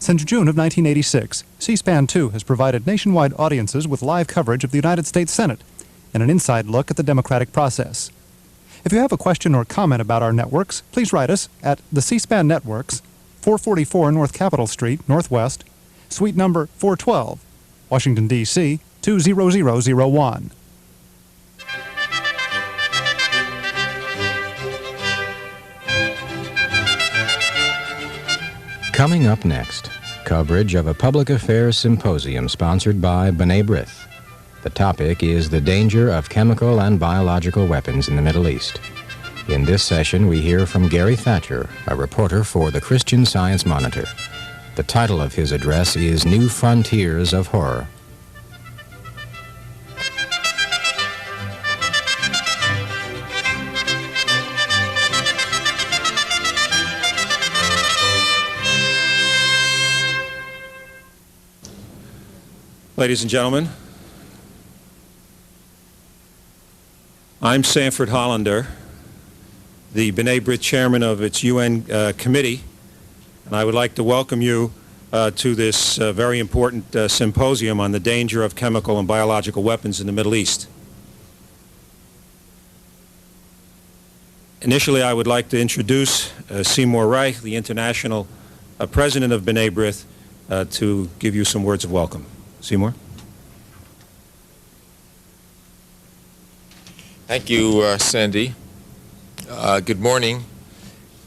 Since June of 1986, C-SPAN 2 has provided nationwide audiences with live coverage of the United States Senate and an inside look at the democratic process. If you have a question or comment about our networks, please write us at the C-SPAN Networks, 444 North Capitol Street, Northwest, Suite number 412, Washington, D.C. 20001. Coming up next, coverage of a public affairs symposium sponsored by B'nai B'rith. The topic is the danger of chemical and biological weapons in the Middle East. In this session, we hear from Gary Thatcher, a reporter for the Christian Science Monitor. The title of his address is New Frontiers of Horror. Ladies and gentlemen, I'm Sanford Hollander, the B'nai B'rith chairman of its UN committee, and I would like to welcome you to this very important symposium on the danger of chemical and biological weapons in the Middle East. Initially, I would like to introduce Seymour Reich, the international president of B'nai B'rith, to give you some words of welcome. Seymour. Thank you, Sandy. Good morning.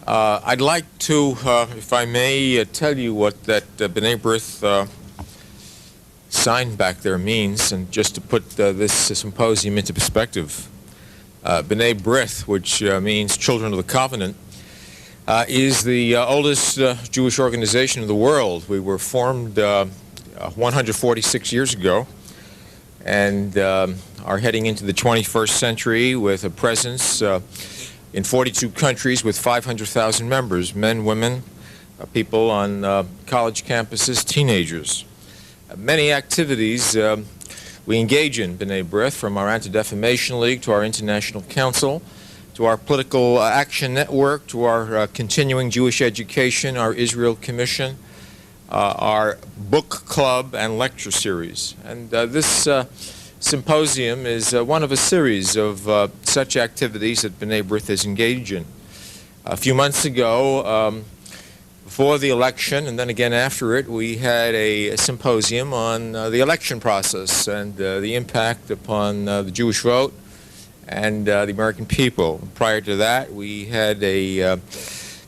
I'd like to, if I may, tell you what that B'nai B'rith sign back there means, and just to put this symposium into perspective. B'nai B'rith, which means Children of the Covenant, is the oldest Jewish organization in the world. We were formed 146 years ago, and are heading into the 21st century with a presence in 42 countries with 500,000 members, men, women, people on college campuses, teenagers. Many activities we engage in B'nai B'rith, from our Anti-Defamation League to our International Council, to our Political Action Network, to our Continuing Jewish Education, our Israel Commission, our book club and lecture series. And this symposium is one of a series of such activities that B'nai B'rith is engaged in. A few months ago, before the election and then again after it, we had a symposium on the election process and the impact upon the Jewish vote and the American people. Prior to that, we had a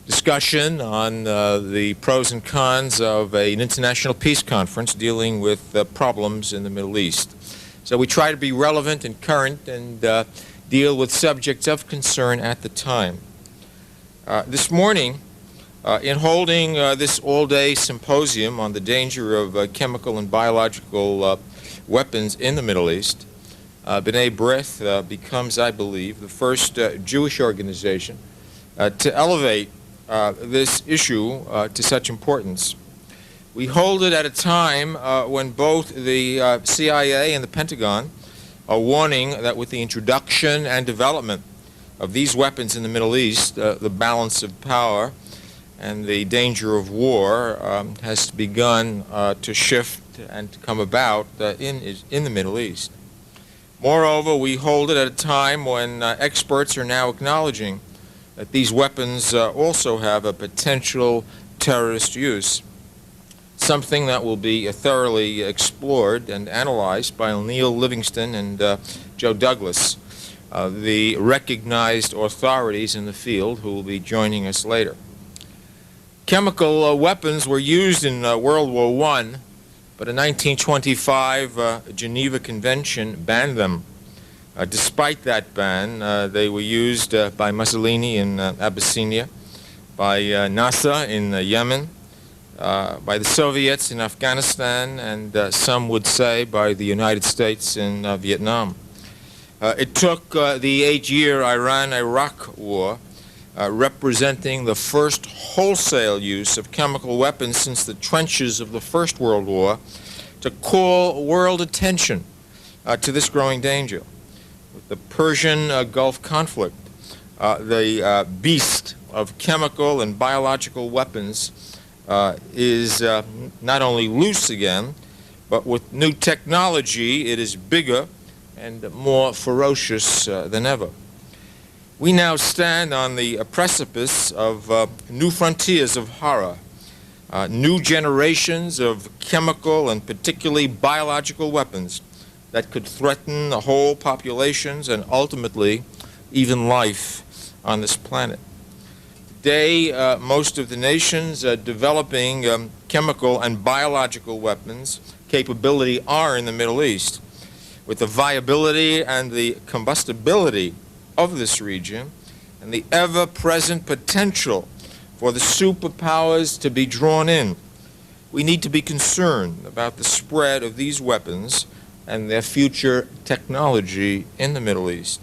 discussion on the pros and cons of an international peace conference dealing with problems in the Middle East. So we try to be relevant and current and deal with subjects of concern at the time. This morning, in holding this all-day symposium on the danger of chemical and biological weapons in the Middle East, B'nai B'rith becomes, I believe, the first Jewish organization to elevate this issue to such importance. We hold it at a time when both the CIA and the Pentagon are warning that with the introduction and development of these weapons in the Middle East, the balance of power and the danger of war has begun to shift and to come about in the Middle East. Moreover, we hold it at a time when experts are now acknowledging that these weapons also have a potential terrorist use, something that will be thoroughly explored and analyzed by Neil Livingston and Joe Douglas, the recognized authorities in the field who will be joining us later. Chemical weapons were used in World War I, but a 1925 Geneva Convention banned them. Despite that ban, they were used by Mussolini in Abyssinia, by Nasser in Yemen, by the Soviets in Afghanistan, and some would say by the United States in Vietnam. It took the 8-year Iran-Iraq war, representing the first wholesale use of chemical weapons since the trenches of the First World War, to call world attention to this growing danger. With the Persian Gulf conflict, the beast of chemical and biological weapons is not only loose again, but with new technology, it is bigger and more ferocious than ever. We now stand on the precipice of new frontiers of horror, new generations of chemical and particularly biological weapons that could threaten the whole populations and ultimately even life on this planet. Today, most of the nations developing chemical and biological weapons capability are in the Middle East. With the viability and the combustibility of this region and the ever-present potential for the superpowers to be drawn in, we need to be concerned about the spread of these weapons and their future technology in the Middle East.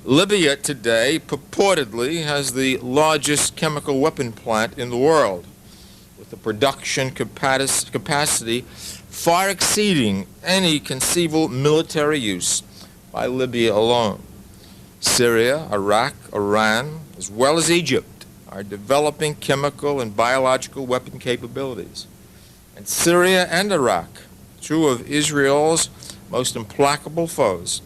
Libya today purportedly has the largest chemical weapon plant in the world, with a production capacity far exceeding any conceivable military use by Libya alone. Syria, Iraq, Iran, as well as Egypt, are developing chemical and biological weapon capabilities. And Syria and Iraq, two of Israel's most implacable foes,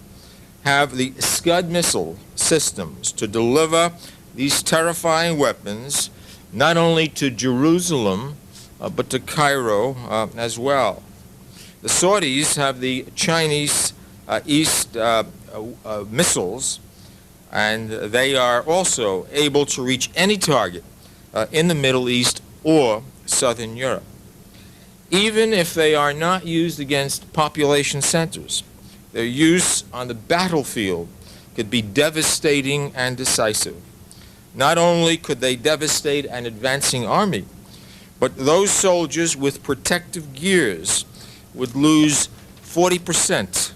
have the Scud missile systems to deliver these terrifying weapons not only to Jerusalem, but to Cairo as well. The Saudis have the Chinese East missiles, and they are also able to reach any target in the Middle East or Southern Europe. Even if they are not used against population centers, their use on the battlefield could be devastating and decisive. Not only could they devastate an advancing army, but those soldiers with protective gears would lose 40%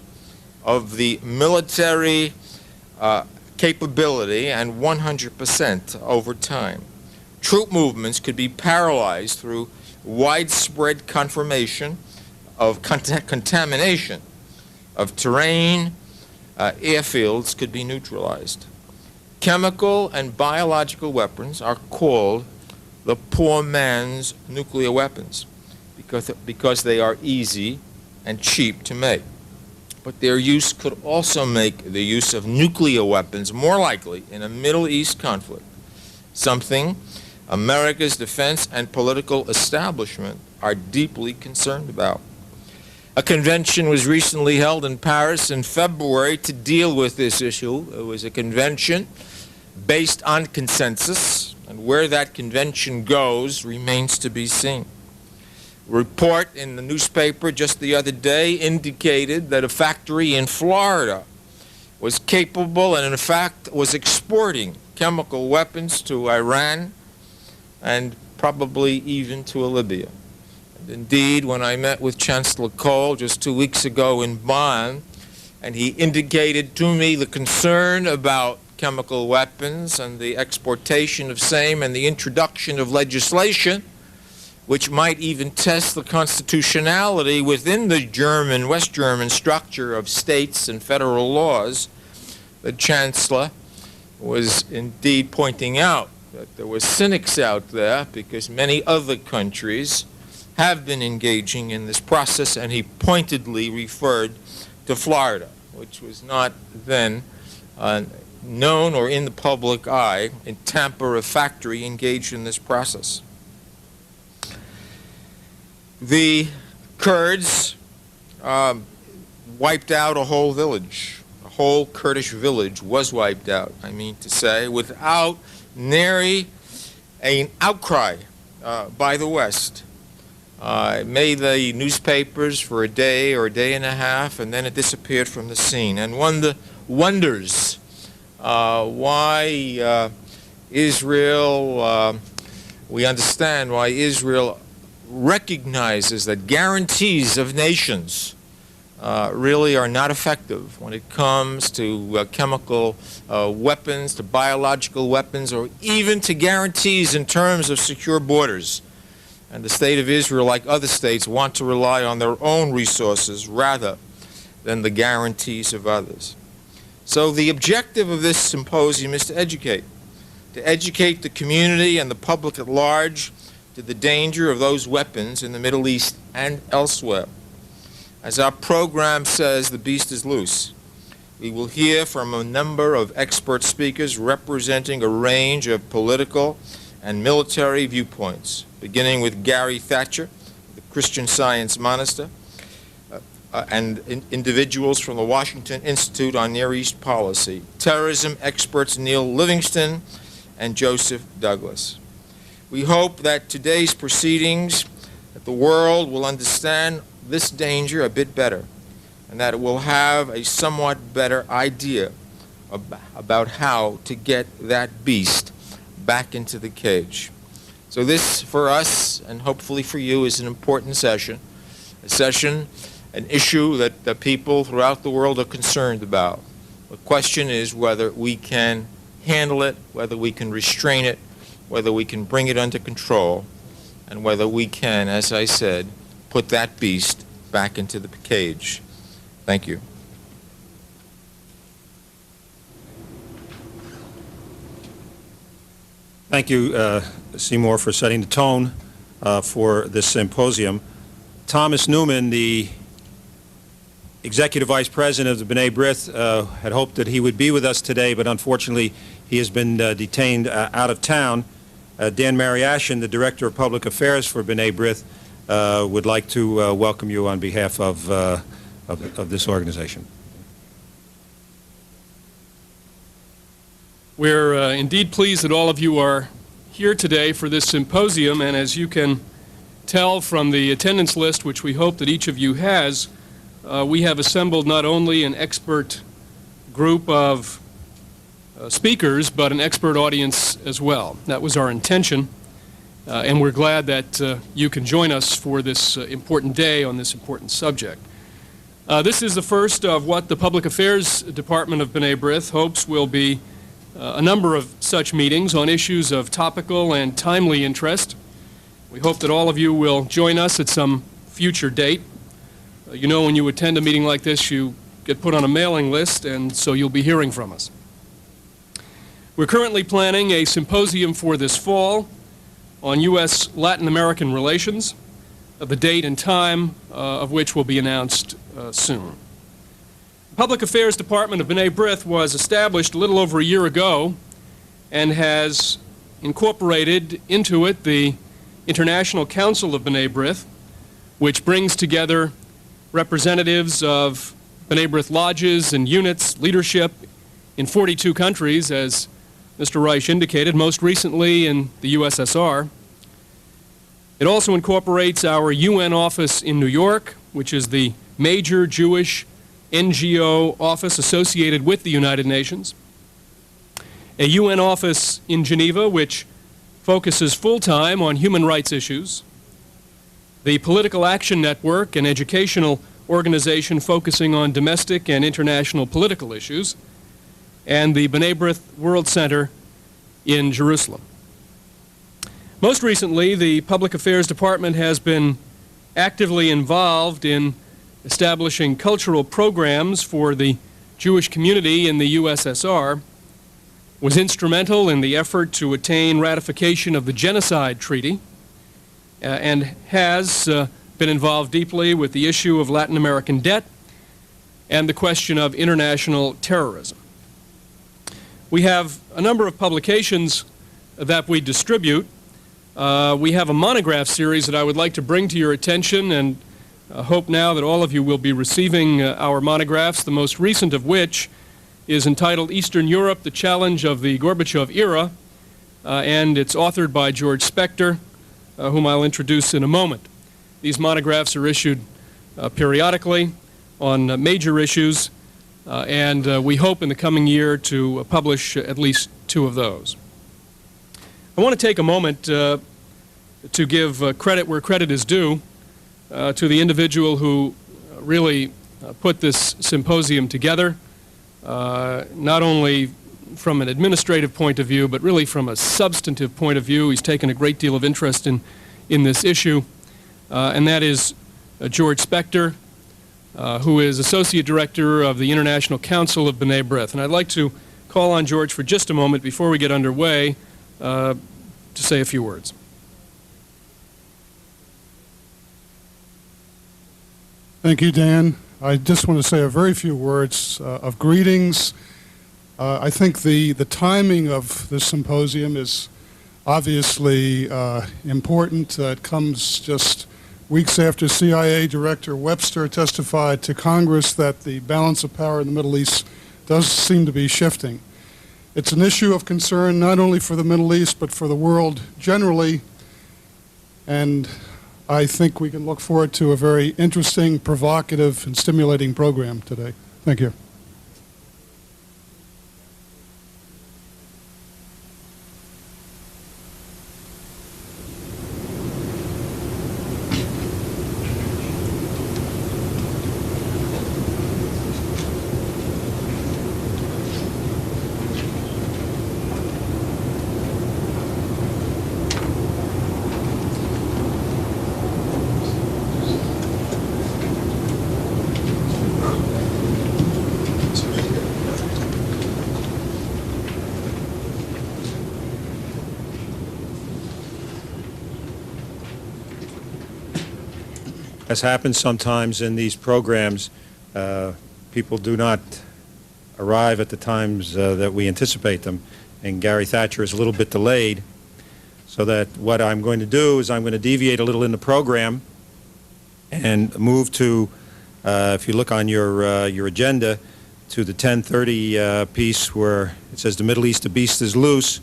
of the military capability and 100% over time. Troop movements could be paralyzed through widespread contamination of terrain. Airfields could be neutralized. Chemical and biological weapons are called the poor man's nuclear weapons because they are easy and cheap to make. But their use could also make the use of nuclear weapons more likely in a Middle East conflict, something America's defense and political establishment are deeply concerned about. A convention was recently held in Paris in February to deal with this issue. It was a convention based on consensus, and where that convention goes remains to be seen. A report in the newspaper just the other day indicated that a factory in Florida was capable and in fact was exporting chemical weapons to Iran and probably even to Libya. And indeed, when I met with Chancellor Kohl just 2 weeks ago in Bonn, and he indicated to me the concern about chemical weapons and the exportation of same and the introduction of legislation which might even test the constitutionality within the West German structure of states and federal laws, the Chancellor was indeed pointing out that there were cynics out there because many other countries have been engaging in this process, and he pointedly referred to Florida, which was not then known or in the public eye. In Tampa, a factory engaged in this process. The Kurds wiped out a whole village. A whole Kurdish village was wiped out, I mean to say, without nary an outcry by the West. It made the newspapers for a day or a day and a half, and then it disappeared from the scene. And one wonders why Israel, we understand why Israel recognizes that guarantees of nations really are not effective when it comes to chemical weapons, to biological weapons, or even to guarantees in terms of secure borders. And the state of Israel, like other states, want to rely on their own resources rather than the guarantees of others. So the objective of this symposium is to educate the community and the public at large to the danger of those weapons in the Middle East and elsewhere. As our program says, the beast is loose. We will hear from a number of expert speakers representing a range of political and military viewpoints, beginning with Gary Thatcher, the Christian Science Minister, and individuals from the Washington Institute on Near East Policy, terrorism experts Neil Livingston and Joseph Douglas. We hope that today's proceedings, that the world will understand this danger a bit better, and that it will have a somewhat better idea about how to get that beast back into the cage. So this, for us, and hopefully for you, is an important session, an issue that the people throughout the world are concerned about. The question is whether we can handle it, whether we can restrain it, whether we can bring it under control, and whether we can, as I said, put that beast back into the cage. Thank you. Thank you, Seymour, for setting the tone for this symposium. Thomas Newman, the Executive Vice President of the B'nai B'rith, had hoped that he would be with us today, but unfortunately he has been detained out of town. Dan Mariashin, the Director of Public Affairs for B'nai B'rith, would like to welcome you on behalf of this organization. We're indeed pleased that all of you are here today for this symposium, and as you can tell from the attendance list, which we hope that each of you has, we have assembled not only an expert group of speakers, but an expert audience as well. That was our intention, and we're glad that you can join us for this important day on this important subject. This is the first of what the Public Affairs Department of B'nai B'rith hopes will be a number of such meetings on issues of topical and timely interest. We hope that all of you will join us at some future date. You know, when you attend a meeting like this, you get put on a mailing list, and so you'll be hearing from us. We're currently planning a symposium for this fall on U.S.-Latin American relations, the date and time of which will be announced soon. The Public Affairs Department of B'nai B'rith was established a little over a year ago and has incorporated into it the International Council of B'nai B'rith, which brings together representatives of B'nai B'rith lodges and units, leadership in 42 countries, as Mr. Reich indicated, most recently in the USSR. It also incorporates our UN office in New York, which is the major Jewish NGO office associated with the United Nations, a UN office in Geneva, which focuses full-time on human rights issues, the Political Action Network, an educational organization focusing on domestic and international political issues, and the B'nai B'rith World Center in Jerusalem. Most recently, the Public Affairs Department has been actively involved in establishing cultural programs for the Jewish community in the USSR, was instrumental in the effort to attain ratification of the Genocide Treaty, and has been involved deeply with the issue of Latin American debt and the question of international terrorism. We have a number of publications that we distribute. We have a monograph series that I would like to bring to your attention, and hope now that all of you will be receiving our monographs, the most recent of which is entitled Eastern Europe, the Challenge of the Gorbachev Era, and it's authored by George Spector, whom I'll introduce in a moment. These monographs are issued periodically on major issues, and we hope in the coming year to publish at least 2 of those. I want to take a moment to give credit where credit is due to the individual who really put this symposium together, not only from an administrative point of view, but really from a substantive point of view. He's taken a great deal of interest in this issue, and that is George Spector, who is Associate Director of the International Council of B'nai B'rith. And I'd like to call on George for just a moment before we get underway to say a few words. Thank you, Dan. I just want to say a very few words of greetings. I think the timing of this symposium is obviously important. It comes just weeks after CIA Director Webster testified to Congress that the balance of power in the Middle East does seem to be shifting. It's an issue of concern not only for the Middle East but for the world generally, and I think we can look forward to a very interesting, provocative, and stimulating program today. Thank you. As happens sometimes in these programs, people do not arrive at the times that we anticipate them, and Gary Thatcher is a little bit delayed, so that what I'm going to do is I'm going to deviate a little in the program and move to, if you look on your agenda, to the 10:30 piece where it says the Middle East, the beast is loose,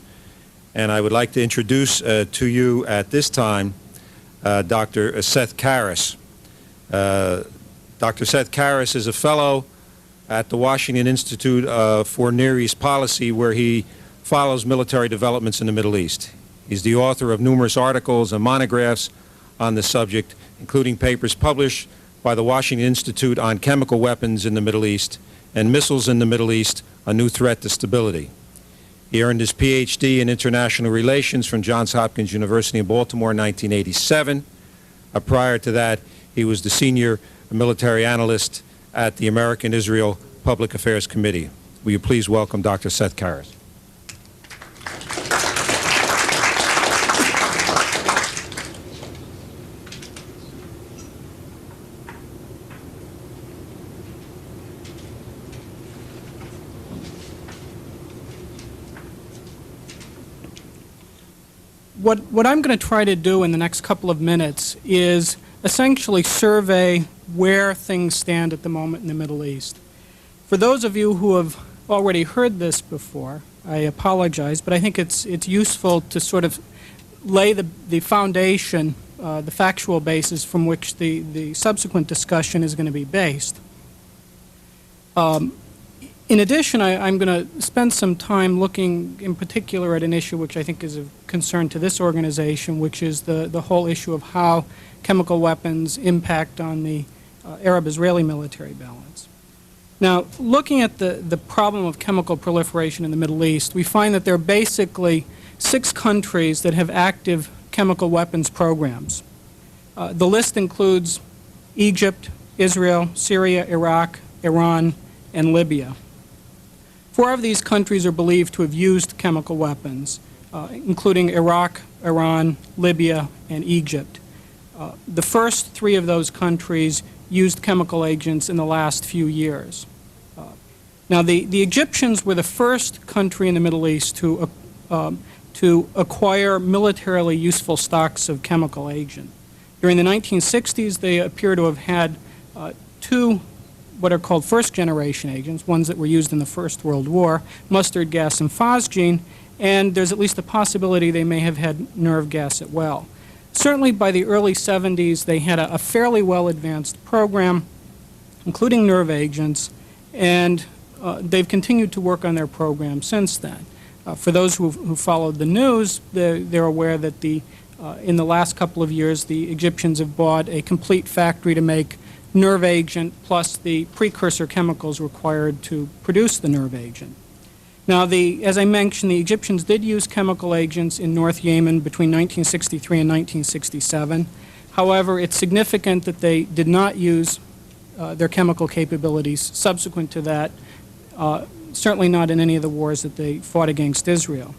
and I would like to introduce to you at this time Dr. Seth Karras. Dr. Seth Karras is a fellow at the Washington Institute for Near East Policy, where he follows military developments in the Middle East. He's the author of numerous articles and monographs on the subject, including papers published by the Washington Institute on chemical weapons in the Middle East and missiles in the Middle East, a new threat to stability. He earned his Ph.D. in international relations from Johns Hopkins University in Baltimore in 1987. Prior to that, he was the senior military analyst at the American-Israel Public Affairs Committee. Will you please welcome Dr. Seth Karras? What I'm going to try to do in the next couple of minutes is essentially survey where things stand at the moment in the Middle East. For those of you who have already heard this before, I apologize, but I think it's useful to sort of lay the foundation, the factual basis from which the subsequent discussion is going to be based. In addition, I'm going to spend some time looking in particular at an issue which I think is of concern to this organization, which is the whole issue of how chemical weapons impact on the Arab-Israeli military balance. Now, looking at the problem of chemical proliferation in the Middle East, we find that there are basically 6 countries that have active chemical weapons programs. The list includes Egypt, Israel, Syria, Iraq, Iran, and Libya. 4 of these countries are believed to have used chemical weapons, including Iraq, Iran, Libya, and Egypt. The first 3 of those countries used chemical agents in the last few years. Now, the Egyptians were the first country in the Middle East to acquire militarily useful stocks of chemical agent. During the 1960s, they appear to have had 2 what are called first-generation agents, ones that were used in the First World War, mustard gas and phosgene, and there's at least a possibility they may have had nerve gas as well. Certainly by the early 70s, they had a fairly well-advanced program, including nerve agents, and they've continued to work on their program since then. For those who followed the news, they're aware that in the last couple of years, the Egyptians have bought a complete factory to make nerve agent plus the precursor chemicals required to produce the nerve agent. Now, as I mentioned, the Egyptians did use chemical agents in North Yemen between 1963 and 1967. However, it's significant that they did not use their chemical capabilities subsequent to that, certainly not in any of the wars that they fought against Israel.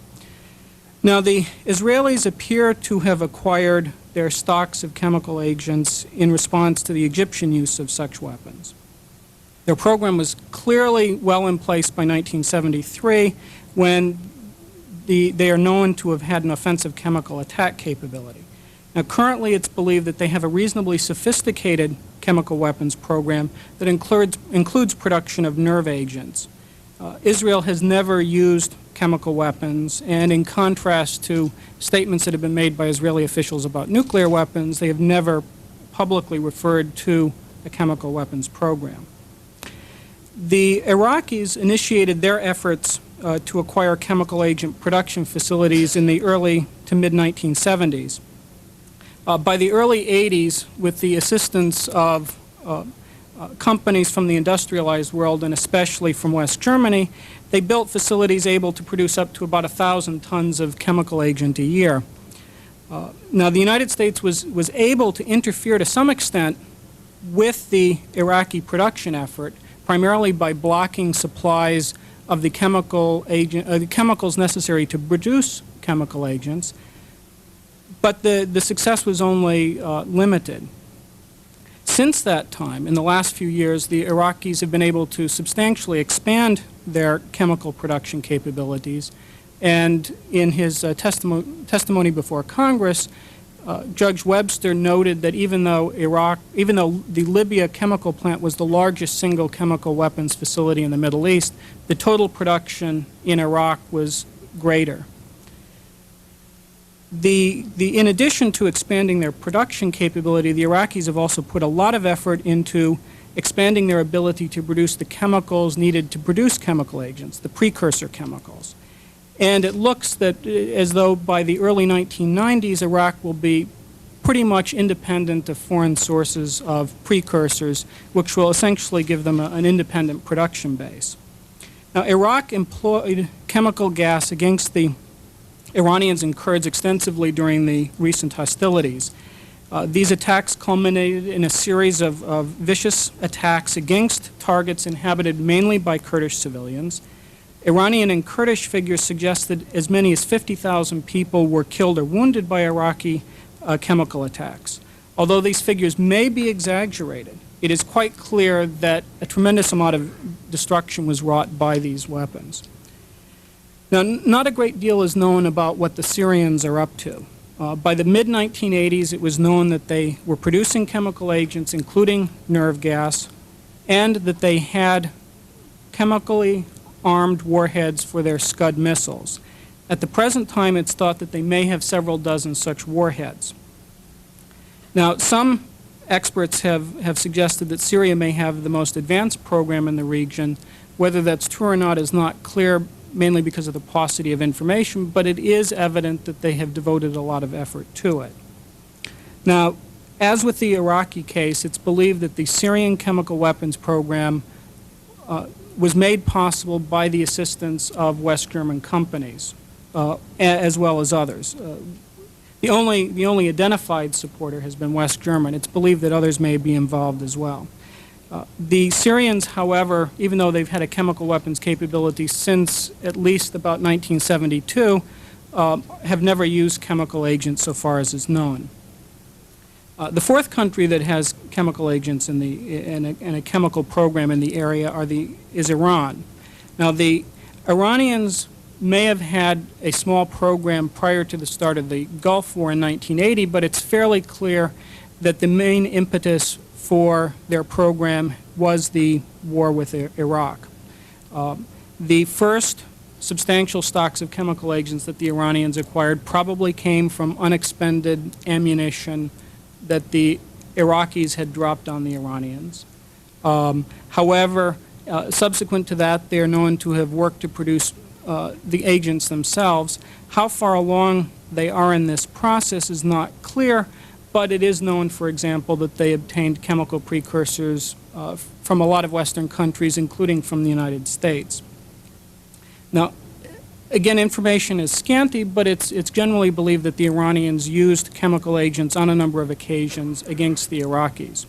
Now, the Israelis appear to have acquired their stocks of chemical agents in response to the Egyptian use of such weapons. Their program was clearly well in place by 1973, when they are known to have had an offensive chemical attack capability. Now, currently it's believed that they have a reasonably sophisticated chemical weapons program that includes production of nerve agents. Israel has never used chemical weapons, and in contrast to statements that have been made by Israeli officials about nuclear weapons, they have never publicly referred to a chemical weapons program. The Iraqis initiated their efforts to acquire chemical agent production facilities in the early to mid-1970s. By the early 80s, with the assistance of companies from the industrialized world, and especially from West Germany, they built facilities able to produce up to about 1,000 tons of chemical agent a year. Now, the United States was able to interfere to some extent with the Iraqi production effort, primarily by blocking supplies of the chemicals necessary to produce chemical agents, but the success was only limited. Since that time, in the last few years, the Iraqis have been able to substantially expand their chemical production capabilities, and in his testimony before Congress, Judge Webster noted that even though the Libya chemical plant was the largest single chemical weapons facility in the Middle East, the total production in Iraq was greater. In addition to expanding their production capability, the Iraqis have also put a lot of effort into expanding their ability to produce the chemicals needed to produce chemical agents, the precursor chemicals. And it looks as though by the early 1990s, Iraq will be pretty much independent of foreign sources of precursors, which will essentially give them an independent production base. Now, Iraq employed chemical gas against the Iranians and Kurds extensively during the recent hostilities. These attacks culminated in a series of vicious attacks against targets inhabited mainly by Kurdish civilians. Iranian and Kurdish figures suggest that as many as 50,000 people were killed or wounded by Iraqi chemical attacks. Although these figures may be exaggerated, it is quite clear that a tremendous amount of destruction was wrought by these weapons. Now, not a great deal is known about what the Syrians are up to. By the mid-1980s, it was known that they were producing chemical agents, including nerve gas, and that they had chemically armed warheads for their Scud missiles. At the present time, it's thought that they may have several dozen such warheads. Now, some experts have suggested that Syria may have the most advanced program in the region. Whether that's true or not is not clear, mainly because of the paucity of information, but it is evident that they have devoted a lot of effort to it. Now, as with the Iraqi case, it's believed that the Syrian chemical weapons program was made possible by the assistance of West German companies, as well as others. The only identified supporter has been West German. It's believed that others may be involved as well. The Syrians, however, even though they've had a chemical weapons capability since at least about 1972, have never used chemical agents so far as is known. The fourth country that has chemical agents and a chemical program in the area is Iran. Now, the Iranians may have had a small program prior to the start of the Gulf War in 1980, but it's fairly clear that the main impetus for their program was the war with Iraq. The first substantial stocks of chemical agents that the Iranians acquired probably came from unexpended ammunition that the Iraqis had dropped on the Iranians. However, subsequent to that, they are known to have worked to produce the agents themselves. How far along they are in this process is not clear, but it is known, for example, that they obtained chemical precursors from a lot of Western countries, including from the United States. Now, again, information is scanty, but it's generally believed that the Iranians used chemical agents on a number of occasions against the Iraqis.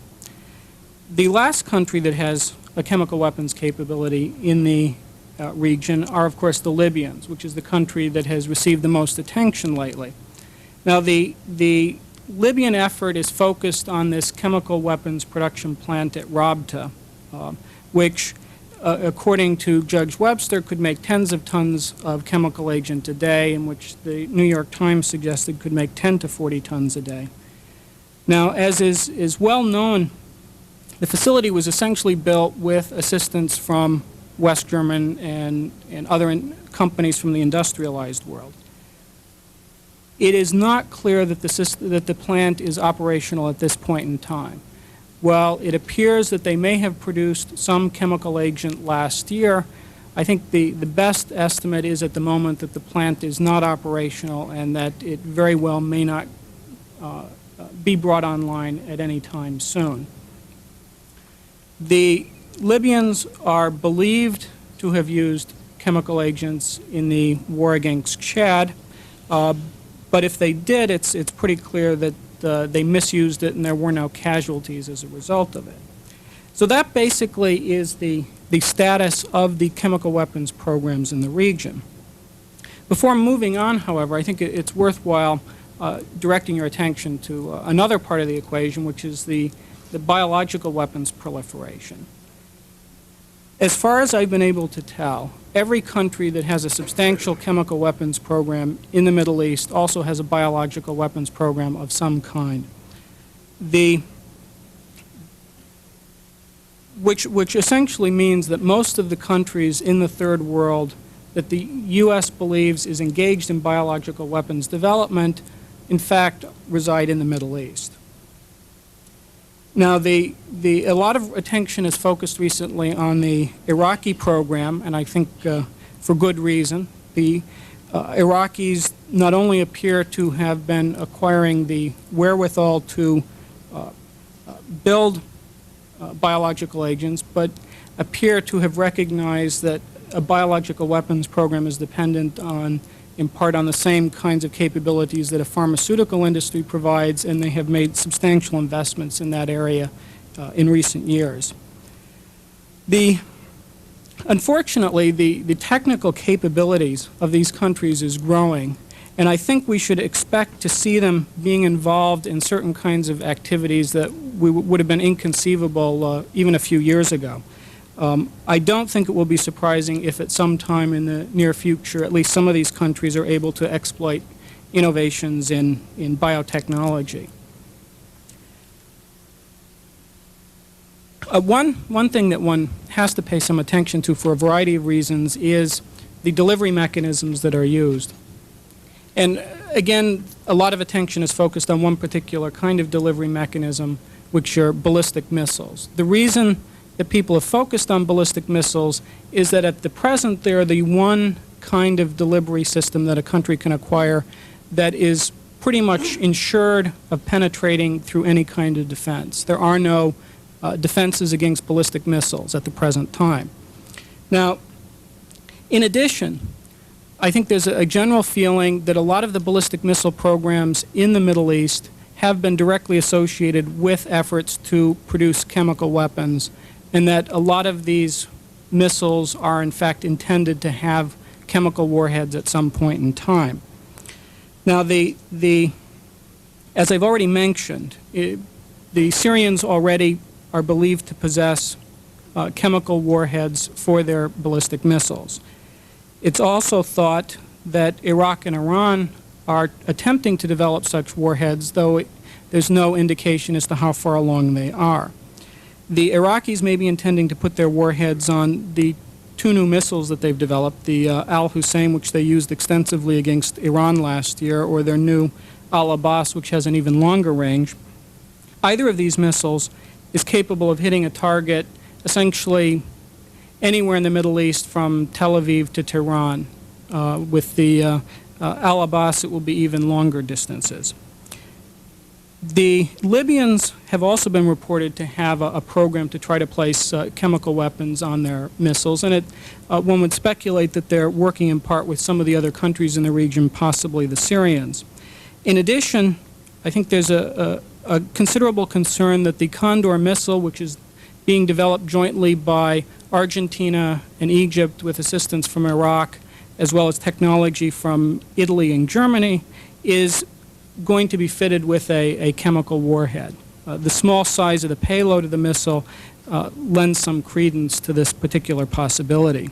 The last country that has a chemical weapons capability in the region are, of course, the Libyans, which is the country that has received the most attention lately. Now, the Libyan effort is focused on this chemical weapons production plant at Rabta, which, according to Judge Webster, could make tens of tons of chemical agent a day, and which the New York Times suggested could make 10 to 40 tons a day. Now, as is well known, the facility was essentially built with assistance from West German and other companies from the industrialized world. It is not clear that the plant is operational at this point in time. While it appears that they may have produced some chemical agent last year, I think the best estimate is at the moment that the plant is not operational and that it very well may not be brought online at any time soon. The Libyans are believed to have used chemical agents in the war against Chad, but if they did, it's pretty clear that they misused it and there were no casualties as a result of it. So that basically is the status of the chemical weapons programs in the region. Before moving on, however, I think it's worthwhile directing your attention to another part of the equation, which is the biological weapons proliferation. As far as I've been able to tell, every country that has a substantial chemical weapons program in the Middle East also has a biological weapons program of some kind. Which essentially means that most of the countries in the Third World that the U.S. believes is engaged in biological weapons development, in fact, reside in the Middle East. Now, a lot of attention is focused recently on the Iraqi program, and I think for good reason. The Iraqis not only appear to have been acquiring the wherewithal to build biological agents, but appear to have recognized that a biological weapons program is dependent on, in part, on the same kinds of capabilities that a pharmaceutical industry provides, and they have made substantial investments in that area in recent years. Unfortunately, the technical capabilities of these countries is growing, and I think we should expect to see them being involved in certain kinds of activities that would have been inconceivable even a few years ago. I don't think it will be surprising if at some time in the near future, at least some of these countries are able to exploit innovations in biotechnology. One thing that one has to pay some attention to for a variety of reasons is the delivery mechanisms that are used. And again, a lot of attention is focused on one particular kind of delivery mechanism, which are ballistic missiles. The reason that people have focused on ballistic missiles is that at the present they're the one kind of delivery system that a country can acquire that is pretty much insured of penetrating through any kind of defense. There are no defenses against ballistic missiles at the present time. Now, in addition, I think there's a general feeling that a lot of the ballistic missile programs in the Middle East have been directly associated with efforts to produce chemical weapons, and that a lot of these missiles are in fact intended to have chemical warheads at some point in time. Now, as I've already mentioned, the Syrians already are believed to possess chemical warheads for their ballistic missiles. It's also thought that Iraq and Iran are attempting to develop such warheads, though there's no indication as to how far along they are. The Iraqis may be intending to put their warheads on the two new missiles that they've developed, the Al-Hussein, which they used extensively against Iran last year, or their new Al-Abbas, which has an even longer range. Either of these missiles is capable of hitting a target essentially anywhere in the Middle East from Tel Aviv to Tehran. With the Al-Abbas, it will be even longer distances. The Libyans have also been reported to have a program to try to place chemical weapons on their missiles, and one would speculate that they're working in part with some of the other countries in the region, possibly the Syrians. In addition, I think there's a considerable concern that the Condor missile, which is being developed jointly by Argentina and Egypt with assistance from Iraq, as well as technology from Italy and Germany, is going to be fitted with a chemical warhead. The small size of the payload of the missile lends some credence to this particular possibility.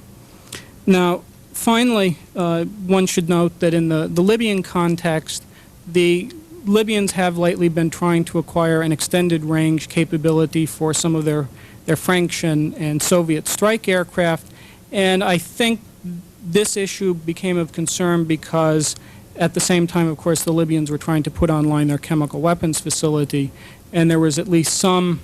Now, finally, one should note that in the Libyan context, the Libyans have lately been trying to acquire an extended range capability for some of their French and Soviet strike aircraft, and I think this issue became of concern because at the same time, of course, the Libyans were trying to put online their chemical weapons facility, and there was at least some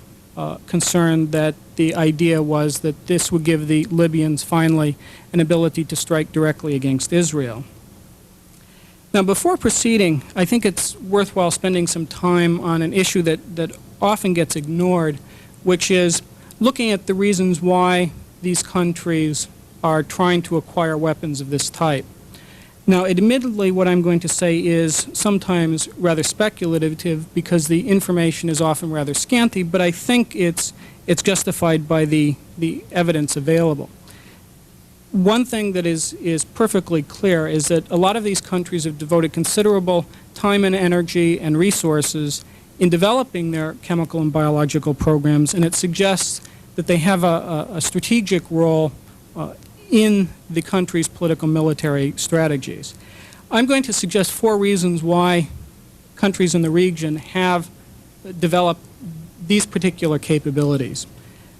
concern that the idea was that this would give the Libyans finally an ability to strike directly against Israel. Now, before proceeding, I think it's worthwhile spending some time on an issue that often gets ignored, which is looking at the reasons why these countries are trying to acquire weapons of this type. Now, admittedly, what I'm going to say is sometimes rather speculative because the information is often rather scanty, but I think it's justified by the evidence available. One thing that is perfectly clear is that a lot of these countries have devoted considerable time and energy and resources in developing their chemical and biological programs, and it suggests that they have a strategic role in the country's political military strategies. I'm going to suggest 4 reasons why countries in the region have developed these particular capabilities.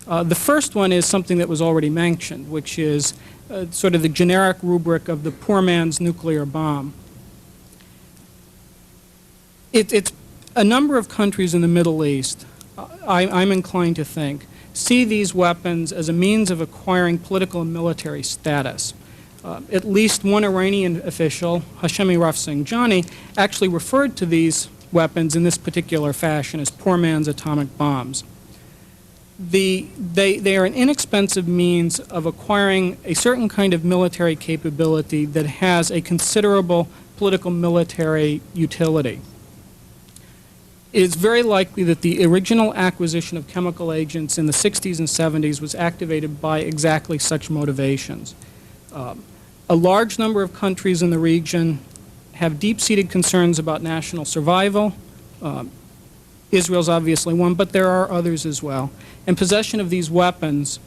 The first one is something that was already mentioned, which is sort of the generic rubric of the poor man's nuclear bomb. It's a number of countries in the Middle East, I'm inclined to think, see these weapons as a means of acquiring political and military status. At least one Iranian official, Hashemi Rafsanjani, actually referred to these weapons in this particular fashion as poor man's atomic bombs. They are an inexpensive means of acquiring a certain kind of military capability that has a considerable political military utility. It is very likely that the original acquisition of chemical agents in the 60s and 70s was activated by exactly such motivations. A large number of countries in the region have deep-seated concerns about national survival. Israel's obviously one, but there are others as well. And possession of these weapons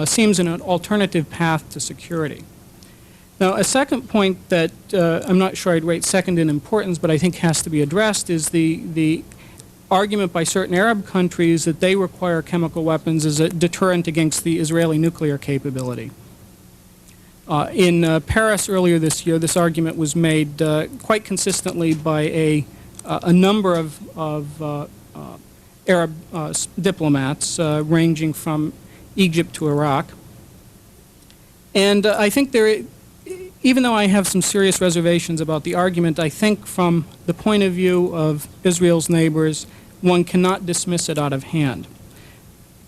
seems an alternative path to security. Now, a second point that I'm not sure I'd rate second in importance, but I think has to be addressed, is the argument by certain Arab countries that they require chemical weapons as a deterrent against the Israeli nuclear capability. In Paris earlier this year, this argument was made quite consistently by a number of Arab diplomats ranging from Egypt to Iraq. And I think even though I have some serious reservations about the argument, I think from the point of view of Israel's neighbors, one cannot dismiss it out of hand.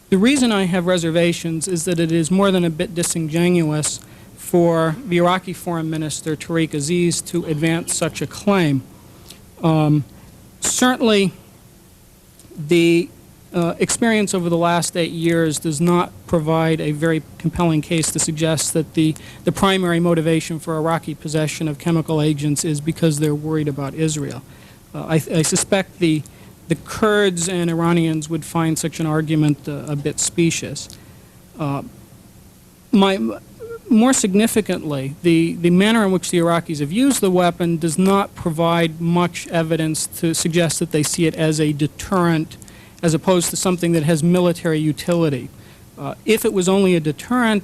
The reason I have reservations is that it is more than a bit disingenuous for the Iraqi Foreign Minister, Tariq Aziz, to advance such a claim. Certainly, the experience over the last 8 years does not provide a very compelling case to suggest that the primary motivation for Iraqi possession of chemical agents is because they're worried about Israel. I suspect the Kurds and Iranians would find such an argument a bit specious. More significantly, the manner in which the Iraqis have used the weapon does not provide much evidence to suggest that they see it as a deterrent as opposed to something that has military utility. If it was only a deterrent,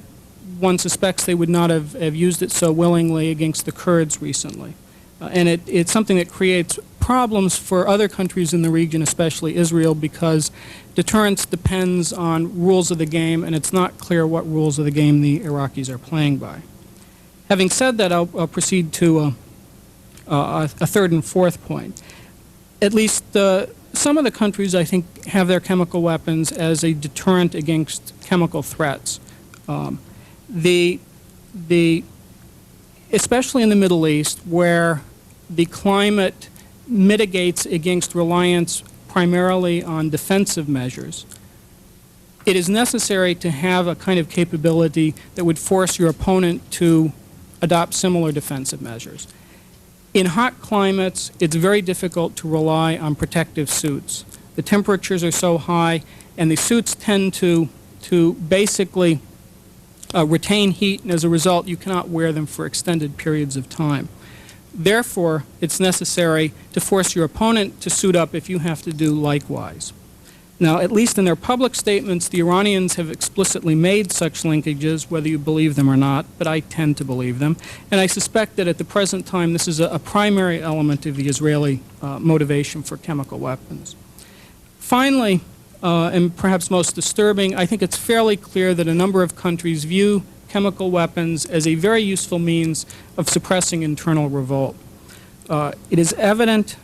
one suspects they would not have used it so willingly against the Kurds recently. And it's something that creates problems for other countries in the region, especially Israel, because deterrence depends on rules of the game, and it's not clear what rules of the game the Iraqis are playing by. Having said that, I'll proceed to a third and fourth point. At least some of the countries, I think, have their chemical weapons as a deterrent against chemical threats. Especially in the Middle East, where the climate mitigates against reliance primarily on defensive measures, it is necessary to have a kind of capability that would force your opponent to adopt similar defensive measures. In hot climates, it's very difficult to rely on protective suits. The temperatures are so high, and the suits tend to basically retain heat, and as a result, you cannot wear them for extended periods of time. Therefore, it's necessary to force your opponent to suit up if you have to do likewise. Now, at least in their public statements, the Iranians have explicitly made such linkages, whether you believe them or not, but I tend to believe them. And I suspect that at the present time, this is a primary element of the Israeli motivation for chemical weapons. Finally, and perhaps most disturbing, I think it's fairly clear that a number of countries view chemical weapons as a very useful means of suppressing internal revolt. It is evident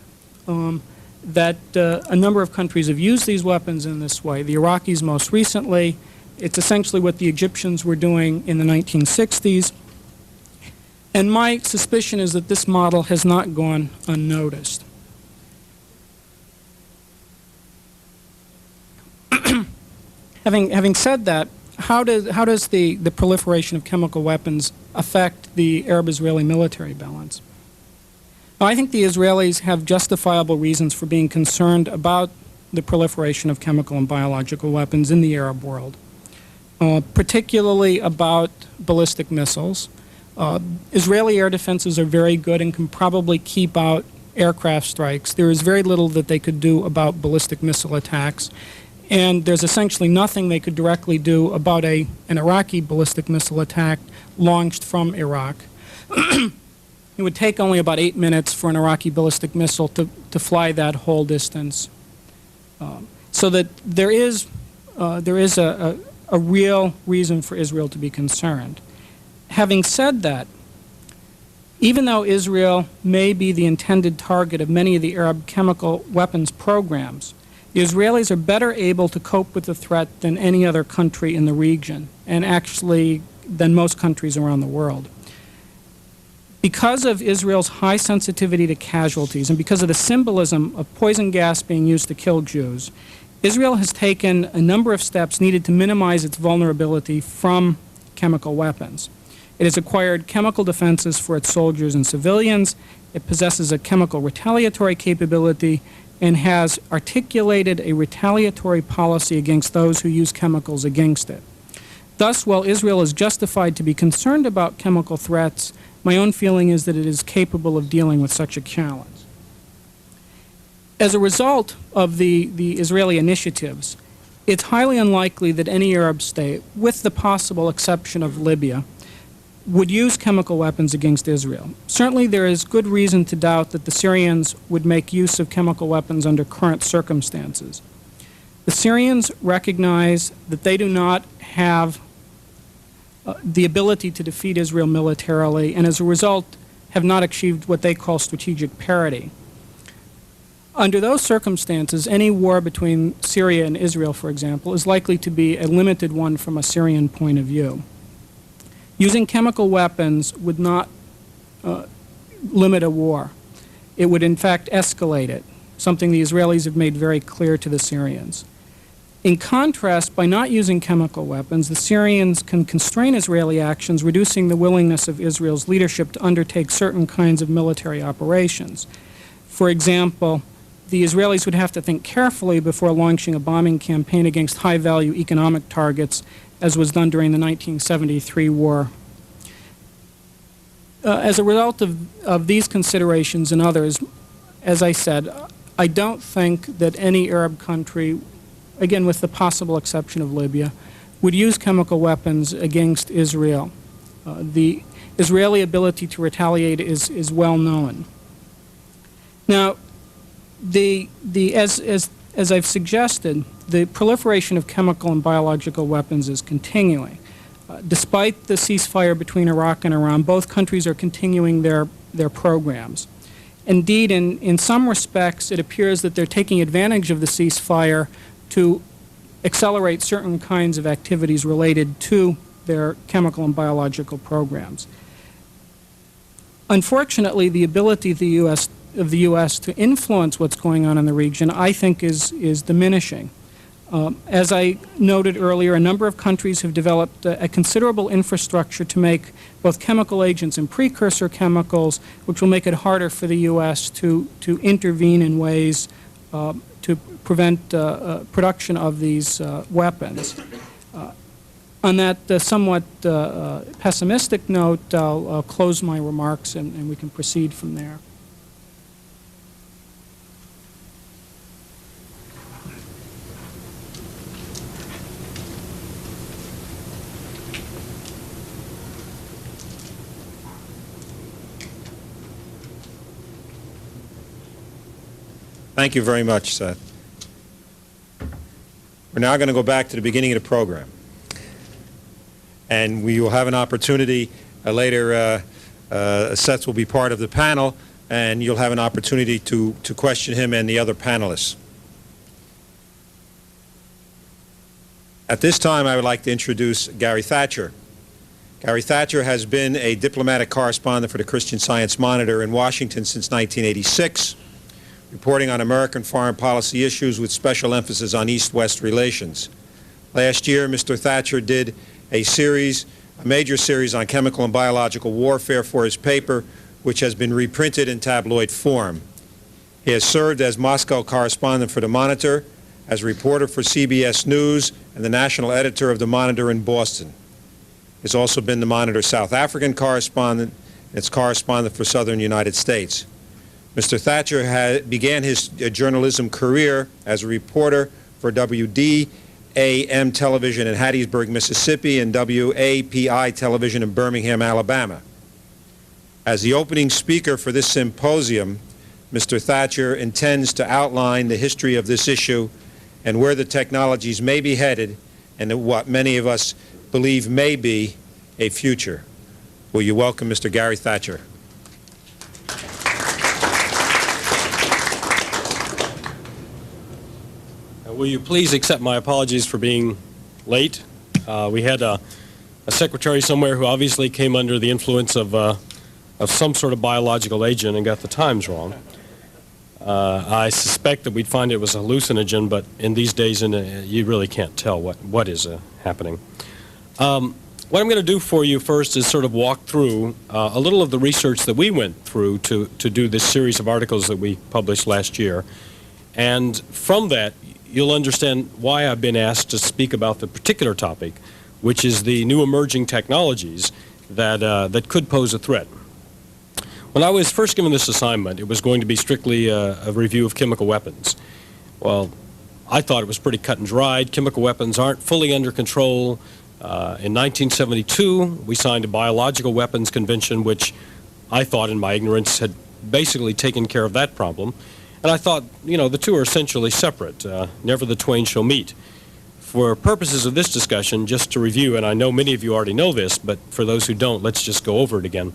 that a number of countries have used these weapons in this way. The Iraqis most recently. It's essentially what the Egyptians were doing in the 1960s. And my suspicion is that this model has not gone unnoticed. Having said that, how does the proliferation of chemical weapons affect the Arab-Israeli military balance? Now, I think the Israelis have justifiable reasons for being concerned about the proliferation of chemical and biological weapons in the Arab world, particularly about ballistic missiles. Israeli air defenses are very good and can probably keep out aircraft strikes. There is very little that they could do about ballistic missile attacks, and there's essentially nothing they could directly do about an Iraqi ballistic missile attack launched from Iraq. It would take only about 8 minutes for an Iraqi ballistic missile to fly that whole distance. So that there is a real reason for Israel to be concerned. Having said that, even though Israel may be the intended target of many of the Arab chemical weapons programs, the Israelis are better able to cope with the threat than any other country in the region, and actually than most countries around the world. Because of Israel's high sensitivity to casualties and because of the symbolism of poison gas being used to kill Jews, Israel has taken a number of steps needed to minimize its vulnerability from chemical weapons. It has acquired chemical defenses for its soldiers and civilians. It possesses a chemical retaliatory capability and has articulated a retaliatory policy against those who use chemicals against it. Thus, while Israel is justified to be concerned about chemical threats, my own feeling is that it is capable of dealing with such a challenge. As a result of the Israeli initiatives, it's highly unlikely that any Arab state, with the possible exception of Libya, would use chemical weapons against Israel. Certainly there is good reason to doubt that the Syrians would make use of chemical weapons under current circumstances. The Syrians recognize that they do not have the ability to defeat Israel militarily, and as a result have not achieved what they call strategic parity. Under those circumstances, any war between Syria and Israel, for example, is likely to be a limited one from a Syrian point of view. Using chemical weapons would not limit a war. It would in fact escalate it, something the Israelis have made very clear to the Syrians. In contrast, by not using chemical weapons, the Syrians can constrain Israeli actions, reducing the willingness of Israel's leadership to undertake certain kinds of military operations. For example, the Israelis would have to think carefully before launching a bombing campaign against high-value economic targets, as was done during the 1973 war. As a result of these considerations and others, as I said, I don't think that any Arab country, again with the possible exception of Libya, would use chemical weapons against Israel. The Israeli ability to retaliate is well known. Now, as I've suggested, the proliferation of chemical and biological weapons is continuing. Despite the ceasefire between Iraq and Iran, both countries are continuing their programs. Indeed, in some respects, it appears that they're taking advantage of the ceasefire to accelerate certain kinds of activities related to their chemical and biological programs. Unfortunately, the ability of the U.S. to influence what's going on in the region, I think, is diminishing. As I noted earlier, a number of countries have developed a considerable infrastructure to make both chemical agents and precursor chemicals, which will make it harder for the U.S. to intervene in ways to prevent production of these weapons. On that somewhat pessimistic note, I'll close my remarks and we can proceed from there. Thank you very much, Seth. We're now going to go back to the beginning of the program. And we will have an opportunity later. Seth will be part of the panel, and you'll have an opportunity to question him and the other panelists. At this time, I would like to introduce Gary Thatcher. Gary Thatcher has been a diplomatic correspondent for the Christian Science Monitor in Washington since 1986. Reporting on American foreign policy issues with special emphasis on East-West relations. Last year, Mr. Thatcher did a major series on chemical and biological warfare for his paper, which has been reprinted in tabloid form. He has served as Moscow correspondent for the Monitor, as a reporter for CBS News, and the national editor of the Monitor in Boston. He has also been the Monitor South African correspondent and its correspondent for Southern United States. Mr. Thatcher began his journalism career as a reporter for WDAM television in Hattiesburg, Mississippi, and WAPI television in Birmingham, Alabama. As the opening speaker for this symposium, Mr. Thatcher intends to outline the history of this issue and where the technologies may be headed and what many of us believe may be a future. Will you welcome Mr. Gary Thatcher? Will you please accept my apologies for being late? We had a secretary somewhere who obviously came under the influence of some sort of biological agent and got the times wrong. I suspect that we'd find it was a hallucinogen, but in these days you really can't tell what is happening. What I'm going to do for you first is sort of walk through a little of the research that we went through to do this series of articles that we published last year. And from that, you'll understand why I've been asked to speak about the particular topic, which is the new emerging technologies that could pose a threat. When I was first given this assignment, it was going to be strictly a review of chemical weapons. Well, I thought it was pretty cut and dried. Chemical weapons aren't fully under control. In 1972, we signed a biological weapons convention, which I thought in my ignorance had basically taken care of that problem. And I thought, you know, the two are essentially separate. Never the twain shall meet. For purposes of this discussion, just to review, and I know many of you already know this, but for those who don't, let's just go over it again.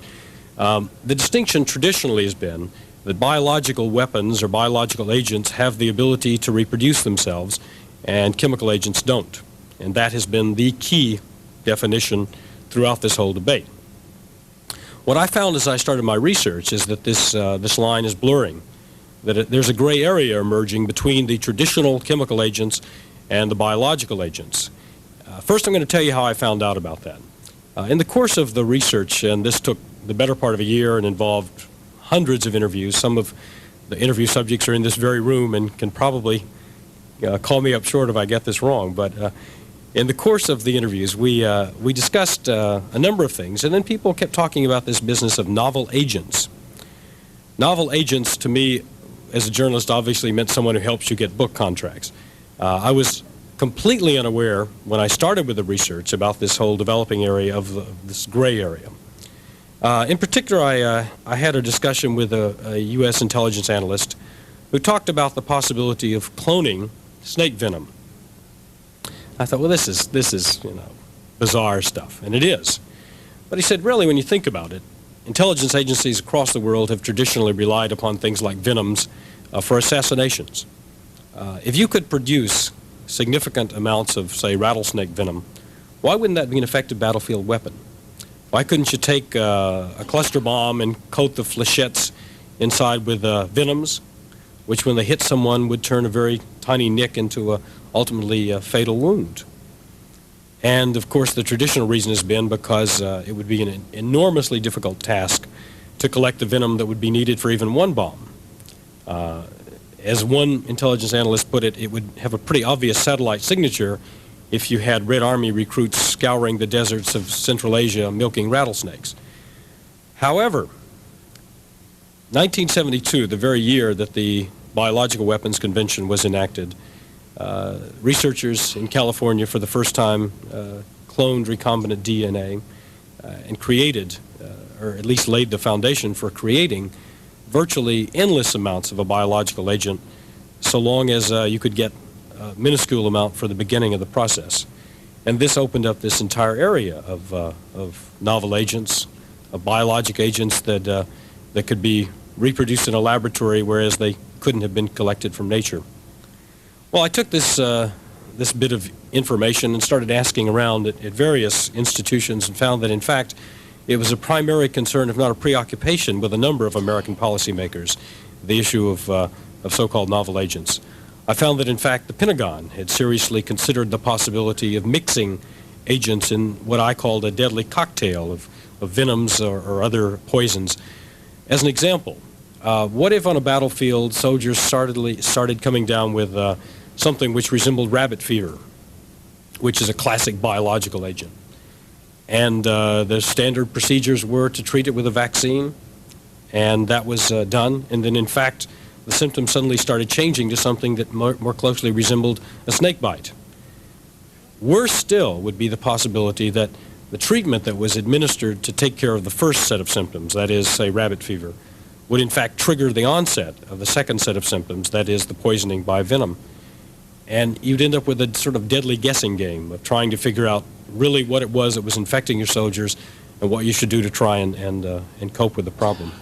The distinction traditionally has been that biological weapons or biological agents have the ability to reproduce themselves, and chemical agents don't. And that has been the key definition throughout this whole debate. What I found as I started my research is that this line is blurring, that there's a gray area emerging between the traditional chemical agents and the biological agents. First, I'm going to tell you how I found out about that. In the course of the research, and this took the better part of a year and involved hundreds of interviews, some of the interview subjects are in this very room and can probably call me up short if I get this wrong, but in the course of the interviews, we discussed a number of things, and then people kept talking about this business of novel agents. Novel agents, to me, as a journalist, obviously meant someone who helps you get book contracts. I was completely unaware when I started with the research about this whole developing area of this gray area. In particular, I had a discussion with a U.S. intelligence analyst who talked about the possibility of cloning snake venom. I thought, well, this is you know, bizarre stuff, and it is. But he said, really, when you think about it, intelligence agencies across the world have traditionally relied upon things like venoms for assassinations. If you could produce significant amounts of, say, rattlesnake venom, why wouldn't that be an effective battlefield weapon? Why couldn't you take a cluster bomb and coat the flechettes inside with venoms, which when they hit someone would turn a very tiny nick into a ultimately fatal wound. And, of course, the traditional reason has been because it would be an enormously difficult task to collect the venom that would be needed for even one bomb. As one intelligence analyst put it, it would have a pretty obvious satellite signature if you had Red Army recruits scouring the deserts of Central Asia milking rattlesnakes. However, 1972, the very year that the Biological Weapons Convention was enacted, researchers in California for the first time cloned recombinant DNA and created, or at least laid the foundation for creating virtually endless amounts of a biological agent, so long as you could get a minuscule amount for the beginning of the process. And this opened up this entire area of novel agents, of biologic agents that could be reproduced in a laboratory, whereas they couldn't have been collected from nature. Well, I took this bit of information and started asking around at various institutions and found that, in fact, it was a primary concern, if not a preoccupation, with a number of American policymakers, the issue of so-called novel agents. I found that, in fact, the Pentagon had seriously considered the possibility of mixing agents in what I called a deadly cocktail of venoms or other poisons. As an example, what if on a battlefield soldiers started coming down with something which resembled rabbit fever, which is a classic biological agent? And the standard procedures were to treat it with a vaccine, and that was done. And then, in fact, the symptoms suddenly started changing to something that more closely resembled a snake bite. Worse still would be the possibility that the treatment that was administered to take care of the first set of symptoms, that is, say, rabbit fever, would in fact trigger the onset of the second set of symptoms, that is, the poisoning by venom. And you'd end up with a sort of deadly guessing game of trying to figure out really what it was that was infecting your soldiers and what you should do to try and cope with the problem.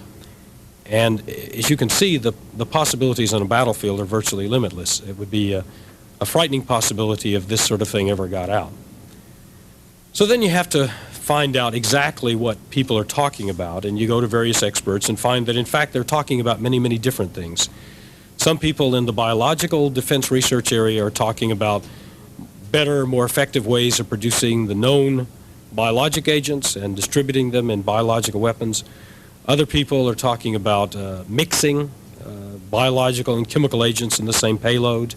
And as you can see, the possibilities on a battlefield are virtually limitless. It would be a frightening possibility if this sort of thing ever got out. So then you have to find out exactly what people are talking about, and you go to various experts and find that, in fact, they're talking about many, many different things. Some people in the biological defense research area are talking about better, more effective ways of producing the known biologic agents and distributing them in biological weapons. Other people are talking about mixing biological and chemical agents in the same payload.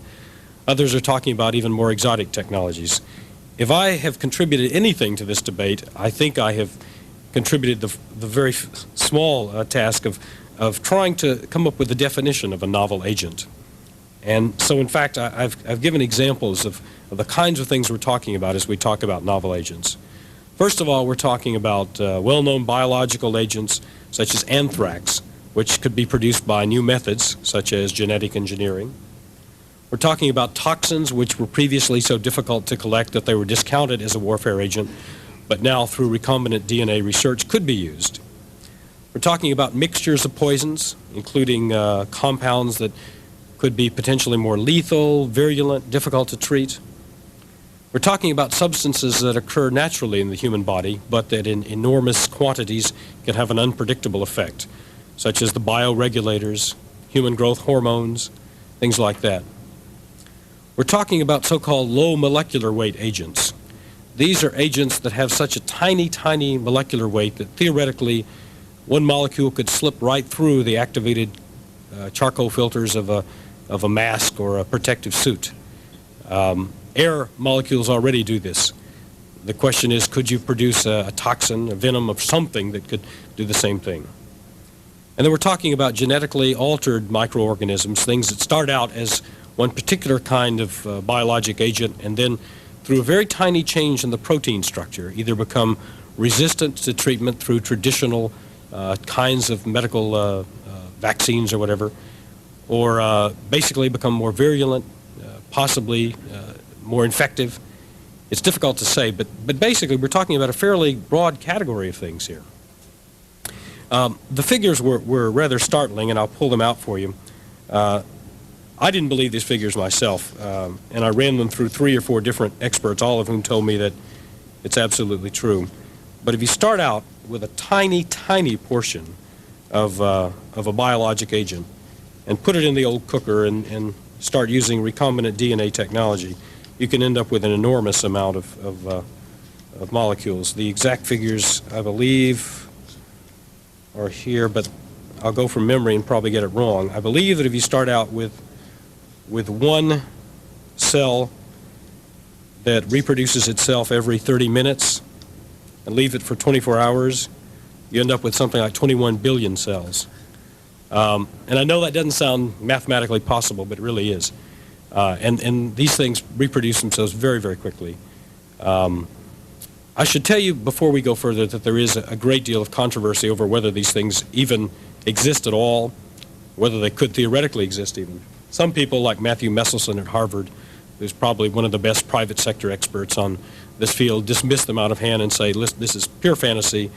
Others are talking about even more exotic technologies. If I have contributed anything to this debate, I think I have contributed the very small task of trying to come up with a definition of a novel agent. And so, in fact, I've given examples of the kinds of things we're talking about as we talk about novel agents. First of all, we're talking about well-known biological agents such as anthrax, which could be produced by new methods such as genetic engineering. We're talking about toxins which were previously so difficult to collect that they were discounted as a warfare agent, but now through recombinant DNA research could be used. We're talking about mixtures of poisons, including compounds that could be potentially more lethal, virulent, difficult to treat. We're talking about substances that occur naturally in the human body, but that in enormous quantities can have an unpredictable effect, such as the bioregulators, human growth hormones, things like that. We're talking about so-called low molecular weight agents. These are agents that have such a tiny, tiny molecular weight that theoretically one molecule could slip right through the activated charcoal filters of a mask or a protective suit. Air molecules already do this. The question is, could you produce a toxin, a venom of something that could do the same thing? And then we're talking about genetically altered microorganisms, things that start out as one particular kind of biologic agent and then through a very tiny change in the protein structure either become resistant to treatment through traditional kinds of medical vaccines or whatever, or basically become more virulent, possibly more infective. It's difficult to say, but basically we're talking about a fairly broad category of things here. The figures were rather startling, and I'll pull them out for you. I didn't believe these figures myself, and I ran them through 3 or 4 different experts, all of whom told me that it's absolutely true. But if you start out with a tiny, tiny portion of a biologic agent and put it in the old cooker and start using recombinant DNA technology, you can end up with an enormous amount of molecules. The exact figures, I believe, are here, but I'll go from memory and probably get it wrong. I believe that if you start out with one cell that reproduces itself every 30 minutes and leave it for 24 hours, you end up with something like 21 billion cells. And I know that doesn't sound mathematically possible, but it really is. And these things reproduce themselves very, very quickly. I should tell you before we go further that there is a great deal of controversy over whether these things even exist at all, whether they could theoretically exist even. Some people, like Matthew Messelson at Harvard, who's probably one of the best private sector experts on this field, dismiss them out of hand and say, listen, this is pure fantasy.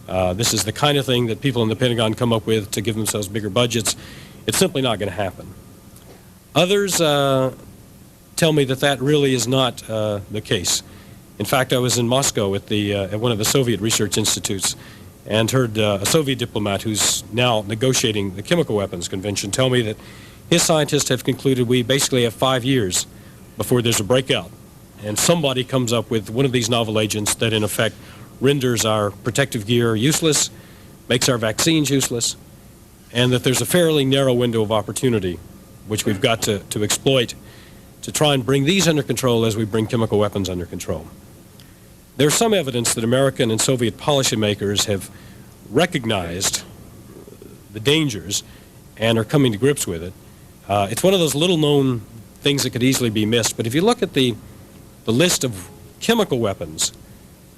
This is the kind of thing that people in the Pentagon come up with to give themselves bigger budgets. It's simply not going to happen. Others tell me that that really is not the case. In fact, I was in Moscow at one of the Soviet research institutes and heard a Soviet diplomat who's now negotiating the Chemical Weapons Convention tell me that his scientists have concluded we basically have 5 years before there's a breakout. And somebody comes up with one of these novel agents that in effect renders our protective gear useless, makes our vaccines useless, and that there's a fairly narrow window of opportunity which we've got to exploit to try and bring these under control as we bring chemical weapons under control. There's some evidence that American and Soviet policymakers have recognized the dangers and are coming to grips with it. It's one of those little-known things that could easily be missed, but if you look at the list of chemical weapons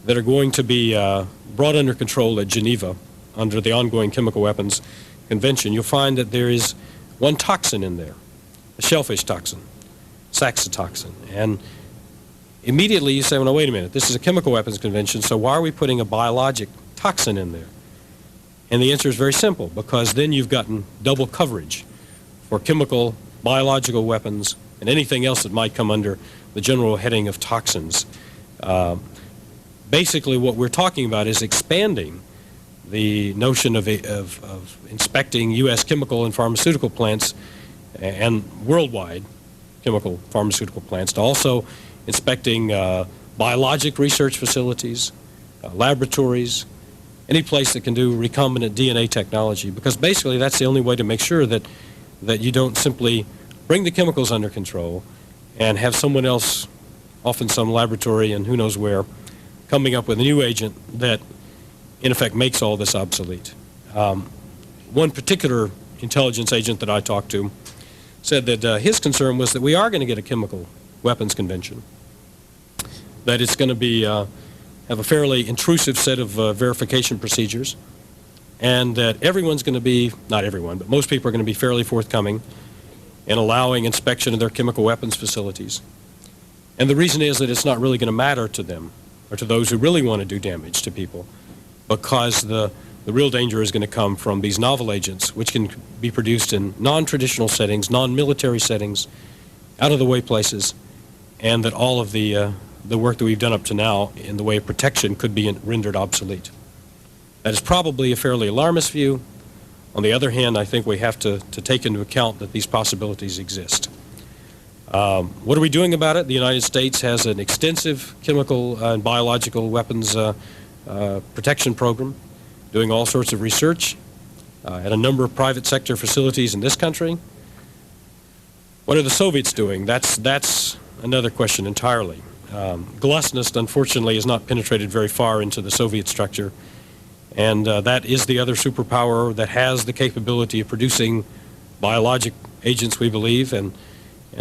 that are going to be brought under control at Geneva under the ongoing Chemical Weapons Convention, you'll find that there is one toxin in there, a shellfish toxin, saxitoxin. And immediately you say, well, no, wait a minute, this is a Chemical Weapons Convention, so why are we putting a biologic toxin in there? And the answer is very simple, because then you've gotten double coverage for chemical, biological weapons, and anything else that might come under the general heading of toxins. Basically, what we're talking about is expanding the notion of inspecting U.S. chemical and pharmaceutical plants and worldwide chemical pharmaceutical plants to also inspecting biologic research facilities, laboratories, any place that can do recombinant DNA technology, because basically that's the only way to make sure that you don't simply bring the chemicals under control and have someone else, often some laboratory and who knows where, coming up with a new agent that in effect makes all this obsolete. One particular intelligence agent that I talked to said that his concern was that we are going to get a chemical weapons convention, that it's going to be have a fairly intrusive set of verification procedures, and that everyone's going to be, not everyone, but most people are going to be fairly forthcoming in allowing inspection of their chemical weapons facilities. And the reason is that it's not really going to matter to them or to those who really want to do damage to people, because the real danger is going to come from these novel agents, which can be produced in non-traditional settings, non-military settings, out-of-the-way places, and that all of the work that we've done up to now in the way of protection could be rendered obsolete. That is probably a fairly alarmist view. On the other hand, I think we have to take into account that these possibilities exist. What are we doing about it? The United States has an extensive chemical and biological weapons protection program, doing all sorts of research at a number of private sector facilities in this country. What are the Soviets doing? That's another question entirely. Glasnost, unfortunately, has not penetrated very far into the Soviet structure, and that is the other superpower that has the capability of producing biologic agents, we believe, and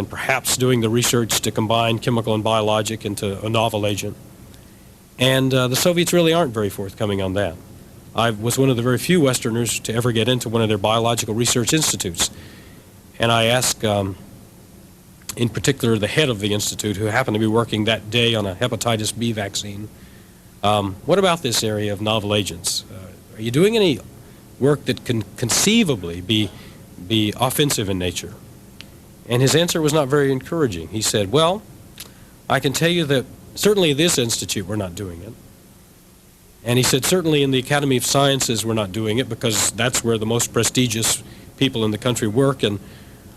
perhaps doing the research to combine chemical and biologic into a novel agent. And the Soviets really aren't very forthcoming on that. I was one of the very few Westerners to ever get into one of their biological research institutes. And I asked, in particular, the head of the institute, who happened to be working that day on a hepatitis B vaccine, what about this area of novel agents? Are you doing any work that can conceivably be offensive in nature? And his answer was not very encouraging. He said, well, I can tell you that certainly this institute we're not doing it. And he said certainly in the Academy of Sciences we're not doing it, because that's where the most prestigious people in the country work, and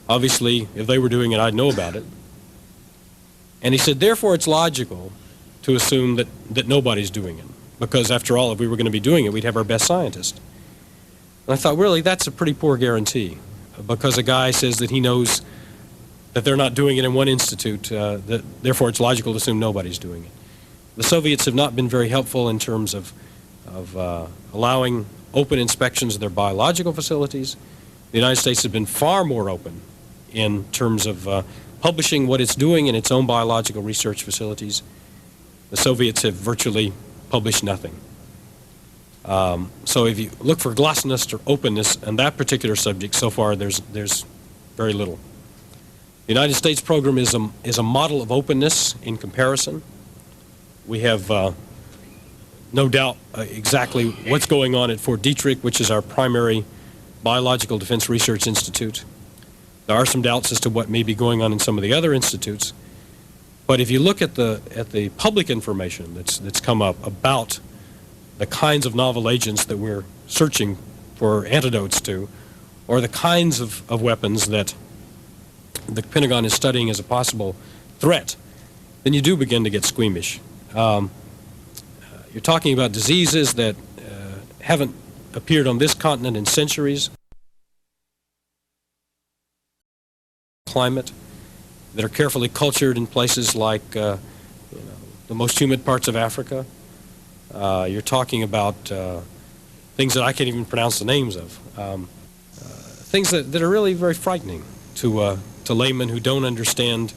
Obviously, if they were doing it, I'd know about it. And he said, therefore, it's logical to assume that nobody's doing it, because after all, if we were going to be doing it, we'd have our best scientists. And I thought, really, that's a pretty poor guarantee, because a guy says that he knows that they're not doing it in one institute, that therefore it's logical to assume nobody's doing it. The Soviets have not been very helpful in terms of allowing open inspections of their biological facilities. The United States has been far more open in terms of publishing what it's doing in its own biological research facilities. The Soviets have virtually published nothing. So if you look for glasnost or openness on that particular subject, so far there's very little. The United States program is a model of openness in comparison. We have no doubt exactly what's going on at Fort Detrick, which is our primary biological defense research institute. There are some doubts as to what may be going on in some of the other institutes. But if you look at the public information that's come up about the kinds of novel agents that we're searching for antidotes to, or the kinds of weapons that the Pentagon is studying as a possible threat, then you do begin to get squeamish. You're talking about diseases that haven't appeared on this continent in centuries, climate, that are carefully cultured in places like the most humid parts of Africa. You're talking about things that I can't even pronounce the names of, things that are really very frightening to laymen who don't understand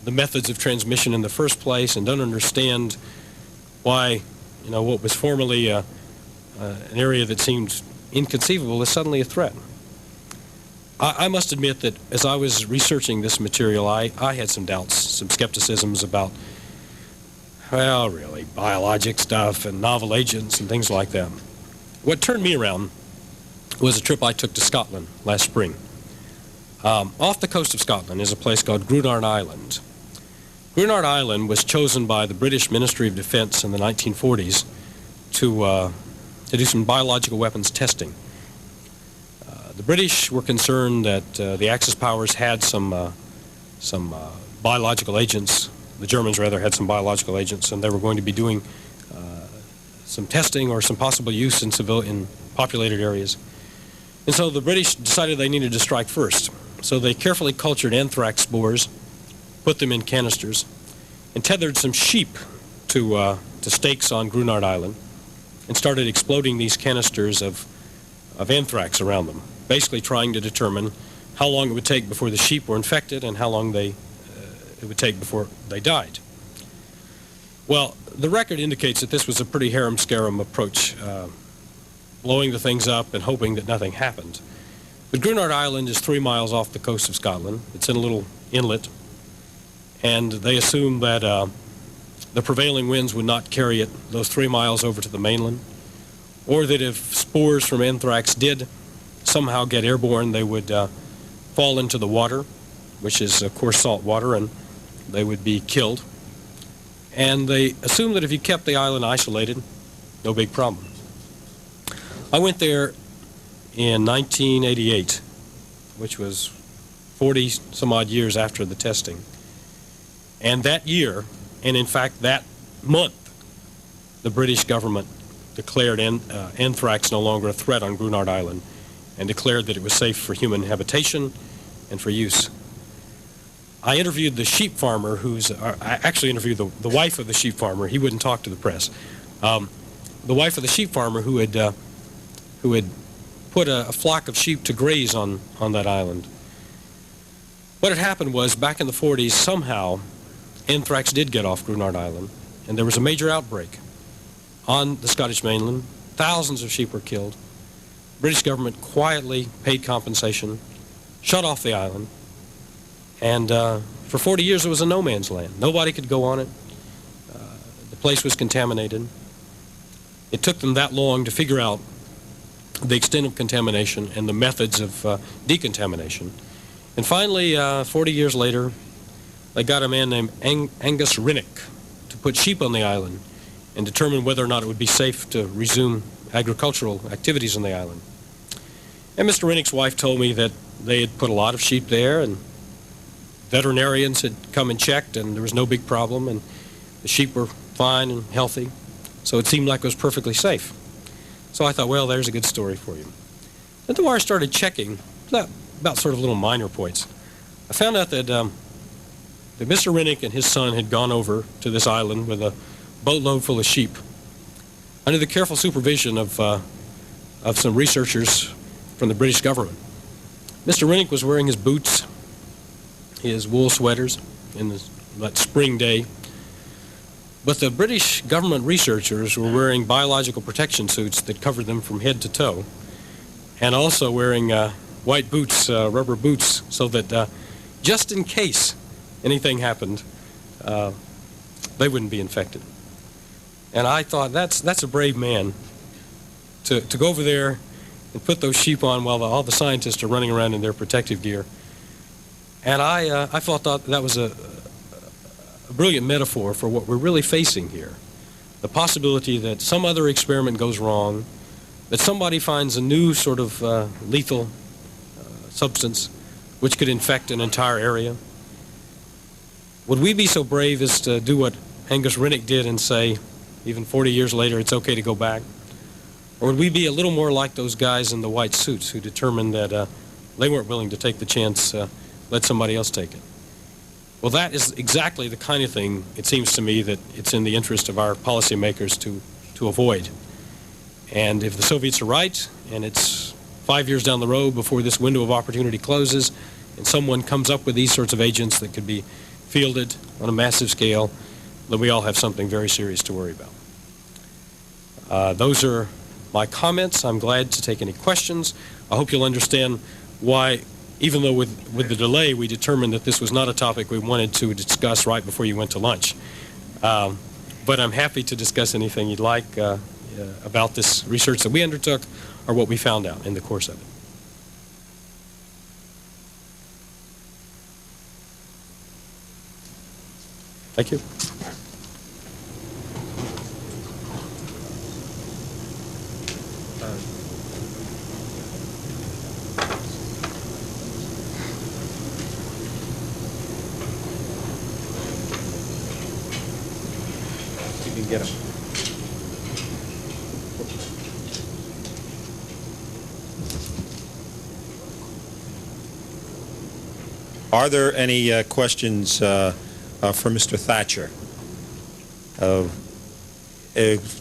the methods of transmission in the first place and don't understand why, what was formerly an area that seemed inconceivable is suddenly a threat. I must admit that as I was researching this material, I had some doubts, some skepticisms about, well, really, biologic stuff and novel agents and things like that. What turned me around was a trip I took to Scotland last spring. Off the coast of Scotland is a place called Grunard Island. Grunard Island was chosen by the British Ministry of Defense in the 1940s to do some biological weapons testing. The British were concerned that the Axis powers had some biological agents. The Germans, rather, had some biological agents, and they were going to be doing some testing or some possible use in populated areas. And so the British decided they needed to strike first. So they carefully cultured anthrax spores, put them in canisters, and tethered some sheep to stakes on Grunard Island, and started exploding these canisters of anthrax around them, basically trying to determine how long it would take before the sheep were infected and how long it would take before they died. Well, the record indicates that this was a pretty harum-scarum approach, blowing the things up and hoping that nothing happened. But Grunard Island is 3 miles off the coast of Scotland. It's in a little inlet, and they assumed that the prevailing winds would not carry it those 3 miles over to the mainland, or that if spores from anthrax did somehow get airborne, they would fall into the water, which is, of course, salt water, and they would be killed. And they assumed that if you kept the island isolated, no big problem. I went there in 1988, which was 40 some odd years after the testing. And that year, and in fact that month, the British government declared anthrax no longer a threat on Grunard Island and declared that it was safe for human habitation and for use. I interviewed the sheep farmer I actually interviewed the wife of the sheep farmer. He wouldn't talk to the press. The wife of the sheep farmer who had put a flock of sheep to graze on that island. What had happened was, back in the 40s, somehow anthrax did get off Grunard Island, and there was a major outbreak on the Scottish mainland. Thousands of sheep were killed. The British government quietly paid compensation, shut off the island, and for 40 years it was a no man's land. Nobody could go on it. The place was contaminated. It took them that long to figure out the extent of contamination and the methods of decontamination. And finally, 40 years later, they got a man named Angus Rinnock to put sheep on the island and determine whether or not it would be safe to resume agricultural activities on the island. And Mr. Rinnock's wife told me that they had put a lot of sheep there, and veterinarians had come and checked, and there was no big problem, and the sheep were fine and healthy, so it seemed like it was perfectly safe. So I thought, well, there's a good story for you. Then the more I started checking, about sort of little minor points, I found out that Mr. Rennick and his son had gone over to this island with a boatload full of sheep under the careful supervision of some researchers from the British government. Mr. Rennick was wearing his boots, his wool sweaters in that spring day, but the British government researchers were wearing biological protection suits that covered them from head to toe, and also wearing white boots, rubber boots, so that just in case anything happened, they wouldn't be infected. And I thought, that's a brave man to go over there and put those sheep on while all the scientists are running around in their protective gear. And I thought that was a brilliant metaphor for what we're really facing here. The possibility that some other experiment goes wrong, that somebody finds a new sort of lethal substance which could infect an entire area. Would we be so brave as to do what Angus Rennick did and say, even 40 years later, it's okay to go back? Or would we be a little more like those guys in the white suits who determined that they weren't willing to take the chance, let somebody else take it? Well, that is exactly the kind of thing, it seems to me, that it's in the interest of our policymakers to avoid. And if the Soviets are right, and it's 5 years down the road before this window of opportunity closes, and someone comes up with these sorts of agents that could be fielded on a massive scale, then we all have something very serious to worry about. Those are my comments. I'm glad to take any questions. I hope you'll understand why, even though with the delay, we determined that this was not a topic we wanted to discuss right before you went to lunch. But I'm happy to discuss anything you'd like about this research that we undertook or what we found out in the course of it. Thank you. You can get him. Are there any questions for Mr. Thatcher?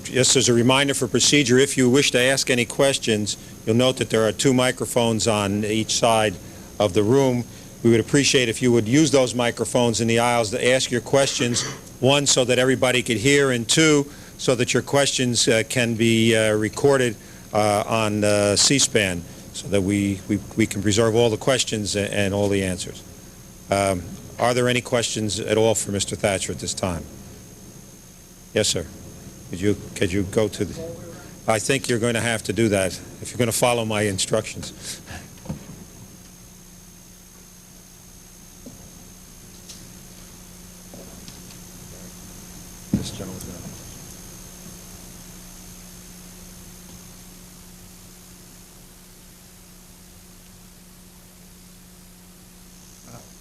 Just as a reminder for procedure, if you wish to ask any questions, you'll note that there are 2 microphones on each side of the room. We would appreciate if you would use those microphones in the aisles to ask your questions, 1, so that everybody could hear, and 2, so that your questions can be recorded on C-SPAN, so that we can preserve all the questions and all the answers. Are there any questions at all for Mr. Thatcher at this time? Yes, sir. Could you go to the... I think you're going to have to do that if you're going to follow my instructions. This gentleman's going to...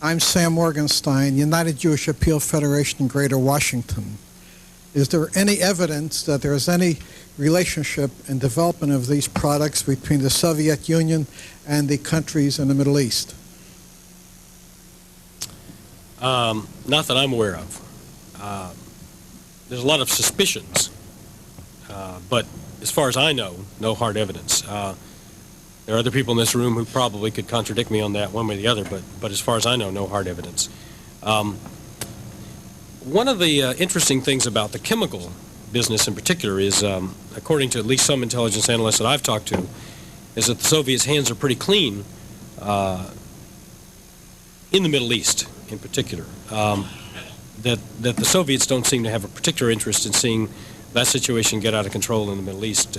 I'm Sam Morgenstein, United Jewish Appeal Federation, Greater Washington. Is there any evidence that there is any relationship in development of these products between the Soviet Union and the countries in the Middle East? Not that I'm aware of. There's a lot of suspicions, but as far as I know, no hard evidence. There are other people in this room who probably could contradict me on that one way or the other, but as far as I know, no hard evidence. One of the interesting things about the chemical business in particular is, according to at least some intelligence analysts that I've talked to, is that the Soviets' hands are pretty clean in the Middle East in particular. That the Soviets don't seem to have a particular interest in seeing that situation get out of control in the Middle East.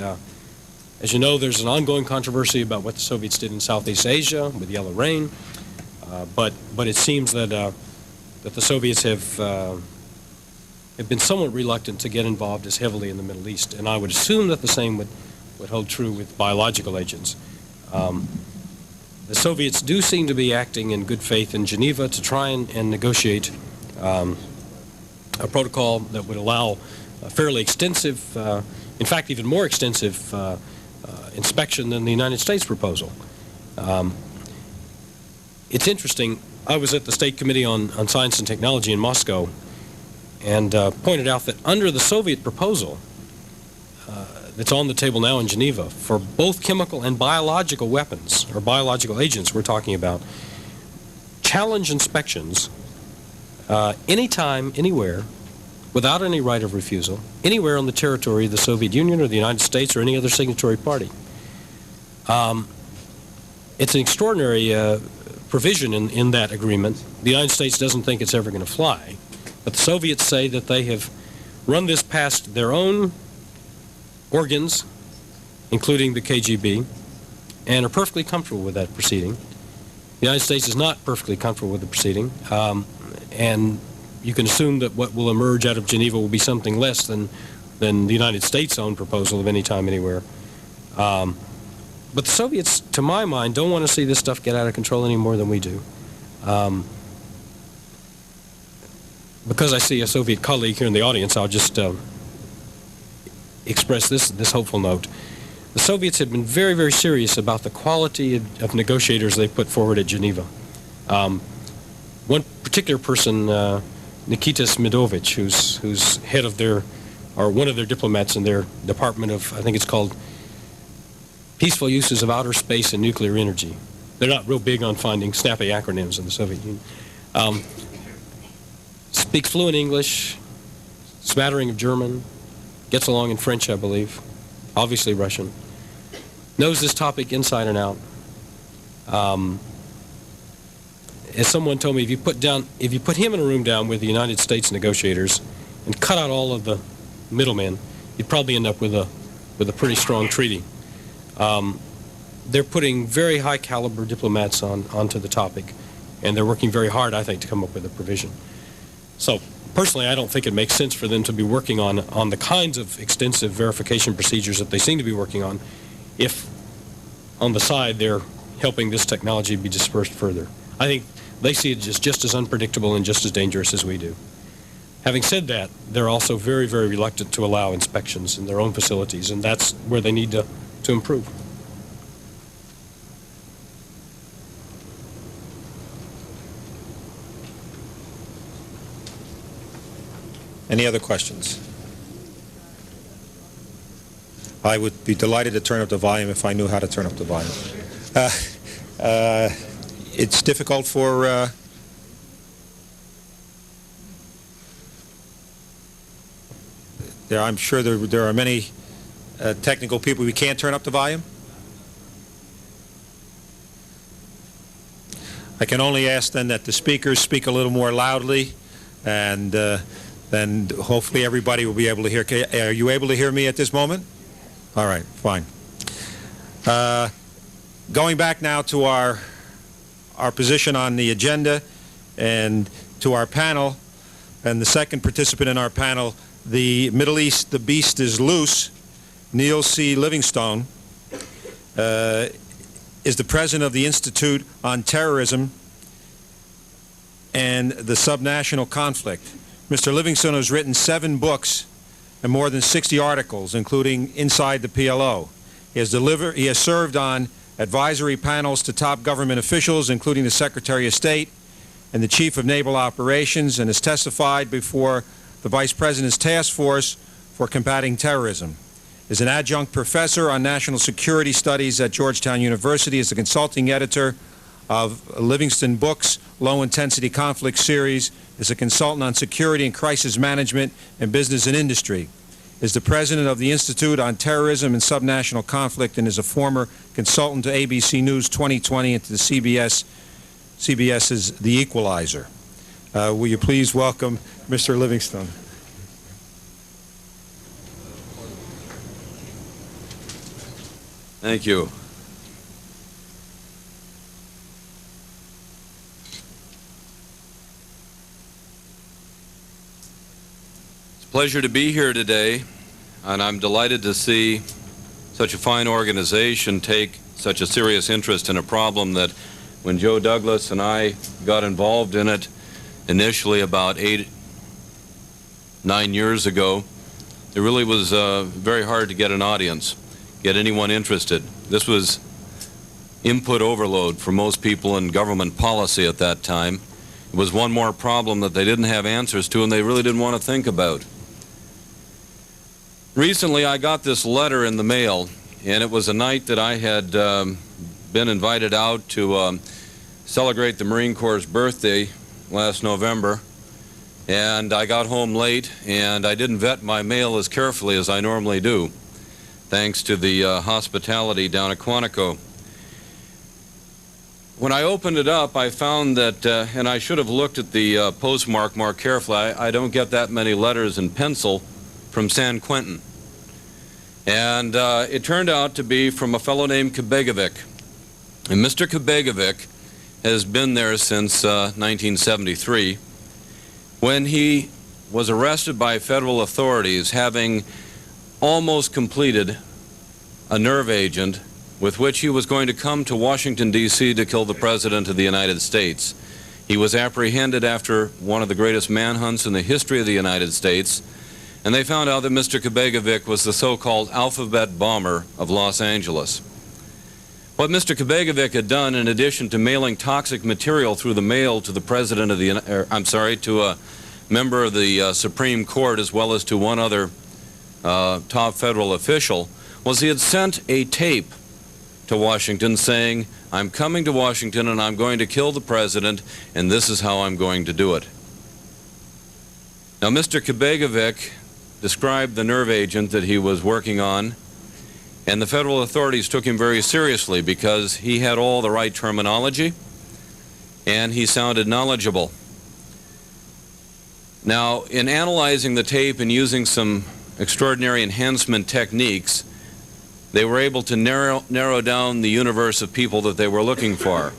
As you know, there's an ongoing controversy about what the Soviets did in Southeast Asia with Yellow Rain, but it seems that the Soviets have been somewhat reluctant to get involved as heavily in the Middle East, and I would assume that the same would hold true with biological agents. The Soviets do seem to be acting in good faith in Geneva to try and negotiate a protocol that would allow a fairly extensive, in fact, even more extensive inspection than the United States proposal. It's interesting. I was at the State Committee on Science and Technology in Moscow and pointed out that under the Soviet proposal that's on the table now in Geneva for both chemical and biological weapons, or biological agents we're talking about, challenge inspections anytime, anywhere, without any right of refusal, anywhere on the territory of the Soviet Union or the United States or any other signatory party. It's an extraordinary provision in that agreement. The United States doesn't think it's ever going to fly, but the Soviets say that they have run this past their own organs, including the KGB, and are perfectly comfortable with that proceeding. The United States is not perfectly comfortable with the proceeding, and you can assume that what will emerge out of Geneva will be something less than the United States' own proposal of any time, anywhere. But the Soviets, to my mind, don't want to see this stuff get out of control any more than we do. Because I see a Soviet colleague here in the audience, I'll just express this hopeful note. The Soviets have been very, very serious about the quality of negotiators they put forward at Geneva. One particular person, Nikita Smidovich, who's head of their, or one of their diplomats in their department of, I think it's called Peaceful Uses of Outer Space and Nuclear Energy. They're not real big on finding snappy acronyms in the Soviet Union. Speaks fluent English, smattering of German, gets along in French, I believe, obviously Russian, knows this topic inside and out. As someone told me, if you put him in a room down with the United States negotiators and cut out all of the middlemen, you'd probably end up with a pretty strong treaty. They're putting very high caliber diplomats onto the topic, and they're working very hard, I think, to come up with a provision. So personally, I don't think it makes sense for them to be working on the kinds of extensive verification procedures that they seem to be working on if on the side they're helping this technology be dispersed further. I think they see it as just as unpredictable and just as dangerous as we do. Having said that, they're also very, very reluctant to allow inspections in their own facilities, and that's where they need to improve. Any other questions? I would be delighted to turn up the volume if I knew how to turn up the volume. It's difficult for I'm sure there are many technical people who can't turn up the volume. I can only ask then that the speakers speak a little more loudly, and then hopefully everybody will be able to hear. Are you able to hear me at this moment? All right, fine. Going back now to our position on the agenda and to our panel, and the second participant in our panel, the Middle East, the beast is loose. Neil C. Livingstone is the president of the Institute on Terrorism and the Subnational Conflict. Mr. Livingstone has written 7 books and more than 60 articles, including Inside the PLO. He has served on advisory panels to top government officials, including the Secretary of State and the Chief of Naval Operations, and has testified before the Vice President's Task Force for Combating Terrorism. He is an adjunct professor on national security studies at Georgetown University, is the consulting editor of Livingston Books' Low Intensity Conflict series, is a consultant on security and crisis management in business and industry, is the president of the Institute on Terrorism and Subnational Conflict, and is a former consultant to ABC News 2020 and to the CBS's The Equalizer. Will you please welcome Mr. Livingstone? Thank you. It's a pleasure to be here today, and I'm delighted to see such a fine organization take such a serious interest in a problem that when Joe Douglas and I got involved in it initially about 8, 9 years ago, it really was very hard to get an audience, get anyone interested. This was input overload for most people in government policy at that time. It was one more problem that they didn't have answers to and they really didn't want to think about. Recently, I got this letter in the mail, and it was a night that I had been invited out to celebrate the Marine Corps' birthday last November, and I got home late, and I didn't vet my mail as carefully as I normally do, thanks to the hospitality down at Quantico. When I opened it up, I found that, and I should have looked at the postmark more carefully, I don't get that many letters in pencil from San Quentin. And it turned out to be from a fellow named Kabegovic. And Mr. Kabegovic has been there since 1973, when he was arrested by federal authorities having almost completed a nerve agent with which he was going to come to Washington, D.C. to kill the President of the United States. He was apprehended after one of the greatest manhunts in the history of the United States, and they found out that Mr. Kabegovic was the so-called alphabet bomber of Los Angeles. What Mr. Kabegovic had done, in addition to mailing toxic material through the mail to the President of the, to a member of the Supreme Court, as well as to one other top federal official, was he had sent a tape to Washington saying, "I'm coming to Washington and I'm going to kill the President, and this is how I'm going to do it." Now, Mr. Kabegovic described the nerve agent that he was working on, and the federal authorities took him very seriously because he had all the right terminology and he sounded knowledgeable. Now, in analyzing the tape and using some extraordinary enhancement techniques, they were able to narrow down the universe of people that they were looking for.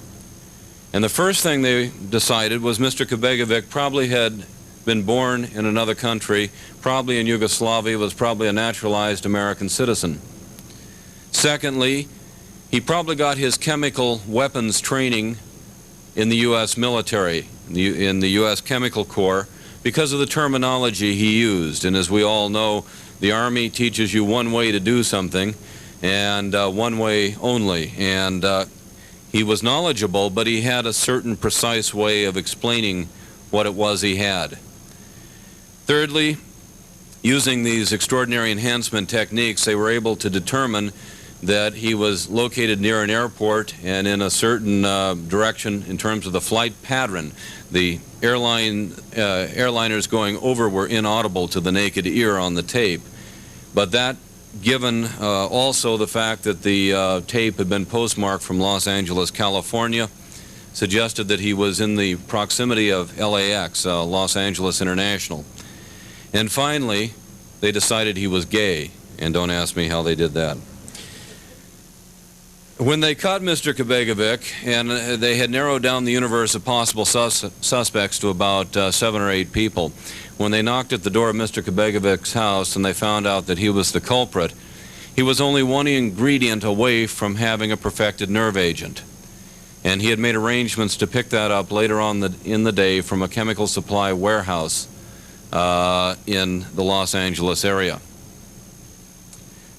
And the first thing they decided was Mr. Kabegovic probably had been born in another country, probably in Yugoslavia, was probably a naturalized American citizen. Secondly, he probably got his chemical weapons training in the U.S. military, in the U.S. Chemical Corps, because of the terminology he used. And as we all know, the Army teaches you one way to do something, and one way only. And he was knowledgeable, but he had a certain precise way of explaining what it was he had. Thirdly, using these extraordinary enhancement techniques, they were able to determine that he was located near an airport and in a certain direction in terms of the flight pattern. The airliners going over were inaudible to the naked ear on the tape. But that, given also the fact that the tape had been postmarked from Los Angeles, California, suggested that he was in the proximity of LAX, Los Angeles International. And finally, they decided he was gay, and don't ask me how they did that. When they caught Mr. Kabegovic, and they had narrowed down the universe of possible suspects to about 7 or 8 people, when they knocked at the door of Mr. Kabegovic's house and they found out that he was the culprit, he was only one ingredient away from having a perfected nerve agent. And he had made arrangements to pick that up later on in the day from a chemical supply warehouse in the Los Angeles area.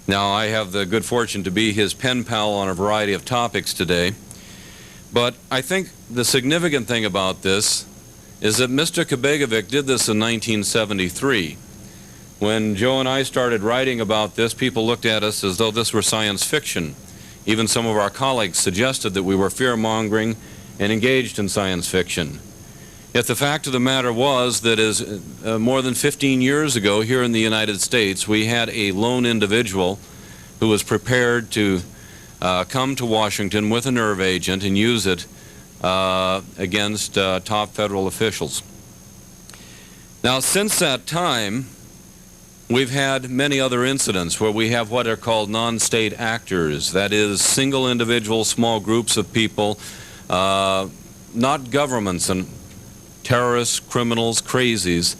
Now, I have the good fortune to be his pen pal on a variety of topics today, but I think the significant thing about this is that Mr. Kabegovic did this in 1973. When Joe and I started writing about this, people looked at us as though this were science fiction. Even some of our colleagues suggested that we were fear-mongering and engaged in science fiction. Yet the fact of the matter was that more than 15 years ago here in the United States, we had a lone individual who was prepared to come to Washington with a nerve agent and use it against top federal officials. Now, since that time, we've had many other incidents where we have what are called non-state actors, that is, single individuals, small groups of people, not governments and terrorists, criminals, crazies,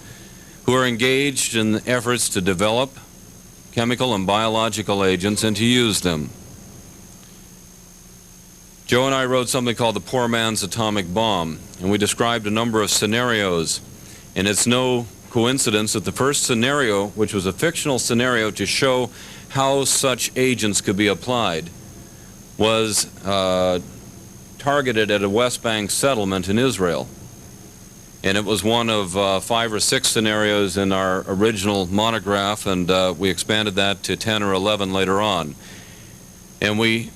who are engaged in efforts to develop chemical and biological agents and to use them. Joe and I wrote something called The Poor Man's Atomic Bomb, and we described a number of scenarios. And it's no coincidence that the first scenario, which was a fictional scenario to show how such agents could be applied, was targeted at a West Bank settlement in Israel. And it was one of 5 or 6 scenarios in our original monograph, and we expanded that to 10 or 11 later on. And we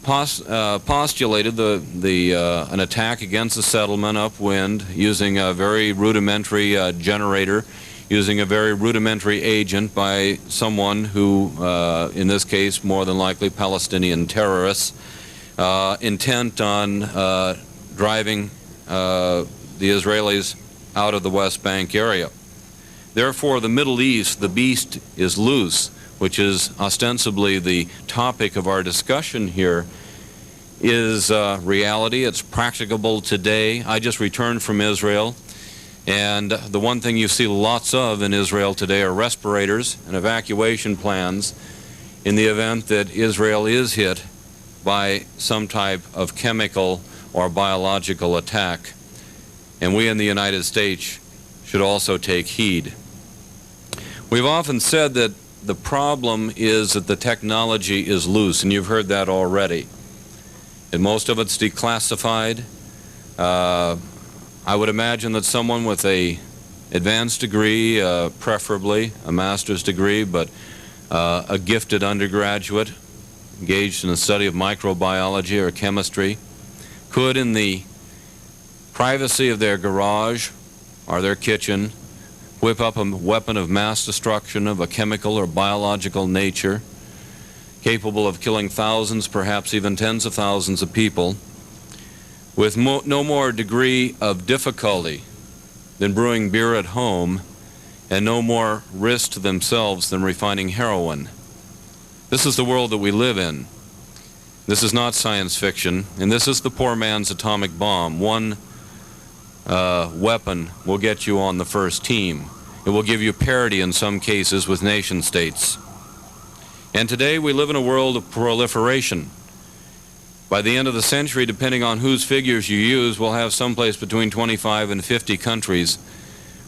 postulated an attack against the settlement upwind using a very rudimentary generator, using a very rudimentary agent by someone who, in this case, more than likely Palestinian terrorists, intent on driving the Israelis out of the West Bank area. Therefore, the Middle East, the beast is loose, which is ostensibly the topic of our discussion here, is reality. It's practicable today. I just returned from Israel, and the one thing you see lots of in Israel today are respirators and evacuation plans in the event that Israel is hit by some type of chemical or biological attack. And we in the United States should also take heed. We've often said that the problem is that the technology is loose, and you've heard that already. And most of it's declassified. I would imagine that someone with a advanced degree, preferably a master's degree, but a gifted undergraduate engaged in the study of microbiology or chemistry, could, in the privacy of their garage or their kitchen, whip up a weapon of mass destruction of a chemical or biological nature, capable of killing thousands, perhaps even tens of thousands of people, with no more degree of difficulty than brewing beer at home, and no more risk to themselves than refining heroin. This is the world that we live in. This is not science fiction, and this is the poor man's atomic bomb. One weapon will get you on the first team. It will give you parity in some cases with nation states. And today we live in a world of proliferation. By the end of the century, depending on whose figures you use, we'll have someplace between 25 and 50 countries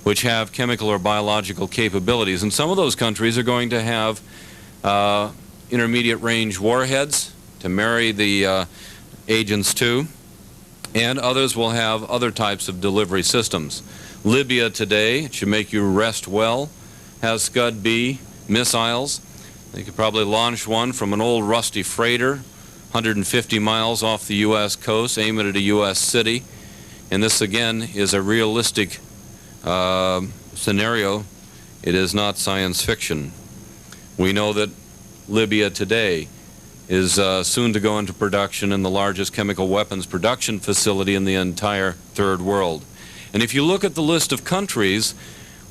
which have chemical or biological capabilities. And some of those countries are going to have intermediate range warheads to marry the agents to, and others will have other types of delivery systems. Libya today, it should make you rest well, has Scud-B missiles. They could probably launch one from an old rusty freighter 150 miles off the U.S. coast, aim it at a U.S. city. And this, again, is a realistic scenario. It is not science fiction. We know that Libya today is soon to go into production in the largest chemical weapons production facility in the entire third world. And if you look at the list of countries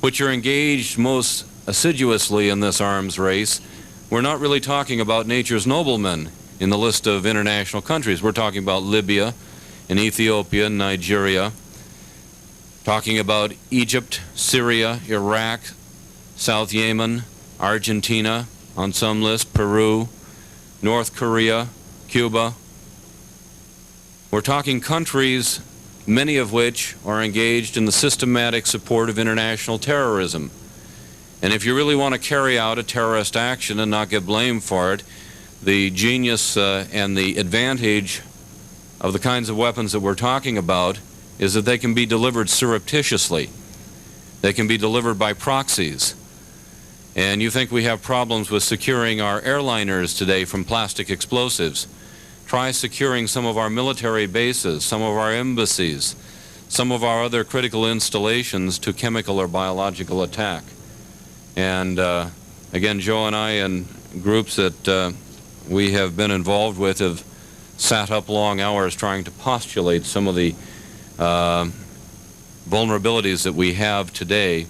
which are engaged most assiduously in this arms race, we're not really talking about nature's noblemen in the list of international countries. We're talking about Libya and Ethiopia and Nigeria, talking about Egypt, Syria, Iraq, South Yemen, Argentina, on some lists, Peru, North Korea, Cuba. We're talking countries, many of which are engaged in the systematic support of international terrorism. And if you really want to carry out a terrorist action and not get blamed for it, the genius and the advantage of the kinds of weapons that we're talking about is that they can be delivered surreptitiously. They can be delivered by proxies. And you think we have problems with securing our airliners today from plastic explosives. Try securing some of our military bases, some of our embassies, some of our other critical installations to chemical or biological attack. And again, Joe and I and groups that we have been involved with have sat up long hours trying to postulate some of the vulnerabilities that we have today,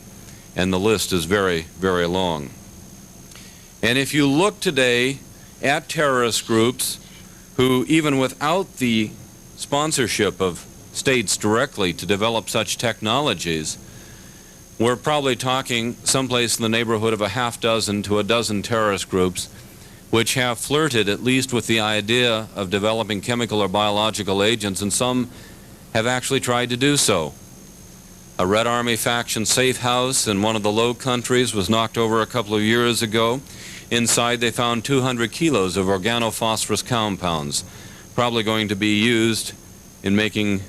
and the list is very, very long. And if you look today at terrorist groups who, even without the sponsorship of states directly to develop such technologies, we're probably talking someplace in the neighborhood of a half dozen to a dozen terrorist groups which have flirted at least with the idea of developing chemical or biological agents, and some have actually tried to do so. A Red Army faction safe house in one of the Low Countries was knocked over a couple of years ago. Inside they found 200 kilos of organophosphorus compounds, probably going to be used in making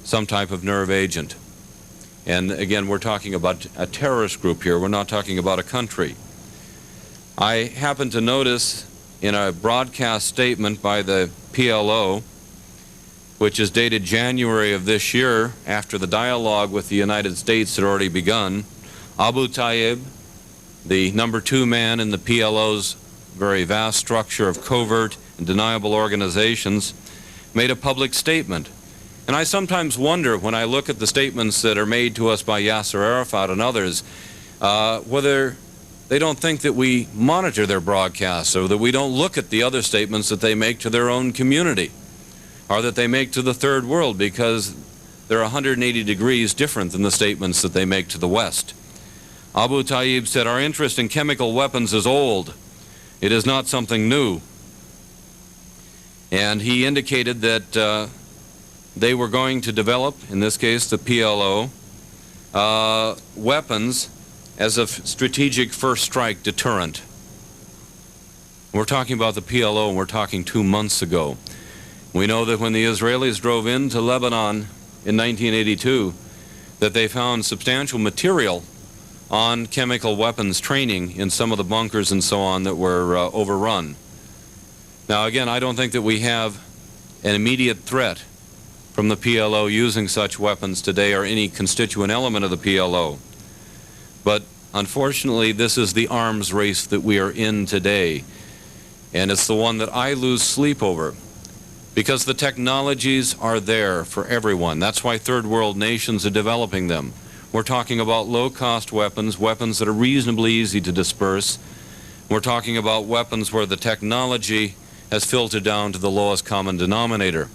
some type of nerve agent. And again, we're talking about a terrorist group here. We're not talking about a country. I happened to notice in a broadcast statement by the PLO, which is dated January of this year, after the dialogue with the United States had already begun, Abu Tayyib, the number 2 man in the PLO's very vast structure of covert and deniable organizations, made a public statement. And I sometimes wonder, when I look at the statements that are made to us by Yasser Arafat and others, whether they don't think that we monitor their broadcasts, or that we don't look at the other statements that they make to their own community, or that they make to the third world, because they're 180 degrees different than the statements that they make to the West. Abu Tayyib said, "Our interest in chemical weapons is old. It is not something new." And he indicated that they were going to develop, in this case the PLO, weapons as a strategic first strike deterrent. We're talking about the PLO, and we're talking 2 months ago. We know that when the Israelis drove into Lebanon in 1982, that they found substantial material on chemical weapons training in some of the bunkers and so on that were overrun. Now again, I don't think that we have an immediate threat from the PLO using such weapons today, or any constituent element of the PLO. But unfortunately, this is the arms race that we are in today, and it's the one that I lose sleep over, because the technologies are there for everyone. That's why third world nations are developing them. We're talking about low-cost weapons, weapons that are reasonably easy to disperse. We're talking about weapons where the technology has filtered down to the lowest common denominator.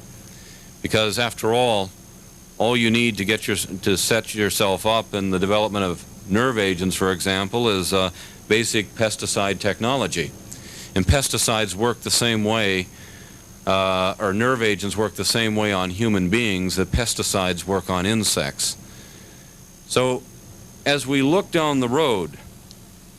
Because after all you need to set yourself up in the development of nerve agents, for example, is basic pesticide technology. And pesticides work the same way, or nerve agents work the same way on human beings that pesticides work on insects. So as we look down the road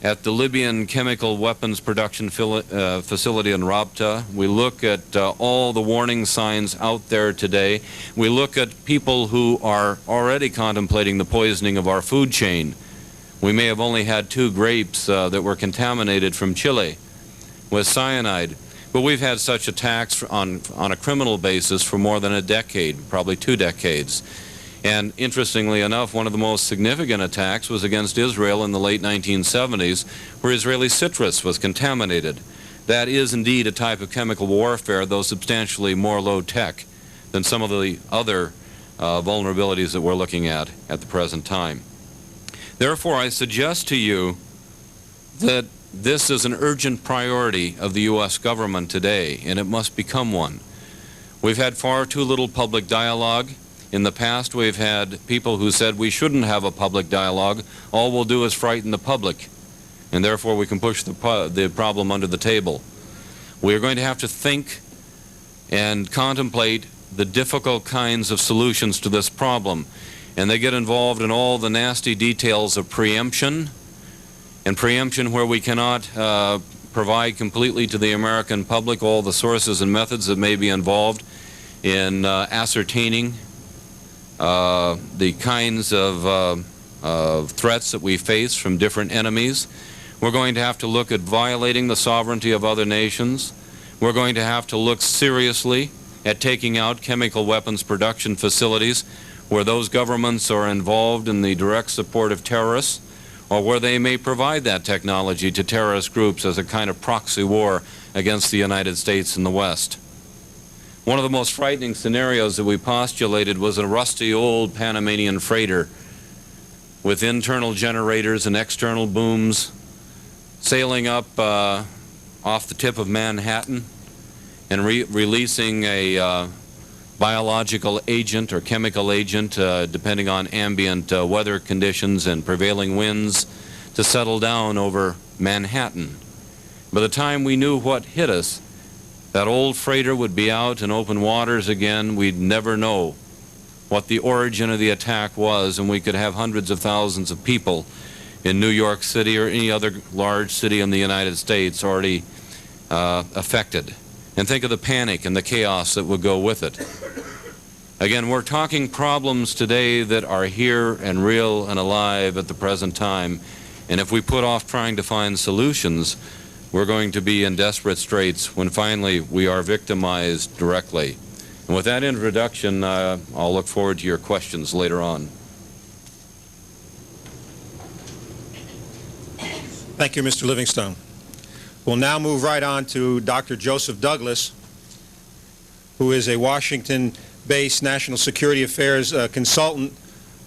at the Libyan chemical weapons production facility in Rabta, we look at all the warning signs out there today. We look at people who are already contemplating the poisoning of our food chain. We may have only had 2 grapes that were contaminated from Chile with cyanide, but we've had such attacks on a criminal basis for more than a decade, probably 2 decades. And interestingly enough, one of the most significant attacks was against Israel in the late 1970s, where Israeli citrus was contaminated. That is indeed a type of chemical warfare, though substantially more low-tech than some of the other vulnerabilities that we're looking at the present time. Therefore, I suggest to you that this is an urgent priority of the U.S. government today, and it must become one. We've had far too little public dialogue. In the past, we've had people who said we shouldn't have a public dialogue. All we'll do is frighten the public, and therefore we can push the problem under the table. We're going to have to think and contemplate the difficult kinds of solutions to this problem, and they get involved in all the nasty details of preemption, and preemption where we cannot provide completely to the American public all the sources and methods that may be involved in ascertaining the kinds of threats that we face from different enemies. We're going to have to look at violating the sovereignty of other nations. We're going to have to look seriously at taking out chemical weapons production facilities where those governments are involved in the direct support of terrorists, or where they may provide that technology to terrorist groups as a kind of proxy war against the United States and the West. One of the most frightening scenarios that we postulated was a rusty old Panamanian freighter with internal generators and external booms sailing up off the tip of Manhattan and releasing a biological agent or chemical agent, depending on ambient weather conditions and prevailing winds, to settle down over Manhattan. By the time we knew what hit us, that old freighter would be out in open waters again. We'd never know what the origin of the attack was, and we could have hundreds of thousands of people in New York City or any other large city in the United States already affected. And think of the panic and the chaos that would go with it. Again, we're talking problems today that are here and real and alive at the present time. And if we put off trying to find solutions, we're going to be in desperate straits when finally we are victimized directly. And with that introduction, I'll look forward to your questions later on. Thank you, Mr. Livingstone. We'll now move right on to Dr. Joseph Douglas, who is a Washington-based national security affairs consultant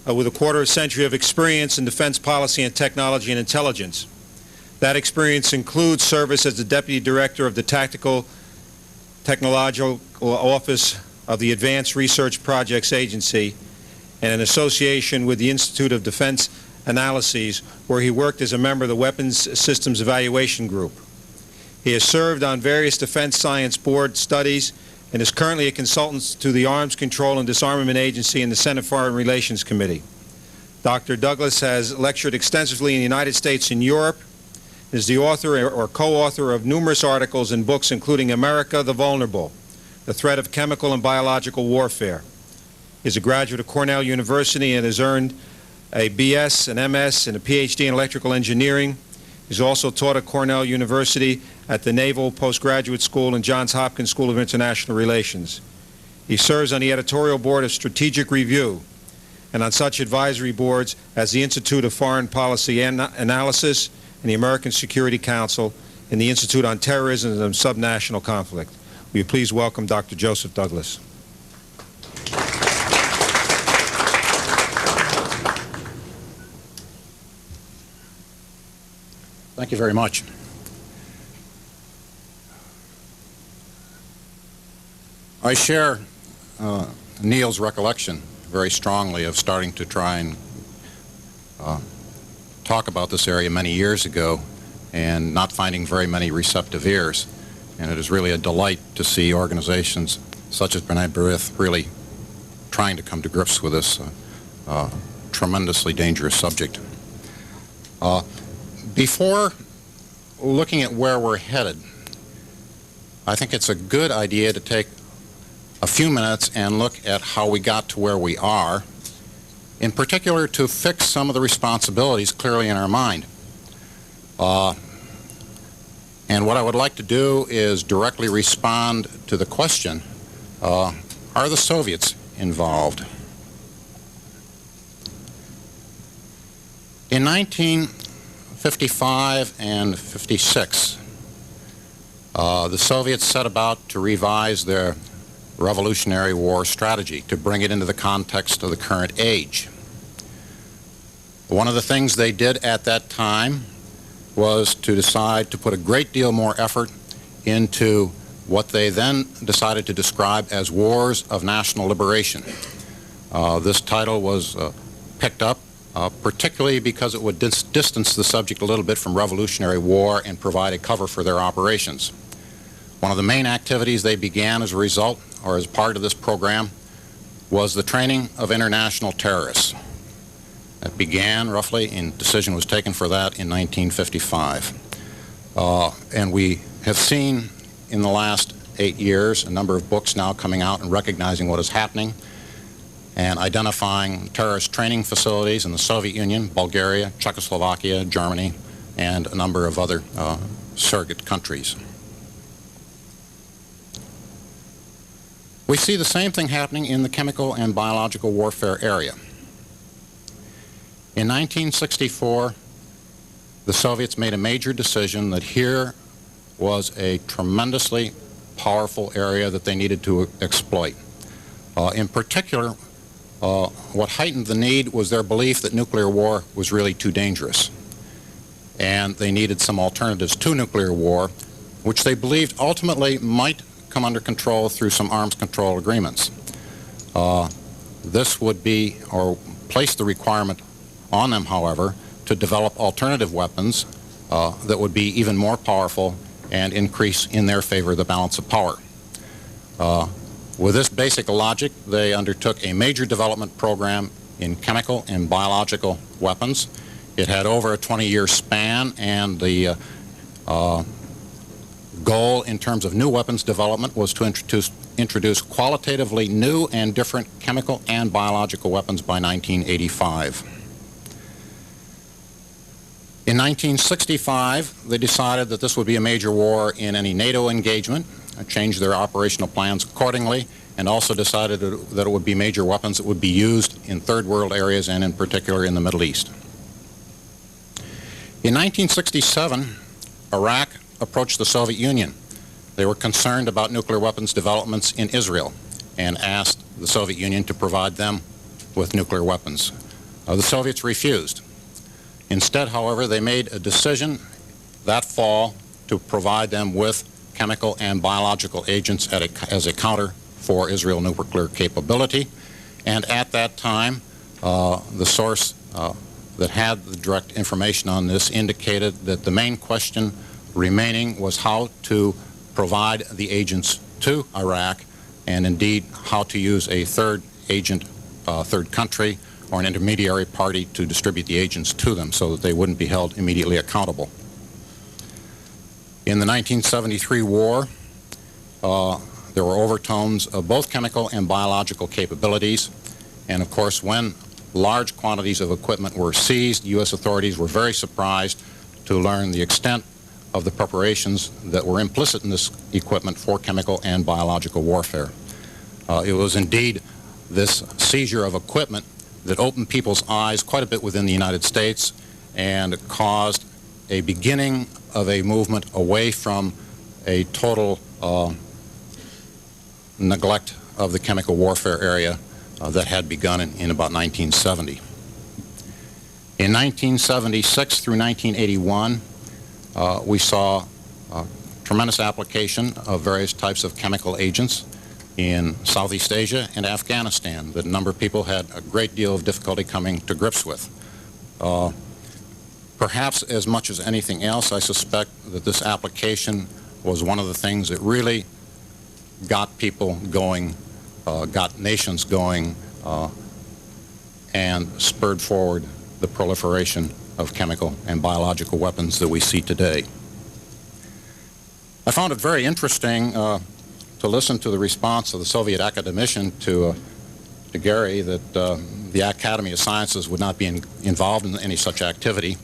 with a quarter century of experience in defense policy and technology and intelligence. That experience includes service as the Deputy Director of the Tactical Technological Office of the Advanced Research Projects Agency and an association with the Institute of Defense Analyses, where he worked as a member of the Weapons Systems Evaluation Group. He has served on various Defense Science Board studies and is currently a consultant to the Arms Control and Disarmament Agency and the Senate Foreign Relations Committee. Dr. Douglas has lectured extensively in the United States and Europe, is the author or co-author of numerous articles and books including America the Vulnerable, The Threat of Chemical and Biological Warfare. He is a graduate of Cornell University and has earned a BS, an MS, and a PhD in electrical engineering. He's also taught at Cornell University, at the Naval Postgraduate School, and Johns Hopkins School of International Relations. He serves on the editorial board of Strategic Review and on such advisory boards as the Institute of Foreign Policy Analysis and the American Security Council and the Institute on Terrorism and Subnational Conflict. Will you please welcome Dr. Joseph Douglas. Thank you very much. I share Neil's recollection very strongly of starting to try and talk about this area many years ago and not finding very many receptive ears. And it is really a delight to see organizations such as B'nai Birith really trying to come to grips with this tremendously dangerous subject. Before looking at where we're headed, I think it's a good idea to take a few minutes and look at how we got to where we are, in particular to fix some of the responsibilities clearly in our mind. And what I would like to do is directly respond to the question, are the Soviets involved? In 1955 and 56, the Soviets set about to revise their Revolutionary War strategy to bring it into the context of the current age. One of the things they did at that time was to decide to put a great deal more effort into what they then decided to describe as wars of national liberation. This title was picked up particularly because it would distance the subject a little bit from Revolutionary War and provide a cover for their operations. One of the main activities they began as a result, or as part of this program, was the training of international terrorists. That began roughly, and decision was taken for that in 1955. And we have seen in the last 8 years a number of books now coming out and recognizing what is happening and identifying terrorist training facilities in the Soviet Union, Bulgaria, Czechoslovakia, Germany, and a number of other surrogate countries. We see the same thing happening in the chemical and biological warfare area. In 1964, the Soviets made a major decision that here was a tremendously powerful area that they needed to exploit. In particular, what heightened the need was their belief that nuclear war was really too dangerous. And they needed some alternatives to nuclear war, which they believed ultimately might come under control through some arms control agreements. This would be, or place the requirement on them, however, to develop alternative weapons that would be even more powerful and increase in their favor the balance of power. With this basic logic, they undertook a major development program in chemical and biological weapons. It had over a 20-year span, and the goal in terms of new weapons development was to introduce qualitatively new and different chemical and biological weapons by 1985. In 1965, they decided that this would be a major war in any NATO engagement, changed their operational plans accordingly, and also decided that it would be major weapons that would be used in third world areas and in particular in the Middle East. In 1967, Iraq approached the Soviet Union. They were concerned about nuclear weapons developments in Israel and asked the Soviet Union to provide them with nuclear weapons. The Soviets refused. Instead, however, they made a decision that fall to provide them with chemical and biological agents as a counter for Israel nuclear capability. And at that time, the source that had the direct information on this indicated that the main question remaining was how to provide the agents to Iraq, and indeed how to use a third agent, third country, or an intermediary party to distribute the agents to them so that they wouldn't be held immediately accountable. In the 1973 war, there were overtones of both chemical and biological capabilities, and of course when large quantities of equipment were seized, U.S. authorities were very surprised to learn the extent of the preparations that were implicit in this equipment for chemical and biological warfare. It was indeed this seizure of equipment that opened people's eyes quite a bit within the United States and caused a beginning of a movement away from a total neglect of the chemical warfare area that had begun in about 1970. In 1976 through 1981, we saw tremendous application of various types of chemical agents in Southeast Asia and Afghanistan that a number of people had a great deal of difficulty coming to grips with. Perhaps as much as anything else, I suspect that this application was one of the things that really got people going, got nations going, and spurred forward the proliferation of chemical and biological weapons that we see today. I found it very interesting to listen to the response of the Soviet academician to Gary that the Academy of Sciences would not be involved in any such activity.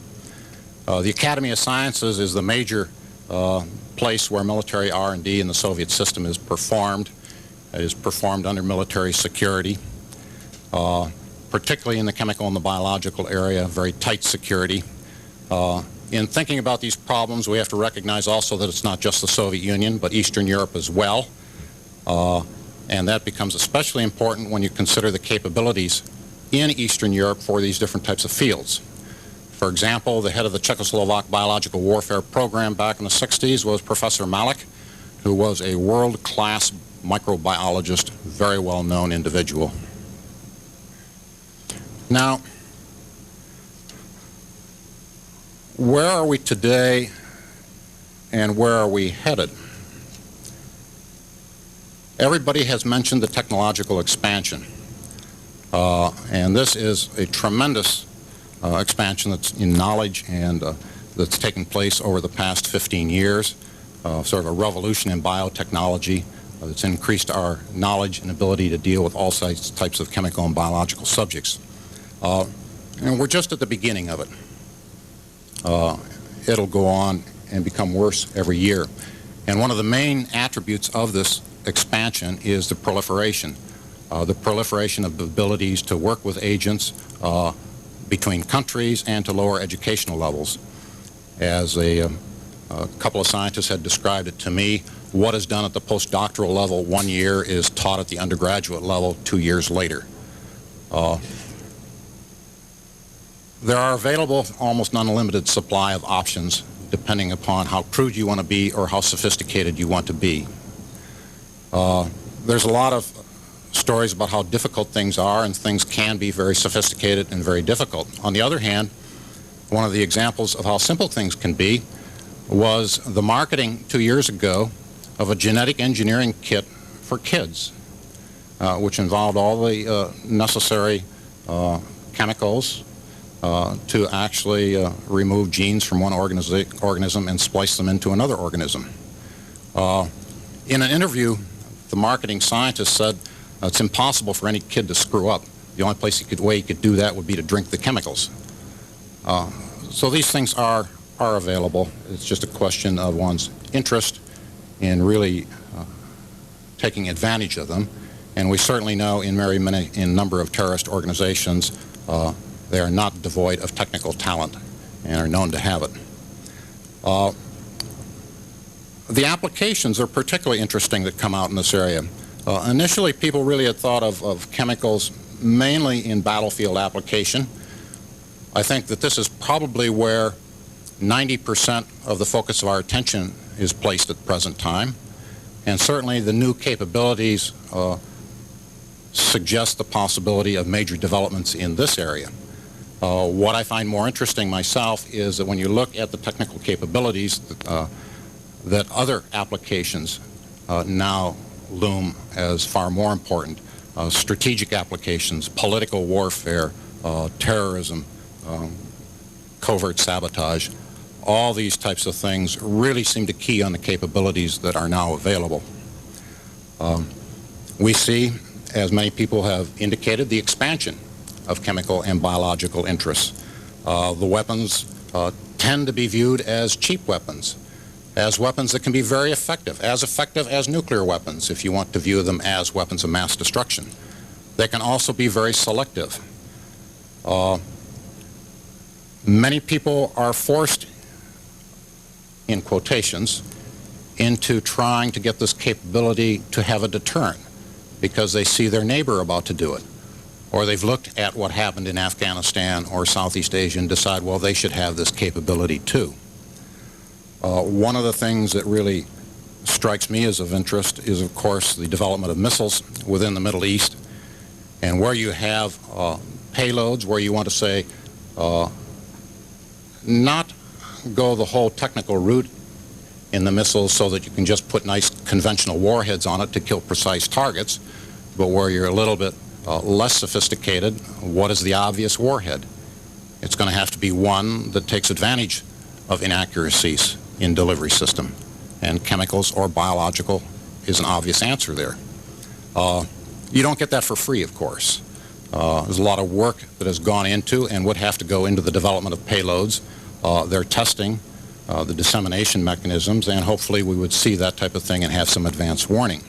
The Academy of Sciences is the major place where military R&D in the Soviet system is performed. It is performed under military security, particularly in the chemical and the biological area, very tight security. In thinking about these problems, we have to recognize also that it's not just the Soviet Union, but Eastern Europe as well. And that becomes especially important when you consider the capabilities in Eastern Europe for these different types of fields. For example, the head of the Czechoslovak biological warfare program back in the 60s was Professor Malik, who was a world-class microbiologist, very well-known individual. Now, where are we today and where are we headed? Everybody has mentioned the technological expansion, and this is a tremendous expansion that's in knowledge and that's taken place over the past 15 years, sort of a revolution in biotechnology that's increased our knowledge and ability to deal with all types of chemical and biological subjects. And we're just at the beginning of it. It'll go on and become worse every year. And one of the main attributes of this expansion is the proliferation of the abilities to work with agents between countries and to lower educational levels. As a couple of scientists had described it to me, what is done at the postdoctoral level 1 year is taught at the undergraduate level 2 years later. There are available almost an unlimited supply of options depending upon how crude you want to be or how sophisticated you want to be. There's a lot of stories about how difficult things are, and things can be very sophisticated and very difficult. On the other hand, one of the examples of how simple things can be was the marketing 2 years ago of a genetic engineering kit for kids, which involved all the necessary chemicals to actually remove genes from one organism and splice them into another organism. In an interview, the marketing scientist said it's impossible for any kid to screw up. The only way he could do that would be to drink the chemicals. So these things are available. It's just a question of one's interest in really taking advantage of them. And we certainly know in a number of terrorist organizations they are not devoid of technical talent and are known to have it. The applications are particularly interesting that come out in this area. Initially, people really had thought of chemicals mainly in battlefield application. I think that this is probably where 90% of the focus of our attention is placed at the present time. And certainly the new capabilities suggest the possibility of major developments in this area. What I find more interesting myself is that when you look at the technical capabilities that other applications now loom as far more important, strategic applications, political warfare, terrorism, covert sabotage, all these types of things really seem to key on the capabilities that are now available. We see, as many people have indicated, the expansion of chemical and biological interests. The weapons tend to be viewed as cheap weapons, as weapons that can be very effective as nuclear weapons if you want to view them as weapons of mass destruction. They can also be very selective. Many people are forced, in quotations, into trying to get this capability to have a deterrent because they see their neighbor about to do it. Or they've looked at what happened in Afghanistan or Southeast Asia and decide, well, they should have this capability too. One of the things that really strikes me as of interest is, of course, the development of missiles within the Middle East, and where you have payloads where you want to say not go the whole technical route in the missiles so that you can just put nice conventional warheads on it to kill precise targets, but where you're a little bit less sophisticated. What is the obvious warhead? It's going to have to be one that takes advantage of inaccuracies in delivery system, and chemicals or biological is an obvious answer there. You don't get that for free, of course. There's a lot of work that has gone into and would have to go into the development of payloads, their testing, the dissemination mechanisms, and hopefully we would see that type of thing and have some advance warning.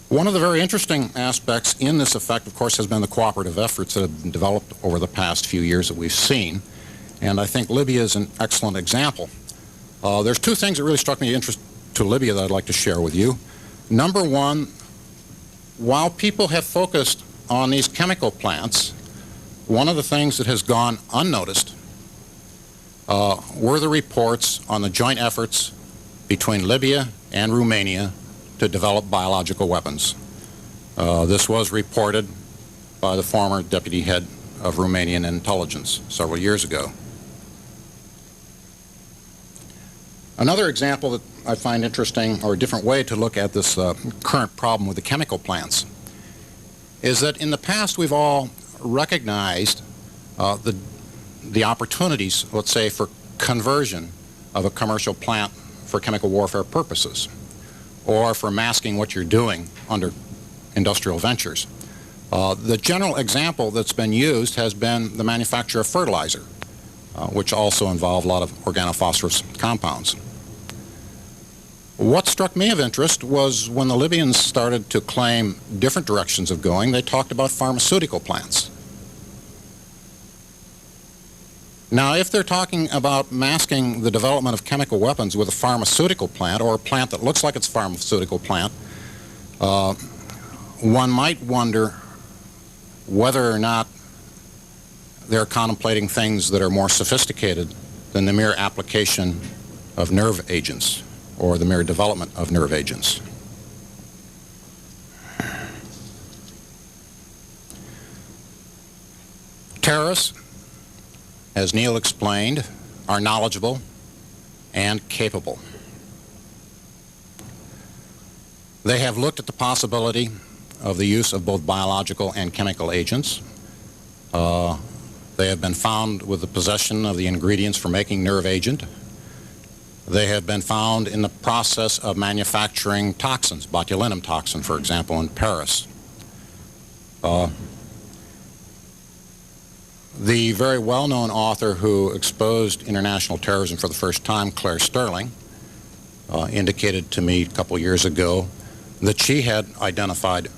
One of the very interesting aspects in this effect, of course, has been the cooperative efforts that have been developed over the past few years that we've seen, and I think Libya is an excellent example. There's two things that really struck me of interest to Libya that I'd like to share with you. Number one, while people have focused on these chemical plants, one of the things that has gone unnoticed were the reports on the joint efforts between Libya and Romania to develop biological weapons. This was reported by the former deputy head of Romanian intelligence several years ago. Another example that I find interesting, or a different way to look at this current problem with the chemical plants, is that in the past we've all recognized the opportunities, let's say, for conversion of a commercial plant for chemical warfare purposes, or for masking what you're doing under industrial ventures. The general example that's been used has been the manufacture of fertilizer, which also involve a lot of organophosphorus compounds. What struck me of interest was when the Libyans started to claim different directions of going, they talked about pharmaceutical plants. Now, if they're talking about masking the development of chemical weapons with a pharmaceutical plant, or a plant that looks like it's a pharmaceutical plant, one might wonder whether or not they're contemplating things that are more sophisticated than the mere application of nerve agents or the mere development of nerve agents. Terrorists, as Neil explained, are knowledgeable, and capable. They have looked at the possibility of the use of both biological and chemical agents. They have been found with the possession of the ingredients for making nerve agent. They have been found in the process of manufacturing toxins, botulinum toxin, for example, in Paris. The very well-known author who exposed international terrorism for the first time, Claire Sterling, indicated to me a couple years ago that she had identified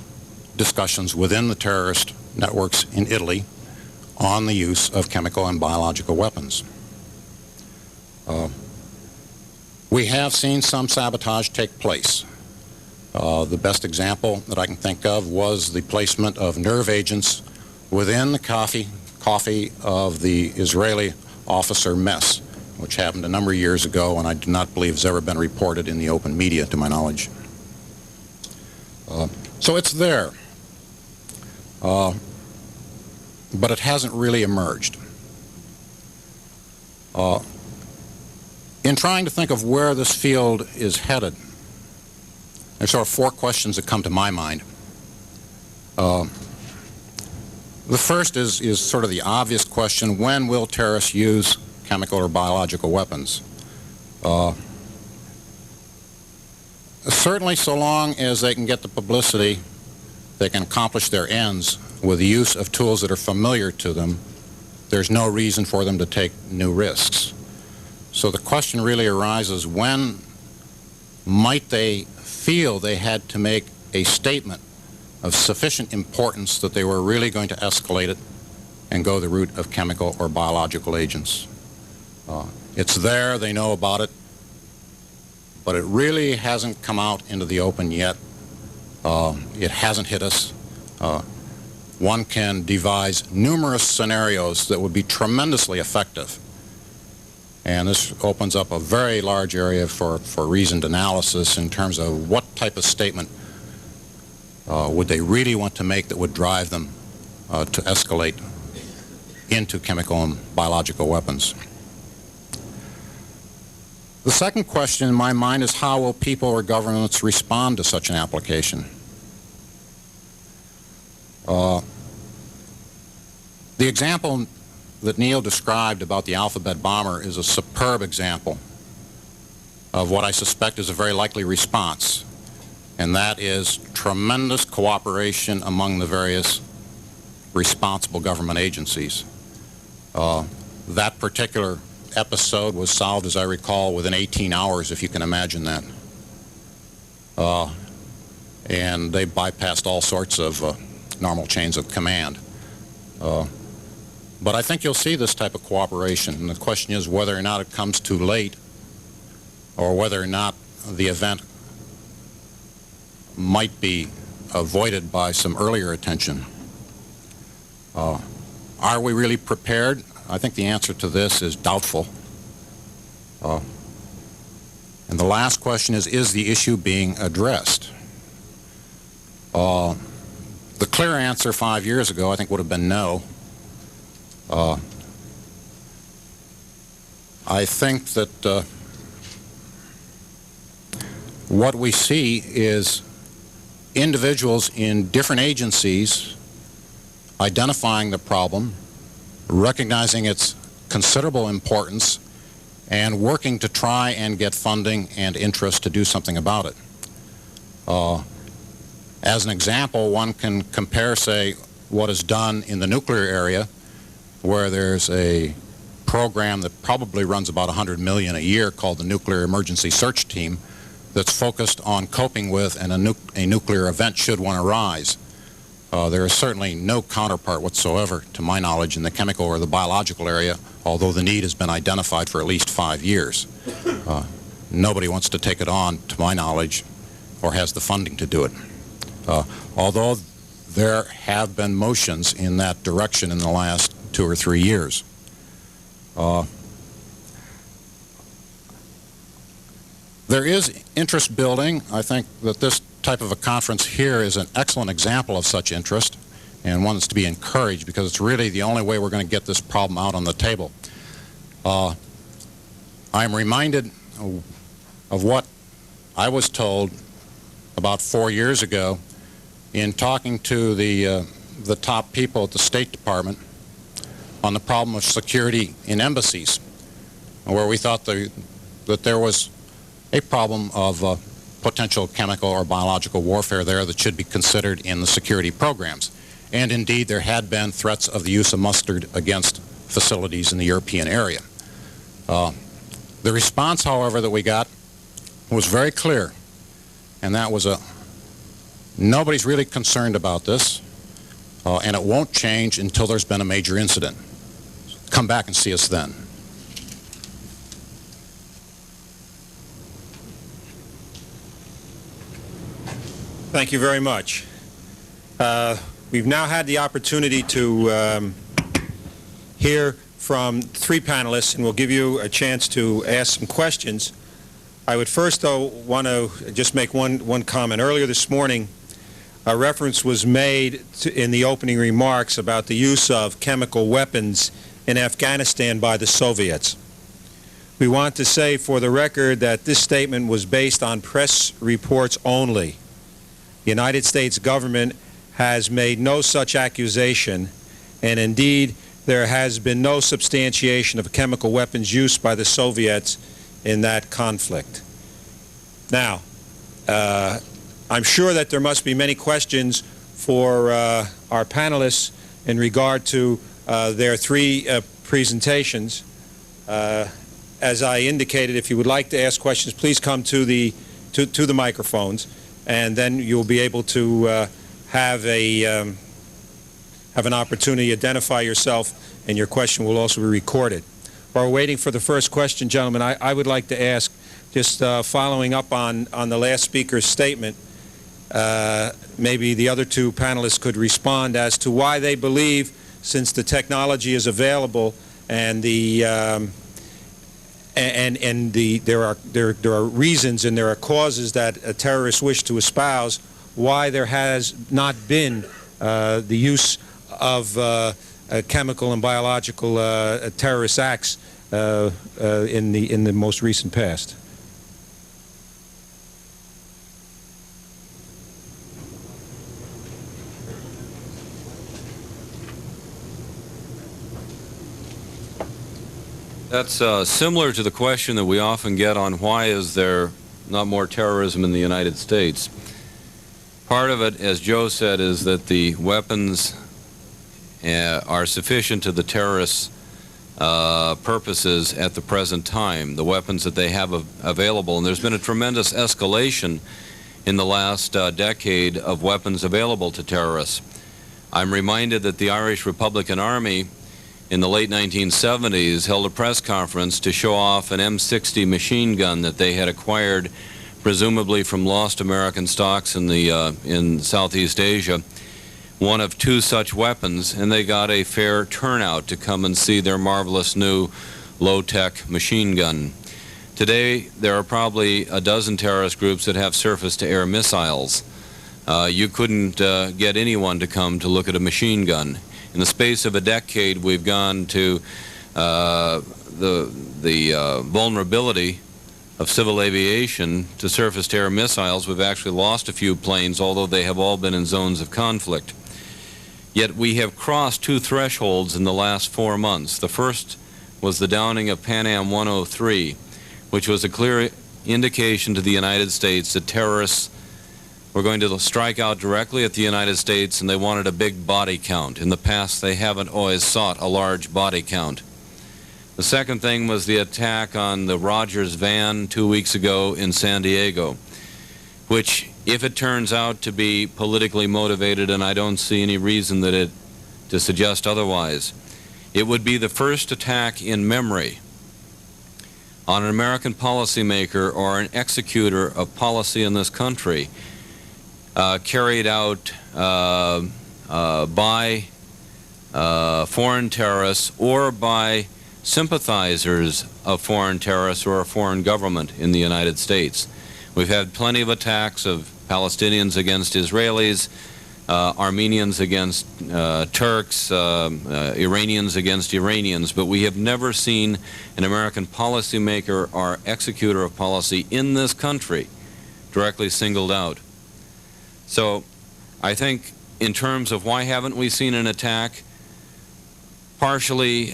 discussions within the terrorist networks in Italy on the use of chemical and biological weapons. We have seen some sabotage take place. The best example that I can think of was the placement of nerve agents within the coffee of the Israeli officer mess, which happened a number of years ago, and I do not believe has ever been reported in the open media, to my knowledge. So it's there, but it hasn't really emerged. In trying to think of where this field is headed, there's sort of four questions that come to my mind. The first is sort of the obvious question: when will terrorists use chemical or biological weapons? Certainly so long as they can get the publicity, they can accomplish their ends with the use of tools that are familiar to them, there's no reason for them to take new risks. So the question really arises: when might they feel they had to make a statement of sufficient importance that they were really going to escalate it and go the route of chemical or biological agents? It's there, they know about it, but it really hasn't come out into the open yet. It hasn't hit us. One can devise numerous scenarios that would be tremendously effective. And this opens up a very large area for reasoned analysis in terms of what type of statement would they really want to make that would drive them to escalate into chemical and biological weapons. The second question in my mind is: how will people or governments respond to such an application? The example that Neil described about the alphabet bomber is a superb example of what I suspect is a very likely response, and that is tremendous cooperation among the various responsible government agencies. That particular episode was solved, as I recall, within 18 hours, if you can imagine that. And they bypassed all sorts of normal chains of command. But I think you'll see this type of cooperation, and the question is whether or not it comes too late, or whether or not the event might be avoided by some earlier attention. Are we really prepared? I think the answer to this is doubtful. And the last question is the issue being addressed? The clear answer 5 years ago, I think, would have been no. I think that what we see is individuals in different agencies identifying the problem, recognizing its considerable importance, and working to try and get funding and interest to do something about it. As an example, one can compare, say, what is done in the nuclear area, where there's a program that probably runs about $100 million a year called the Nuclear Emergency Search Team, that's focused on coping with a nuclear event should one arise. There is certainly no counterpart whatsoever, to my knowledge, in the chemical or the biological area, although the need has been identified for at least 5 years. Nobody wants to take it on, to my knowledge, or has the funding to do it. Although there have been motions in that direction in the last 2 or 3 years. There is interest building. I think that this type of a conference here is an excellent example of such interest, and one that's to be encouraged, because it's really the only way we're going to get this problem out on the table. I'm reminded of what I was told about 4 years ago in talking to the top people at the State Department on the problem of security in embassies, where we thought that there was a problem of potential chemical or biological warfare there that should be considered in the security programs. And indeed, there had been threats of the use of mustard against facilities in the European area. The response, however, that we got was very clear, and that was nobody's really concerned about this, and it won't change until there's been a major incident. Come back and see us then. Thank you very much. We've now had the opportunity to hear from 3 panelists, and we'll give you a chance to ask some questions. I would first, though, want to just make one comment. Earlier this morning, a reference was made in the opening remarks about the use of chemical weapons in Afghanistan by the Soviets. We want to say for the record that this statement was based on press reports only. The United States government has made no such accusation, and indeed there has been no substantiation of chemical weapons use by the Soviets in that conflict. Now, I'm sure that there must be many questions for our panelists in regard to their 3 presentations. As I indicated, if you would like to ask questions, please come to the microphones, and then you'll be able to have an opportunity to identify yourself, and your question will also be recorded. While we're waiting for the first question, gentlemen, I would like to ask, just following up on the last speaker's statement, maybe the other 2 panelists could respond as to why they believe, since the technology is available and there are reasons and there are causes that terrorists wish to espouse, why there has not been the use of chemical and biological terrorist acts in the most recent past. That's similar to the question that we often get on why is there not more terrorism in the United States. Part of it, as Joe said, is that the weapons are sufficient to the terrorists' purposes at the present time, the weapons that they have available. And there's been a tremendous escalation in the last decade of weapons available to terrorists. I'm reminded that the Irish Republican Army in the late 1970s held a press conference to show off an M60 machine gun that they had acquired presumably from lost American stocks in Southeast Asia, one of 2 such weapons, and they got a fair turnout to come and see their marvelous new low-tech machine gun. Today, there are probably a dozen terrorist groups that have surface-to-air missiles. You couldn't get anyone to come to look at a machine gun. In the space of a decade, we've gone to the vulnerability of civil aviation to surface-to-air missiles. We've actually lost a few planes, although they have all been in zones of conflict. Yet we have crossed 2 thresholds in the last 4 months. The first was the downing of Pan Am 103, which was a clear indication to the United States that terrorists were going to strike out directly at the United States, and they wanted a big body count. In the past, they haven't always sought a large body count. The second thing was the attack on the Rogers van 2 weeks ago in San Diego, which, if it turns out to be politically motivated, and I don't see any reason to suggest otherwise, it would be the first attack in memory on an American policymaker or an executor of policy in this country carried out by foreign terrorists or by sympathizers of foreign terrorists or a foreign government in the United States. We've had plenty of attacks of Palestinians against Israelis, Armenians against Turks, Iranians against Iranians, but we have never seen an American policymaker or executor of policy in this country directly singled out. So I think in terms of why haven't we seen an attack, partially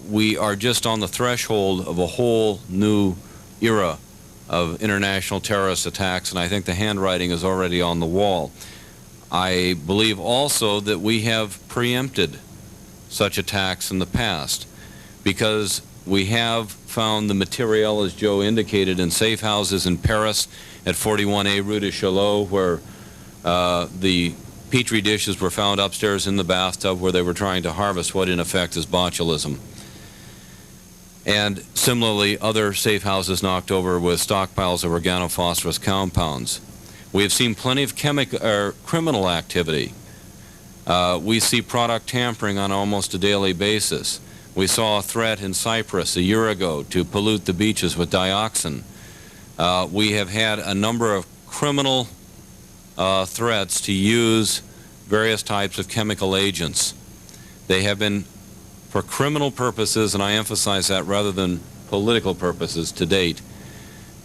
we are just on the threshold of a whole new era of international terrorist attacks, and I think the handwriting is already on the wall. I believe also that we have preempted such attacks in the past because we have found the material, as Joe indicated, in safe houses in Paris at 41A Rue de Chalot, where the petri dishes were found upstairs in the bathtub where they were trying to harvest what in effect is botulism. And similarly, other safe houses knocked over with stockpiles of organophosphorus compounds. We have seen plenty of criminal activity. We see product tampering on almost a daily basis. We saw a threat in Cyprus a year ago to pollute the beaches with dioxin. We have had a number of criminal threats to use various types of chemical agents. They have been for criminal purposes, and I emphasize that, rather than political purposes to date.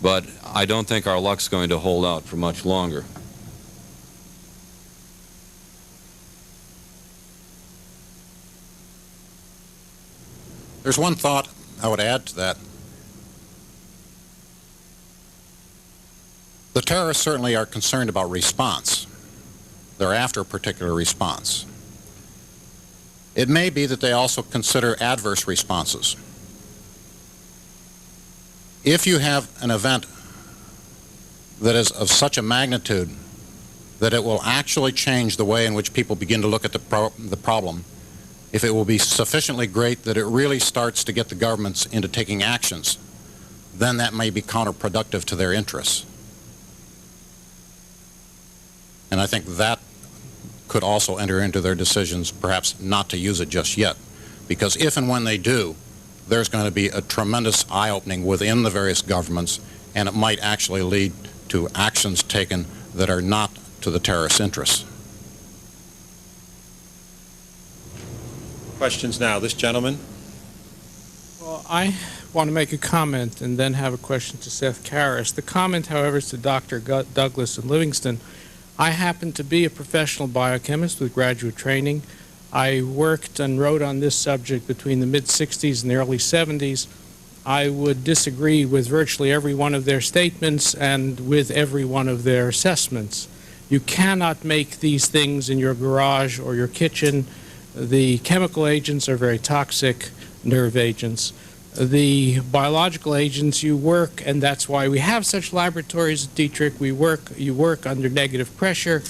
But I don't think our luck's going to hold out for much longer. There's one thought I would add to that. The terrorists certainly are concerned about response. They're after a particular response. It may be that they also consider adverse responses. If you have an event that is of such a magnitude that it will actually change the way in which people begin to look at the problem, if it will be sufficiently great that it really starts to get the governments into taking actions, then that may be counterproductive to their interests. And I think that could also enter into their decisions, perhaps not to use it just yet, because if and when they do, there's going to be a tremendous eye-opening within the various governments, and it might actually lead to actions taken that are not to the terrorist interests. Questions now. This gentleman. Well, I want to make a comment and then have a question to Seth Karras. The comment, however, is to Dr. Douglas and Livingston. I happen to be a professional biochemist with graduate training. I worked and wrote on this subject between the mid-60s and the early 70s. I would disagree with virtually every one of their statements and with every one of their assessments. You cannot make these things in your garage or your kitchen. The chemical agents are very toxic, nerve agents. The biological agents, you work, and that's why we have such laboratories, Dietrich. You work under negative pressure.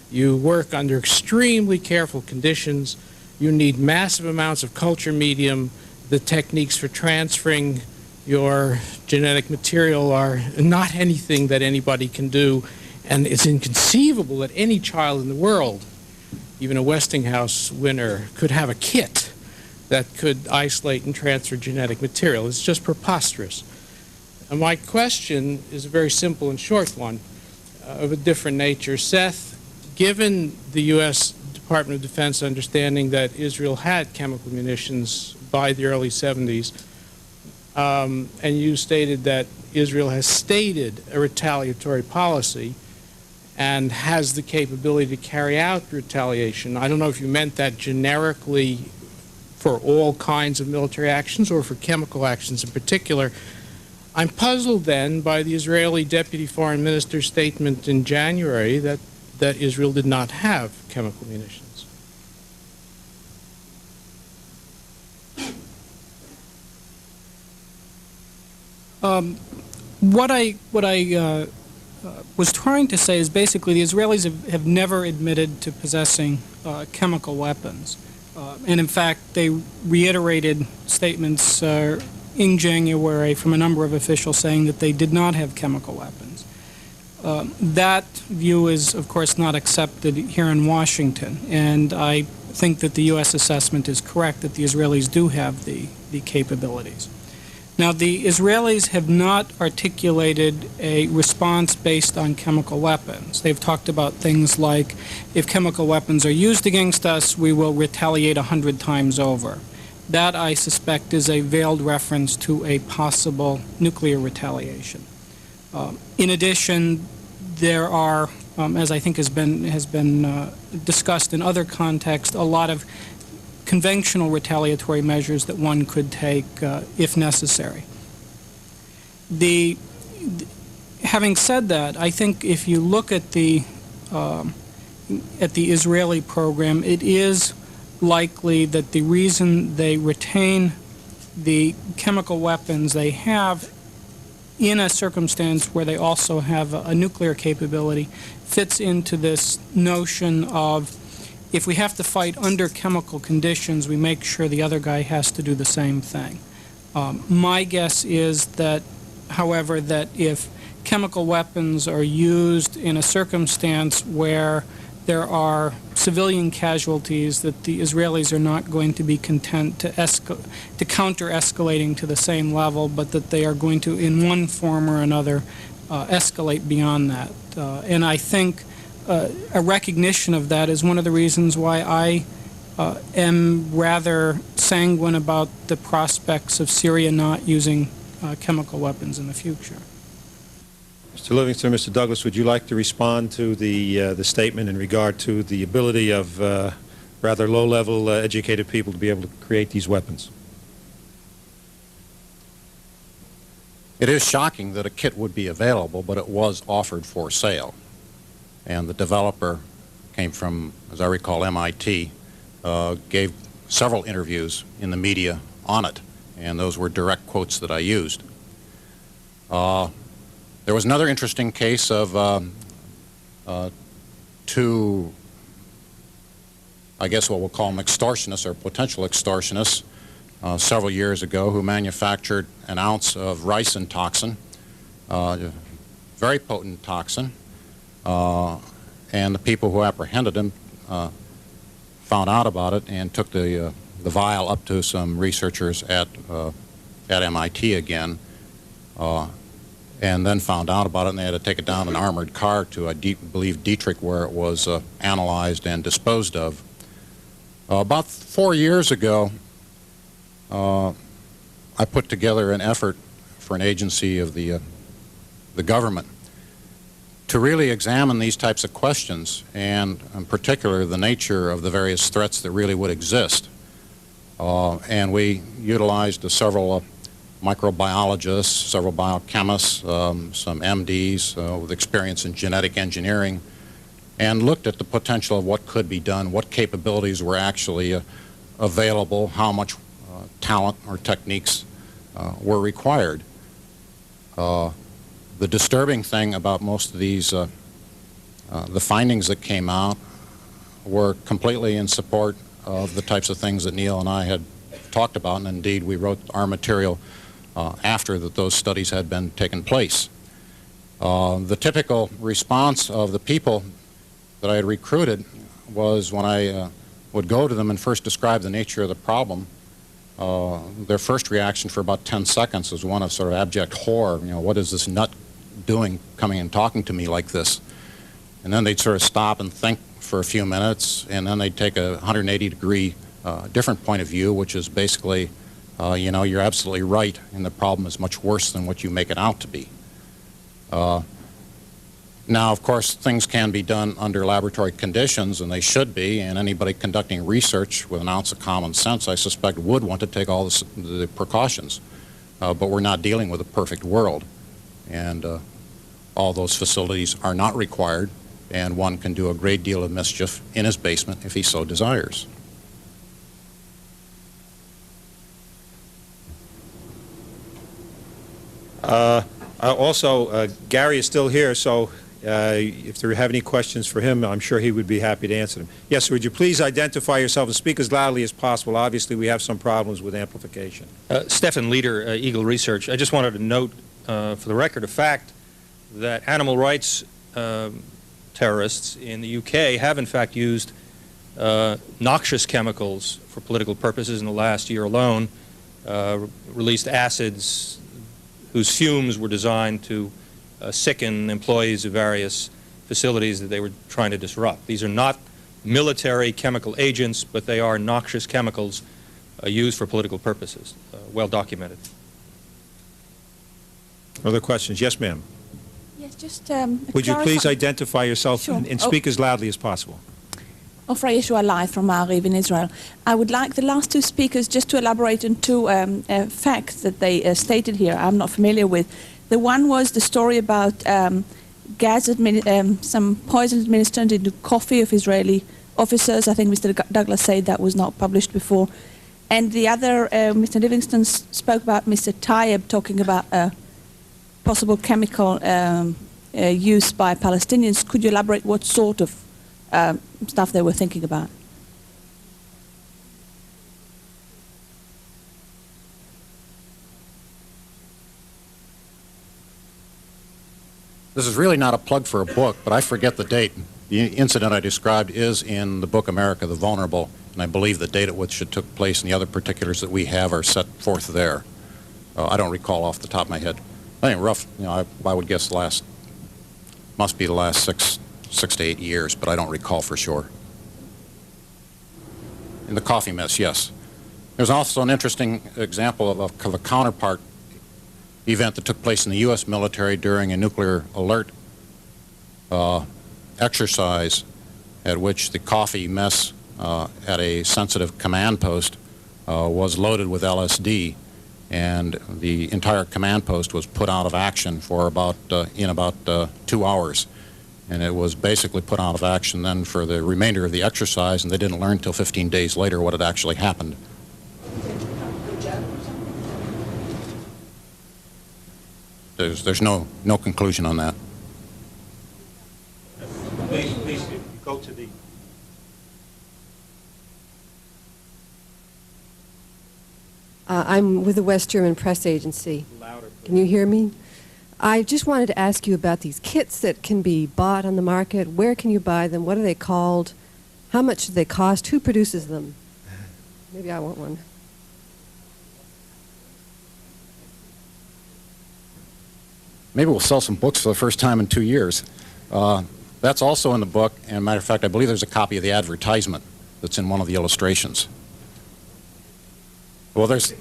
You work under extremely careful conditions. You need massive amounts of culture medium. The techniques for transferring your genetic material are not anything that anybody can do, and it's inconceivable that any child in the world, even a Westinghouse winner, could have a kit that could isolate and transfer genetic material. It's just preposterous. And my question is a very simple and short one of a different nature. Seth, given the U.S. Department of Defense understanding that Israel had chemical munitions by the early 70s, and you stated that Israel has stated a retaliatory policy and has the capability to carry out retaliation. I don't know if you meant that generically for all kinds of military actions or for chemical actions in particular. I'm puzzled then by the Israeli Deputy Foreign Minister's statement in January that Israel did not have chemical munitions. What I was trying to say is basically the Israelis have never admitted to possessing chemical weapons. And in fact, they reiterated statements in January from a number of officials saying that they did not have chemical weapons. That view is, of course, not accepted here in Washington, and I think that the U.S. assessment is correct that the Israelis do have the capabilities. Now, the Israelis have not articulated a response based on chemical weapons. They've talked about things like, if chemical weapons are used against us, we will retaliate 100 times over. That, I suspect, is a veiled reference to a possible nuclear retaliation. In addition, there are, as I think has been discussed in other contexts, a lot of conventional retaliatory measures that one could take if necessary. Having said that, I think if you look at the Israeli program, it is likely that the reason they retain the chemical weapons they have in a circumstance where they also have a nuclear capability fits into this notion of, if we have to fight under chemical conditions, we make sure the other guy has to do the same thing. My guess is that, however, that if chemical weapons are used in a circumstance where there are civilian casualties, that the Israelis are not going to be content to counter-escalating to the same level, but that they are going to, in one form or another, escalate beyond that. And I think a recognition of that is one of the reasons why I am rather sanguine about the prospects of Syria not using chemical weapons in the future. Mr. Livingston, Mr. Douglas, would you like to respond to the statement in regard to the ability of rather low-level educated people to be able to create these weapons? It is shocking that a kit would be available, but it was offered for sale. And the developer came from, as I recall, MIT, gave several interviews in the media on it, and those were direct quotes that I used. There was another interesting case of two, I guess what we'll call them extortionists or potential extortionists, several years ago, who manufactured an ounce of ricin toxin, very potent toxin, and the people who apprehended him found out about it and took the vial up to some researchers at MIT again, and then found out about it, and they had to take it down in an armored car to, I believe, Dietrich, where it was analyzed and disposed of. About 4 years ago, I put together an effort for an agency of the government to really examine these types of questions, and in particular the nature of the various threats that really would exist. And we utilized several microbiologists, several biochemists, some MDs with experience in genetic engineering, and looked at the potential of what could be done, what capabilities were actually available, how much talent or techniques were required. The disturbing thing about most of these, the findings that came out, were completely in support of the types of things that Neil and I had talked about, and indeed we wrote our material after those studies had been taken place. The typical response of the people that I had recruited was, when I would go to them and first describe the nature of the problem, their first reaction for about 10 seconds was one of sort of abject horror. You know, what is this nut doing coming and talking to me like this? And then they'd sort of stop and think for a few minutes, and then they'd take a 180-degree different point of view, which is basically, you know, you're absolutely right, and the problem is much worse than what you make it out to be. Now, of course, things can be done under laboratory conditions, and they should be, and anybody conducting research with an ounce of common sense, I suspect, would want to take all the precautions. But we're not dealing with a perfect world, and all those facilities are not required, and one can do a great deal of mischief in his basement if he so desires. Also, Gary is still here, so if there have any questions for him, I'm sure he would be happy to answer them. Yes, would you please identify yourself and speak as loudly as possible? Obviously, we have some problems with amplification. Stephen Leader, Eagle Research. I just wanted to note, for the record, a fact that animal rights terrorists in the UK have, in fact, used noxious chemicals for political purposes in the last year alone. released acids whose fumes were designed to sicken employees of various facilities that they were trying to disrupt. These are not military chemical agents, but they are noxious chemicals used for political purposes, well documented. Other questions? Yes, ma'am. Yes, just Would you please identify yourself Sure. and speak as loudly as possible? Ofra Yeshua Live from Ma'ariv in Israel. I would like the last two speakers just to elaborate on two facts that they stated here I'm not familiar with. The one was the story about some poison administered into coffee of Israeli officers. I think Mr. Douglas said that was not published before. And the other, Mr. Livingston spoke about Mr. Tayeb talking about possible chemical use by Palestinians. Could you elaborate what sort of stuff they were thinking about? This is really not a plug for a book, but I forget the date. The incident I described is in the book America the Vulnerable, and I believe the date at which it took place and the other particulars that we have are set forth there. I don't recall off the top of my head. I think rough, I would guess must be the last six to 8 years, but I don't recall for sure. In the coffee mess, yes. There's also an interesting example of a counterpart event that took place in the U.S. military during a nuclear alert exercise at which the coffee mess at a sensitive command post was loaded with LSD, and the entire command post was put out of action for about 2 hours. And it was basically put out of action then for the remainder of the exercise, and they didn't learn until 15 days later what had actually happened. There's no conclusion on that. Please go to the... I'm with the West German Press Agency. Louder, please. Can you hear me? I just wanted to ask you about these kits that can be bought on the market. Where can you buy them? What are they called? How much do they cost? Who produces them? Maybe I want one. Maybe we'll sell some books for the first time in 2 years. That's also in the book, and matter of fact, I believe there's a copy of the advertisement that's in one of the illustrations. Well, there's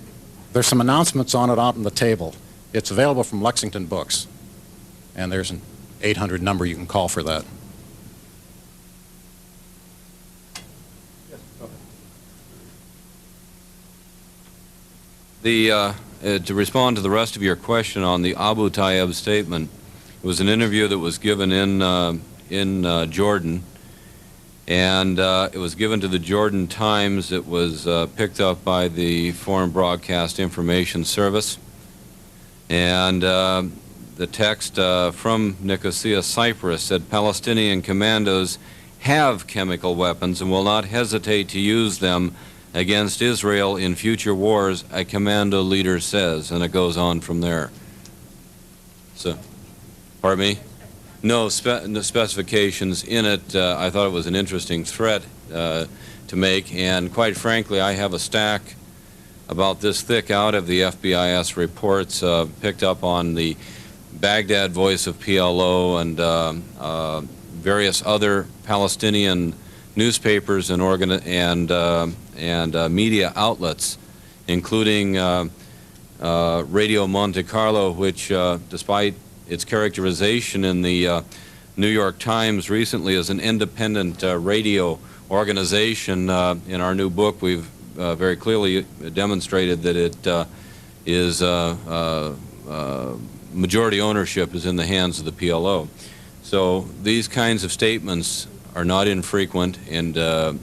some announcements on it out on the table. It's available from Lexington Books, and there's an 800 number you can call for that. To respond to the rest of your question on the Abu Tayyab statement, it was an interview that was given in Jordan, and it was given to the Jordan Times. It was picked up by the Foreign Broadcast Information Service, and the text from Nicosia, Cyprus said Palestinian commandos have chemical weapons and will not hesitate to use them against Israel in future wars, a commando leader says, and it goes on from there. So, pardon me? No specifications in it. I thought it was an interesting threat to make, and quite frankly, I have a stack about this thick out of the FBIS reports picked up on the Baghdad Voice of PLO and various other Palestinian newspapers and media outlets, including Radio Monte Carlo, which, despite its characterization in the New York Times recently as an independent radio organization, in our new book we've very clearly demonstrated that it is majority ownership is in the hands of the PLO. So these kinds of statements are not infrequent, and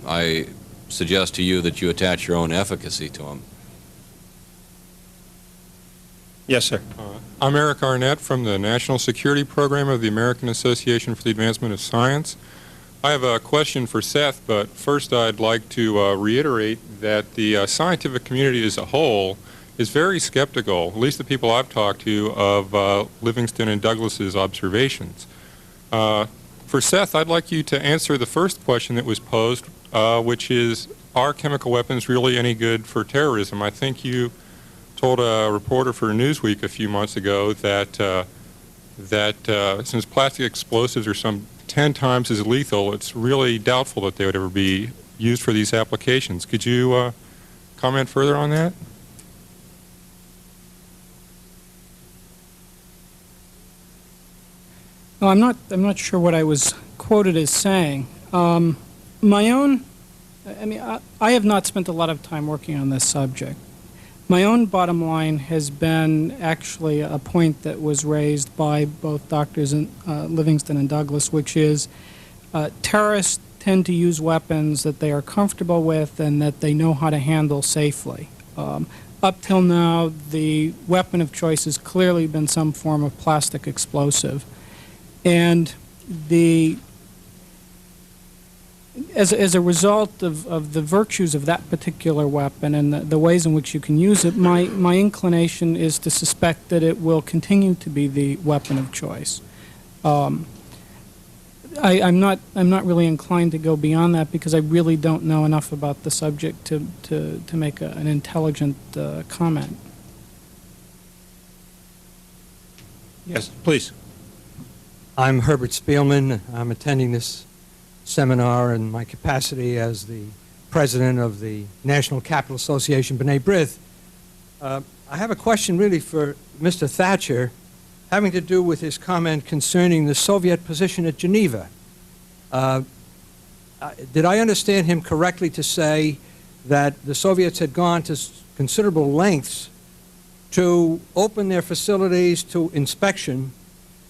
I suggest to you that you attach your own efficacy to them. Yes, sir. I'm Eric Arnett from the National Security Program of the American Association for the Advancement of Science. I have a question for Seth, but first I'd like to reiterate that the scientific community as a whole is very skeptical, at least the people I've talked to, of Livingston and Douglas's observations. For Seth, I'd like you to answer the first question that was posed, which is, are chemical weapons really any good for terrorism? I think you told a reporter for Newsweek a few months ago that since plastic explosives are some 10 times as lethal, it's really doubtful that they would ever be used for these applications. Could you comment further on that? No, I'm not sure what I was quoted as saying. I have not spent a lot of time working on this subject. My own bottom line has been actually a point that was raised by both Drs. Livingston and Douglas, which is terrorists tend to use weapons that they are comfortable with and that they know how to handle safely. Up till now, the weapon of choice has clearly been some form of plastic explosive. And as a result of the virtues of that particular weapon and the ways in which you can use it, my inclination is to suspect that it will continue to be the weapon of choice. I'm not really inclined to go beyond that because I really don't know enough about the subject to make an intelligent comment. Yes, please. I'm Herbert Spielman. I'm attending this seminar in my capacity as the president of the National Capital Association, B'nai B'rith. I have a question really for Mr. Thatcher having to do with his comment concerning the Soviet position at Geneva. Did I understand him correctly to say that the Soviets had gone to considerable lengths to open their facilities to inspection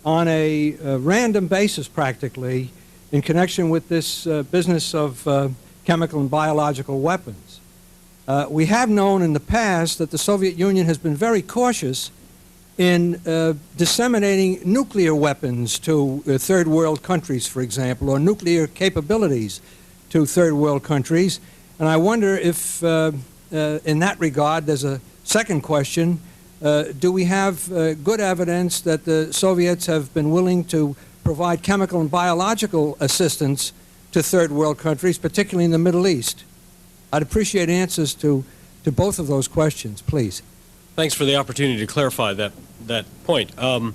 on a random basis practically in connection with this business of chemical and biological weapons? We have known in the past that the Soviet Union has been very cautious in disseminating nuclear weapons to third world countries, for example, or nuclear capabilities to third world countries. And I wonder if, in that regard, there's a second question. Do we have good evidence that the Soviets have been willing to provide chemical and biological assistance to third world countries, particularly in the Middle East? I'd appreciate answers to both of those questions, please. Thanks for the opportunity to clarify that point. What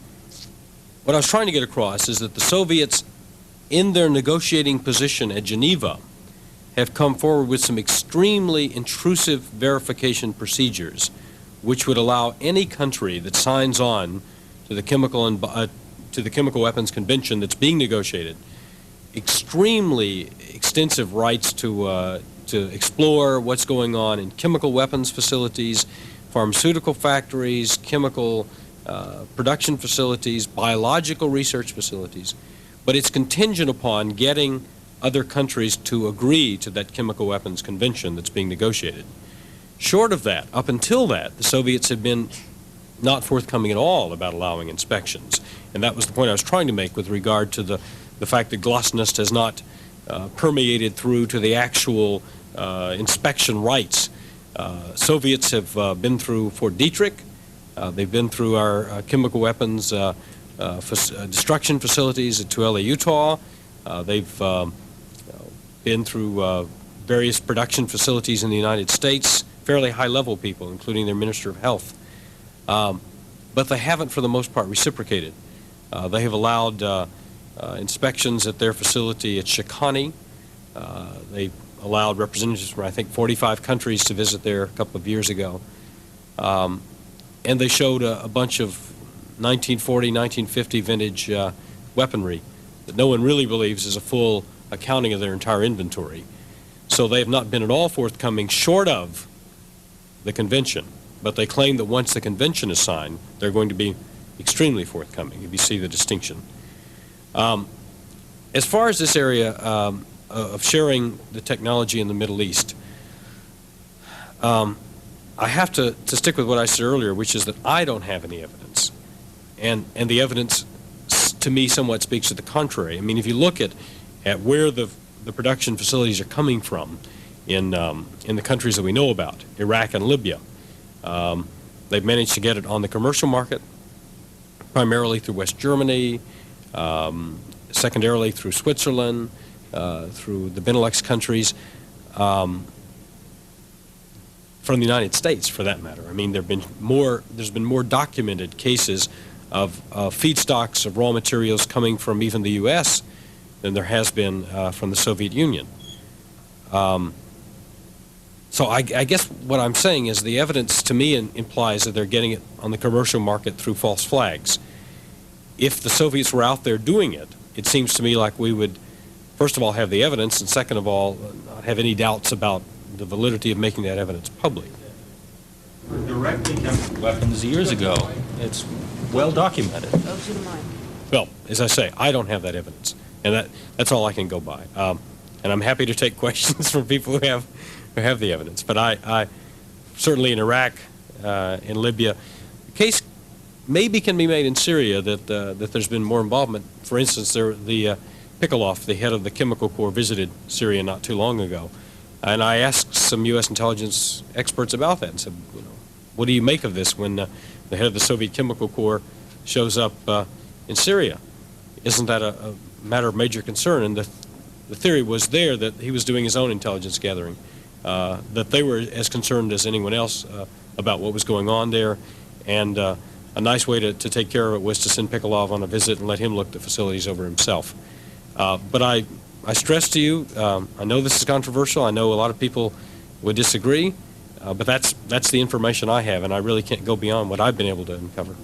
I was trying to get across is that the Soviets, in their negotiating position at Geneva, have come forward with some extremely intrusive verification procedures which would allow any country that signs on to the Chemical Weapons Convention that's being negotiated extremely extensive rights to explore what's going on in chemical weapons facilities, pharmaceutical factories, chemical production facilities, biological research facilities. But it's contingent upon getting other countries to agree to that Chemical Weapons Convention that's being negotiated. Short of that, up until that, the Soviets had been not forthcoming at all about allowing inspections. And that was the point I was trying to make with regard to the fact that glasnost has not permeated through to the actual inspection rights. Soviets have been through Fort Detrick. They've been through our chemical weapons destruction facilities at Tooele, Utah. They've been through various production facilities in the United States, fairly high-level people, including their Minister of Health. But they haven't, for the most part, reciprocated. They have allowed inspections at their facility at Shikani. They allowed representatives from, I think, 45 countries to visit there a couple of years ago. And they showed a bunch of 1940, 1950 vintage weaponry that no one really believes is a full accounting of their entire inventory. So they have not been at all forthcoming short of the convention. But they claim that once the convention is signed, they're going to be extremely forthcoming, if you see the distinction. As far as this area of sharing the technology in the Middle East, I have to stick with what I said earlier, which is that I don't have any evidence. And the evidence, to me, somewhat speaks to the contrary. I mean, if you look at where the production facilities are coming from in the countries that we know about, Iraq and Libya, they've managed to get it on the commercial market, primarily through West Germany, secondarily through Switzerland, through the Benelux countries. from the United States, for that matter. I mean, there's been more documented cases of feedstocks of raw materials coming from even the U.S. than there has been from the Soviet Union. So I guess what I'm saying is the evidence to me implies that they're getting it on the commercial market through false flags. If the Soviets were out there doing it, it seems to me like we would, first of all, have the evidence, and second of all, not have any doubts about the validity of making that evidence public. Directly chemical weapons years ago. It's well documented. Well, as I say, I don't have that evidence, and that's all I can go by. And I'm happy to take questions from people who have the evidence. But I certainly in Iraq, in Libya, the case maybe can be made in Syria that there's been more involvement. For instance, the Pikolov, the head of the Chemical Corps, visited Syria not too long ago, and I asked some U.S. intelligence experts about that and said, what do you make of this when the head of the Soviet Chemical Corps shows up in Syria? Isn't that a matter of major concern? And the theory was there that he was doing his own intelligence gathering, that they were as concerned as anyone else about what was going on there, and a nice way to take care of it was to send Pikolov on a visit and let him look the facilities over himself. But I stress to you, I know this is controversial, I know a lot of people would disagree, but that's the information I have, and I really can't go beyond what I've been able to uncover.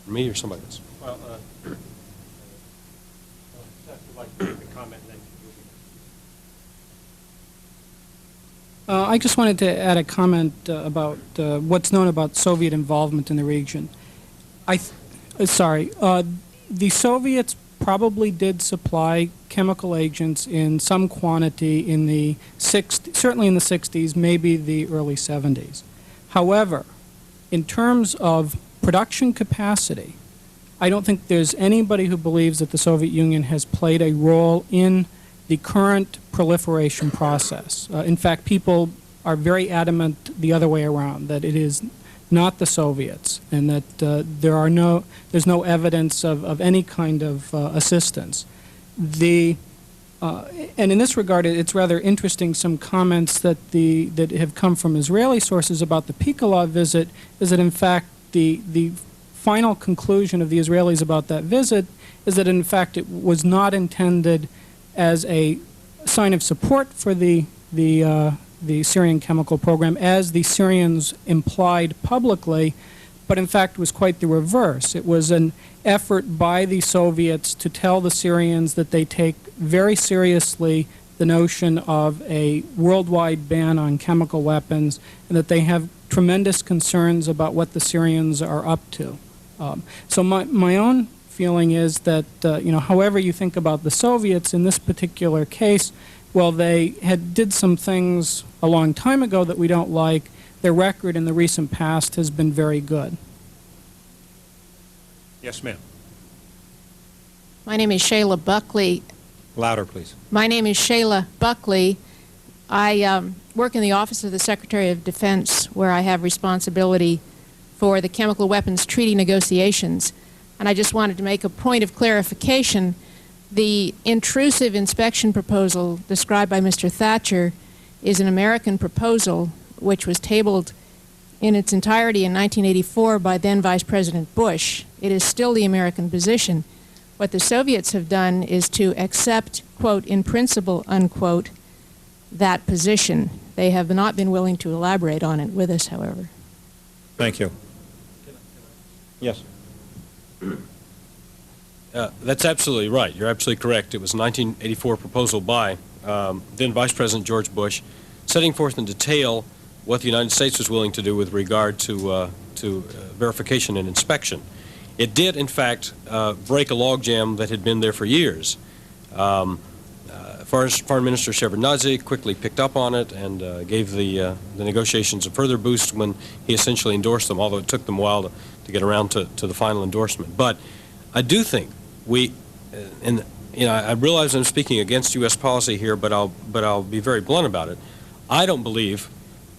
Me or somebody else? Well, Seth would like to make a comment. I just wanted to add a comment about what's known about Soviet involvement in the region. The Soviets probably did supply chemical agents in some quantity in the certainly in the 60s, maybe the early 70s. However, in terms of production capacity, I don't think there's anybody who believes that the Soviet Union has played a role in the current proliferation process. In fact, people are very adamant the other way around, that it is not the Soviets, and that there's no evidence of any kind of assistance. And in this regard, it's rather interesting, some comments that have come from Israeli sources about the Pikolov visit, is that in fact the final conclusion of the Israelis about that visit is that in fact it was not intended as a sign of support for the Syrian chemical program, as the Syrians implied publicly, but in fact was quite the reverse. It was an effort by the Soviets to tell the Syrians that they take very seriously the notion of a worldwide ban on chemical weapons, and that they have tremendous concerns about what the Syrians are up to. So my own feeling is that, however you think about the Soviets in this particular case, well, they did some things a long time ago that we don't like. Their record in the recent past has been very good. Yes, ma'am. My name is Shayla Buckley. Louder, please. My name is Shayla Buckley. I work in the Office of the Secretary of Defense, where I have responsibility for the chemical weapons treaty negotiations. And I just wanted to make a point of clarification. The intrusive inspection proposal described by Mr. Thatcher is an American proposal which was tabled in its entirety in 1984 by then Vice President Bush. It is still the American position. What the Soviets have done is to accept, quote, in principle, unquote, that position. They have not been willing to elaborate on it with us, however. Thank you. Yes. That's absolutely right. You're absolutely correct. It was a 1984 proposal by then Vice President George Bush, setting forth in detail what the United States was willing to do with regard to verification and inspection. It did, in fact, break a logjam that had been there for years. Foreign Minister Shevardnadze quickly picked up on it and gave the negotiations a further boost when he essentially endorsed them, although it took them a while to get around to the final endorsement. But I do think I realize I'm speaking against U.S. policy here, but I'll be very blunt about it. I don't believe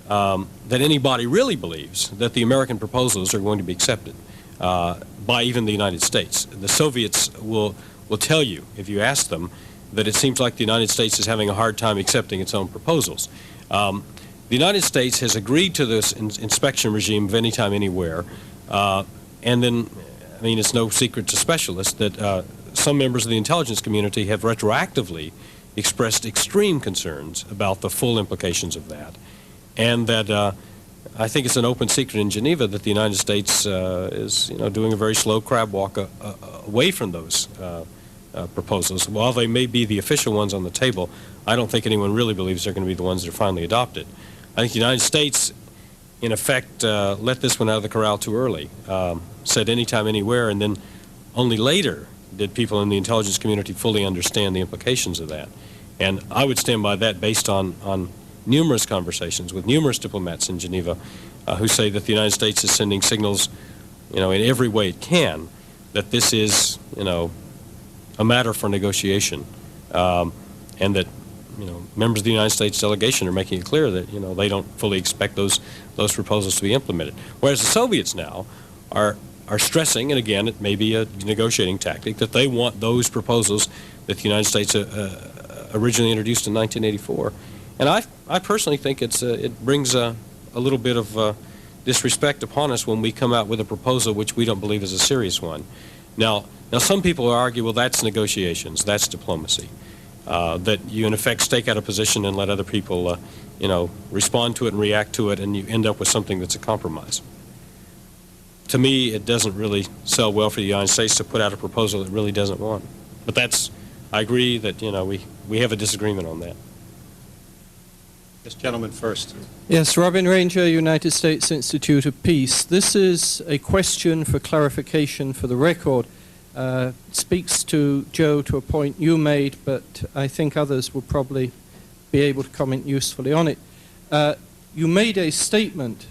that anybody really believes that the American proposals are going to be accepted by even the United States. The Soviets will tell you, if you ask them, that it seems like the United States is having a hard time accepting its own proposals. The United States has agreed to this inspection regime of anytime, anywhere, and then, I mean, it's no secret to specialists that some members of the intelligence community have retroactively expressed extreme concerns about the full implications of that, and that I think it's an open secret in Geneva that the United States is, doing a very slow crab walk away from those proposals. While they may be the official ones on the table, I don't think anyone really believes they're going to be the ones that are finally adopted. I think the United States, in effect, let this one out of the corral too early, said anytime, anywhere, and then only later did people in the intelligence community fully understand the implications of that. And I would stand by that based on numerous conversations with numerous diplomats in Geneva who say that the United States is sending signals, in every way it can, that this is, a matter for negotiation, and that, members of the United States delegation are making it clear that, they don't fully expect those proposals to be implemented. Whereas the Soviets now are stressing, and again, it may be a negotiating tactic, that they want those proposals that the United States originally introduced in 1984. And I personally think it brings a little bit of disrespect upon us when we come out with a proposal which we don't believe is a serious one. Now some people argue, well, that's negotiations, that's diplomacy, that you in effect stake out a position and let other people, respond to it and react to it, and you end up with something that's a compromise. To me, it doesn't really sell well for the United States to put out a proposal it really doesn't want. But I agree that, we have a disagreement on that. This gentleman first. Yes, Robin Ranger, United States Institute of Peace. This is a question for clarification for the record. Speaks to Joe to a point you made, but I think others will probably be able to comment usefully on it. You made a statement,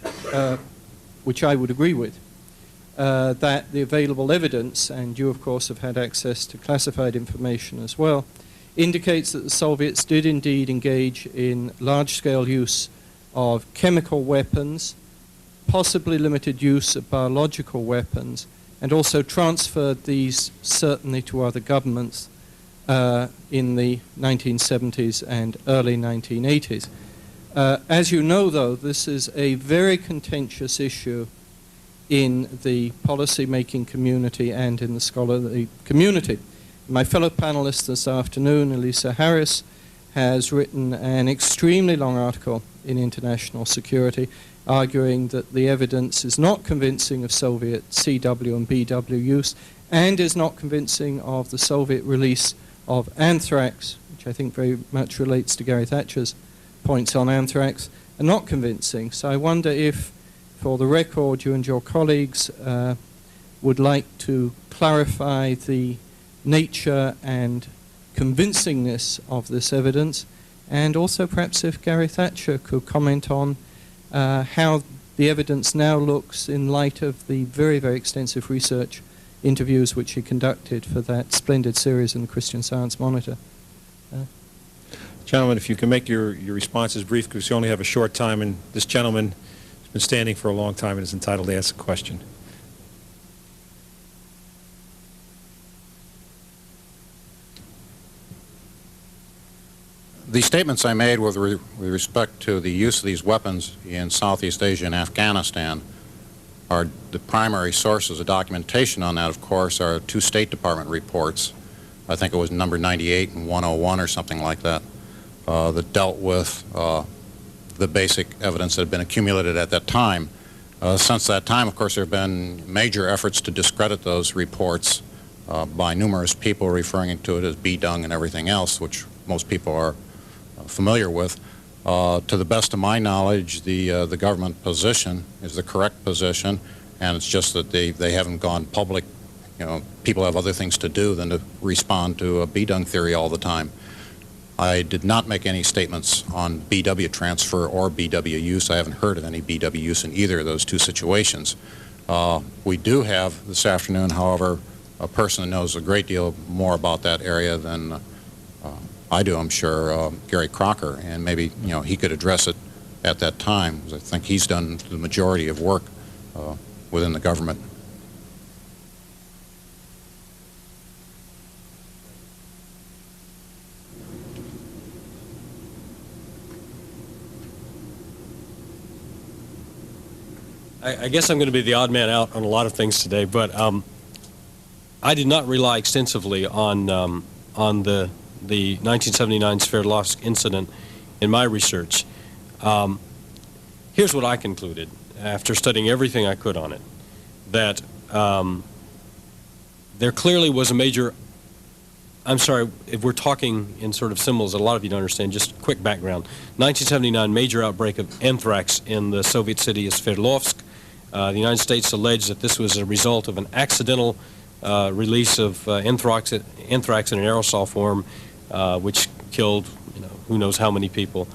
which I would agree with, that the available evidence, and you of course have had access to classified information as well, indicates that the Soviets did indeed engage in large-scale use of chemical weapons, possibly limited use of biological weapons, and also transferred these certainly to other governments in the 1970s and early 1980s. As you know, though, this is a very contentious issue in the policy-making community and in the scholarly community. My fellow panelist this afternoon, Elisa Harris, has written an extremely long article in International Security arguing that the evidence is not convincing of Soviet CW and BW use and is not convincing of the Soviet release of anthrax, which I think very much relates to Gary Thatcher's points on anthrax, are not convincing. So I wonder if, for the record, you and your colleagues would like to clarify the nature and convincingness of this evidence, and also perhaps if Gary Thatcher could comment on how the evidence now looks in light of the very, very extensive research interviews which he conducted for that splendid series in the Christian Science Monitor. Gentlemen, if you can make your responses brief, because you only have a short time, and this gentleman has been standing for a long time and is entitled to ask a question. The statements I made with respect to the use of these weapons in Southeast Asia and Afghanistan are the primary sources of documentation on that, of course, are two State Department reports. I think it was number 98 and 101 or something like that, that dealt with the basic evidence that had been accumulated at that time. Since that time, of course, there have been major efforts to discredit those reports by numerous people, referring to it as bee-dung and everything else, which most people are familiar with. To the best of my knowledge, the government position is the correct position, and it's just that they haven't gone public. People have other things to do than to respond to a bee-dung theory all the time. I did not make any statements on BW transfer or BW use. I haven't heard of any BW use in either of those two situations. We do have this afternoon, however, a person that knows a great deal more about that area than I do, I'm sure, Gary Crocker, and maybe he could address it at that time. I think he's done the majority of work within the government. I guess I'm going to be the odd man out on a lot of things today, but I did not rely extensively on the 1979 Sverdlovsk incident in my research. Here's what I concluded after studying everything I could on it, that there clearly was a major, I'm sorry, if we're talking in sort of symbols that a lot of you don't understand, just quick background. 1979 major outbreak of anthrax in the Soviet city of Sverdlovsk. The United States alleged that this was a result of an accidental release of anthrax in an aerosol form, which killed, who knows how many people.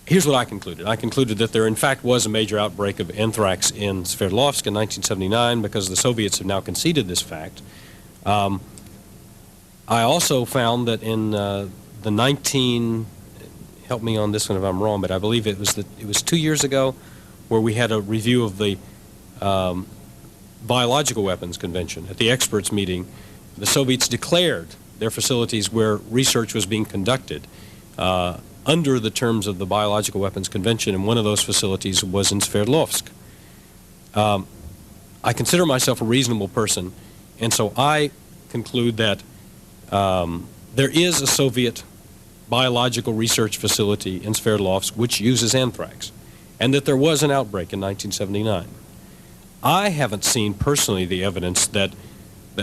Here's what I concluded. I concluded that there in fact was a major outbreak of anthrax in Sverdlovsk in 1979 because the Soviets have now conceded this fact. I also found that in help me on this one if I'm wrong, but I believe it was 2 years ago where we had a review of the Biological Weapons Convention. At the experts meeting, the Soviets declared their facilities where research was being conducted under the terms of the Biological Weapons Convention, and one of those facilities was in Sverdlovsk. I consider myself a reasonable person, and so I conclude that there is a Soviet biological research facility in Sverdlovsk which uses anthrax, and that there was an outbreak in 1979. I haven't seen personally the evidence that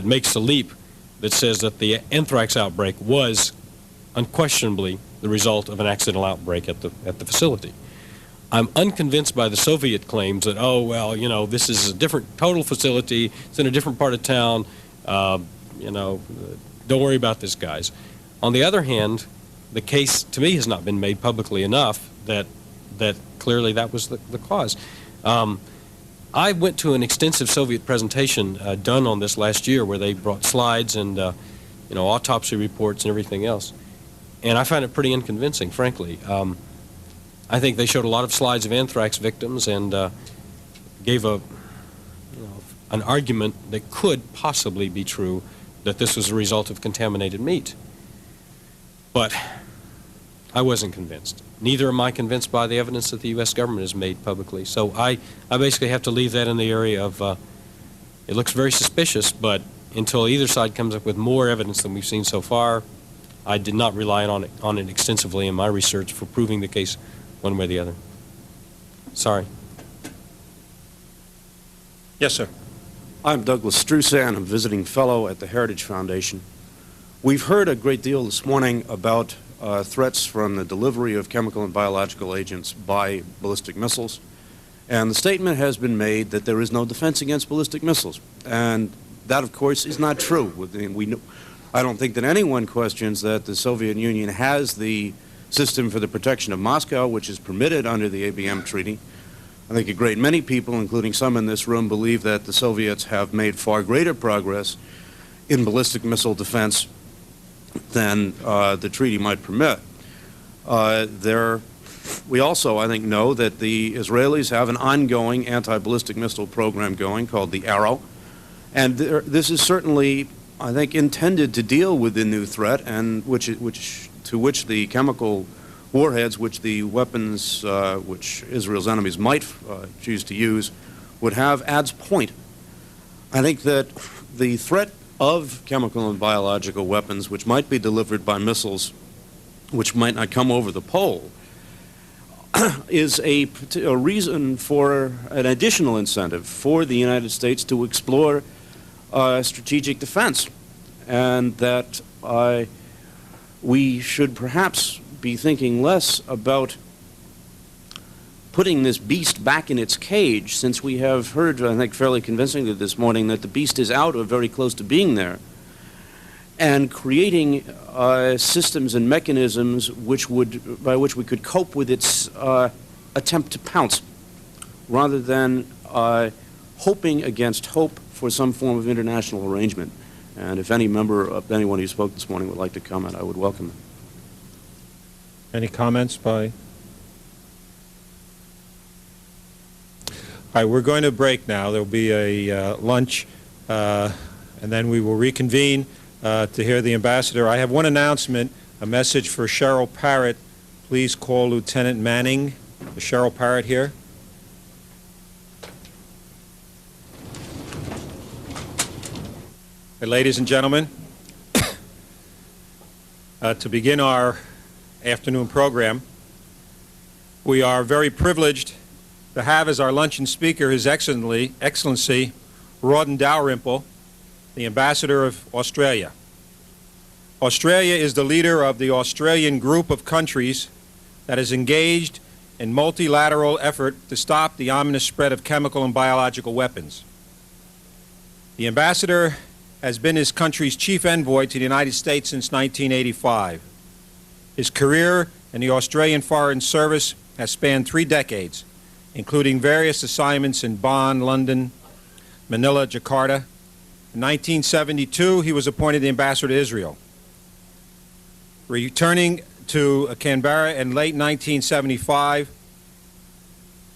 makes the leap that says that the anthrax outbreak was unquestionably the result of an accidental outbreak at the facility. I'm unconvinced by the Soviet claims that, oh, well, this is a different total facility, it's in a different part of town, don't worry about this, guys. On the other hand, the case to me has not been made publicly enough that clearly that was the cause. I went to an extensive Soviet presentation done on this last year where they brought slides and autopsy reports and everything else. And I found it pretty unconvincing, frankly. I think they showed a lot of slides of anthrax victims and gave an argument that could possibly be true that this was a result of contaminated meat. But I wasn't convinced. Neither am I convinced by the evidence that the U.S. government has made publicly. So I basically have to leave that in the area of, it looks very suspicious, but until either side comes up with more evidence than we've seen so far, I did not rely on it extensively in my research for proving the case one way or the other. Sorry. Yes, sir. I'm Douglas Strusan. I'm visiting fellow at the Heritage Foundation. We've heard a great deal this morning about threats from the delivery of chemical and biological agents by ballistic missiles. And the statement has been made that there is no defense against ballistic missiles. And that, of course, is not true. I don't think that anyone questions that the Soviet Union has the system for the protection of Moscow, which is permitted under the ABM Treaty. I think a great many people, including some in this room, believe that the Soviets have made far greater progress in ballistic missile defense than the treaty might permit. We also, I think, know that the Israelis have an ongoing anti-ballistic missile program going called the Arrow. And this is certainly, I think, intended to deal with the new threat, and to which the chemical warheads, which the weapons which Israel's enemies might choose to use, would have adds point. I think that the threat of chemical and biological weapons, which might be delivered by missiles which might not come over the pole, is a reason for an additional incentive for the United States to explore strategic defense, and that we should perhaps be thinking less about putting this beast back in its cage, since we have heard, I think fairly convincingly this morning, that the beast is out or very close to being there, and creating systems and mechanisms by which we could cope with its attempt to pounce, rather than hoping against hope for some form of international arrangement. And if anyone who spoke this morning would like to comment, I would welcome them. Any comments by? All right, we're going to break now. There will be a lunch, and then we will reconvene to hear the ambassador. I have one announcement, a message for Cheryl Parrott. Please call Lieutenant Manning. Is Cheryl Parrott here? Ladies and gentlemen, to begin our afternoon program, we are very privileged to have as our luncheon speaker His Excellency Rawdon Dalrymple, the Ambassador of Australia. Australia is the leader of the Australian group of countries that is engaged in multilateral effort to stop the ominous spread of chemical and biological weapons. The Ambassador has been his country's chief envoy to the United States since 1985. His career in the Australian Foreign Service has spanned 3 decades, including various assignments in Bonn, London, Manila, Jakarta. In 1972, he was appointed the Ambassador to Israel. Returning to Canberra in late 1975,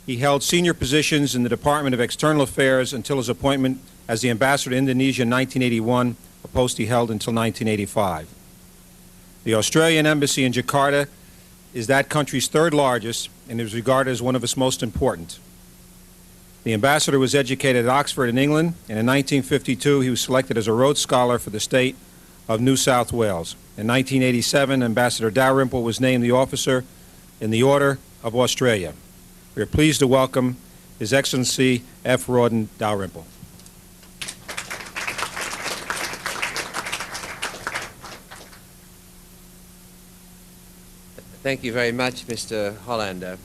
he held senior positions in the Department of External Affairs until his appointment as the Ambassador to Indonesia in 1981, a post he held until 1985. The Australian Embassy in Jakarta is that country's 3rd largest and is regarded as one of its most important. The Ambassador was educated at Oxford in England, and in 1952 he was selected as a Rhodes Scholar for the state of New South Wales. In 1987, Ambassador Dalrymple was named the officer in the Order of Australia. We are pleased to welcome His Excellency F. Rawdon Dalrymple. Thank you very much, Mr. Hollander.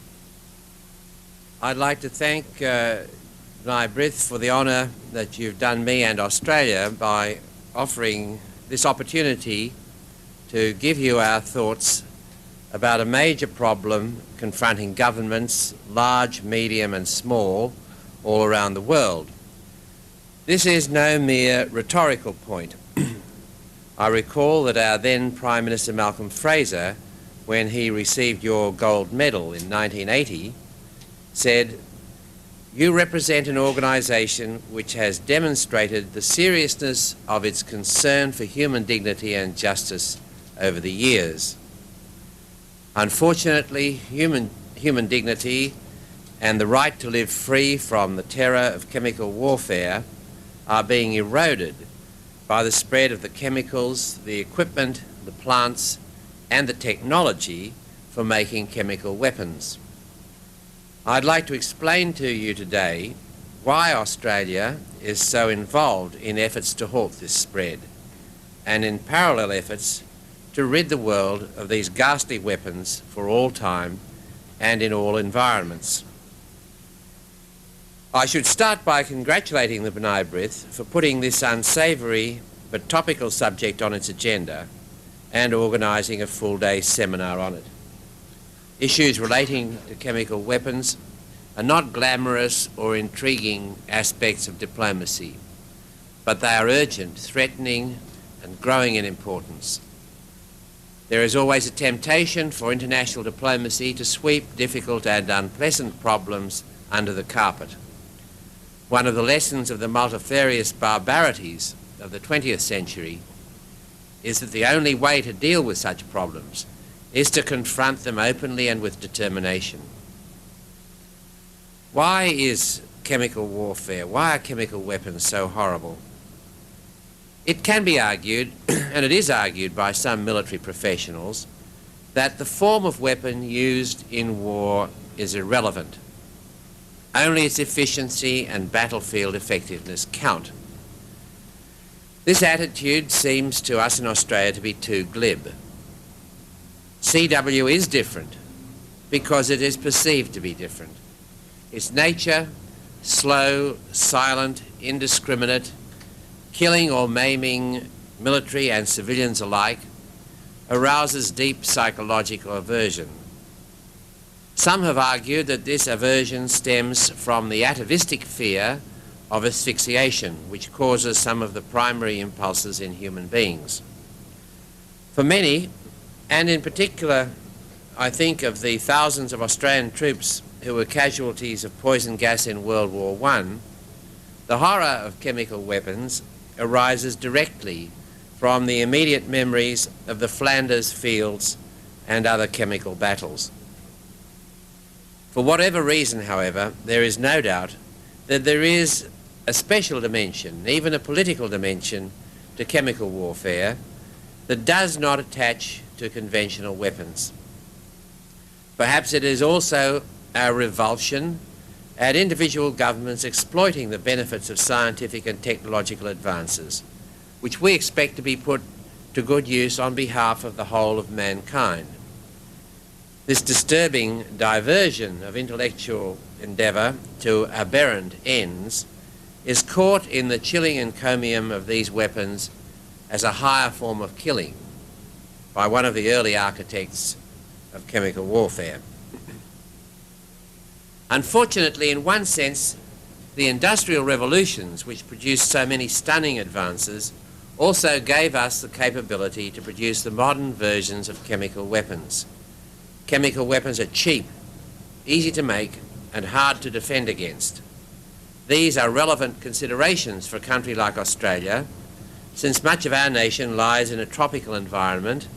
I'd like to thank Birith for the honour that you've done me and Australia by offering this opportunity to give you our thoughts about a major problem confronting governments, large, medium and small, all around the world. This is no mere rhetorical point. I recall that our then Prime Minister Malcolm Fraser, when he received your gold medal in 1980, said, "You represent an organisation which has demonstrated the seriousness of its concern for human dignity and justice over the years. Unfortunately, human dignity and the right to live free from the terror of chemical warfare are being eroded by the spread of the chemicals, the equipment, the plants, and the technology for making chemical weapons. I'd like to explain to you today why Australia is so involved in efforts to halt this spread, and in parallel efforts to rid the world of these ghastly weapons for all time and in all environments. I should start by congratulating the B'nai B'rith for putting this unsavoury but topical subject on its agenda and organising a full-day seminar on it. Issues relating to chemical weapons are not glamorous or intriguing aspects of diplomacy, but they are urgent, threatening and growing in importance. There is always a temptation for international diplomacy to sweep difficult and unpleasant problems under the carpet. One of the lessons of the multifarious barbarities of the 20th century is that the only way to deal with such problems is to confront them openly and with determination. Why is chemical warfare, why are chemical weapons so horrible? It can be argued, and it is argued by some military professionals, that the form of weapon used in war is irrelevant. Only its efficiency and battlefield effectiveness count. This attitude seems to us in Australia to be too glib. CW is different because it is perceived to be different. Its nature, slow, silent, indiscriminate, killing or maiming military and civilians alike, arouses deep psychological aversion. Some have argued that this aversion stems from the atavistic fear of asphyxiation, which causes some of the primary impulses in human beings. For many, and in particular, I think of the thousands of Australian troops who were casualties of poison gas in World War I, the horror of chemical weapons arises directly from the immediate memories of the Flanders fields and other chemical battles. For whatever reason, however, there is no doubt that there is a special dimension, even a political dimension, to chemical warfare that does not attach to conventional weapons. Perhaps it is also a revulsion at individual governments exploiting the benefits of scientific and technological advances, which we expect to be put to good use on behalf of the whole of mankind. This disturbing diversion of intellectual endeavour to aberrant ends is caught in the chilling encomium of these weapons as a higher form of killing by one of the early architects of chemical warfare. Unfortunately, in one sense, the industrial revolutions which produced so many stunning advances also gave us the capability to produce the modern versions of chemical weapons. Chemical weapons are cheap, easy to make, and hard to defend against. These are relevant considerations for a country like Australia, since much of our nation lies in a tropical environment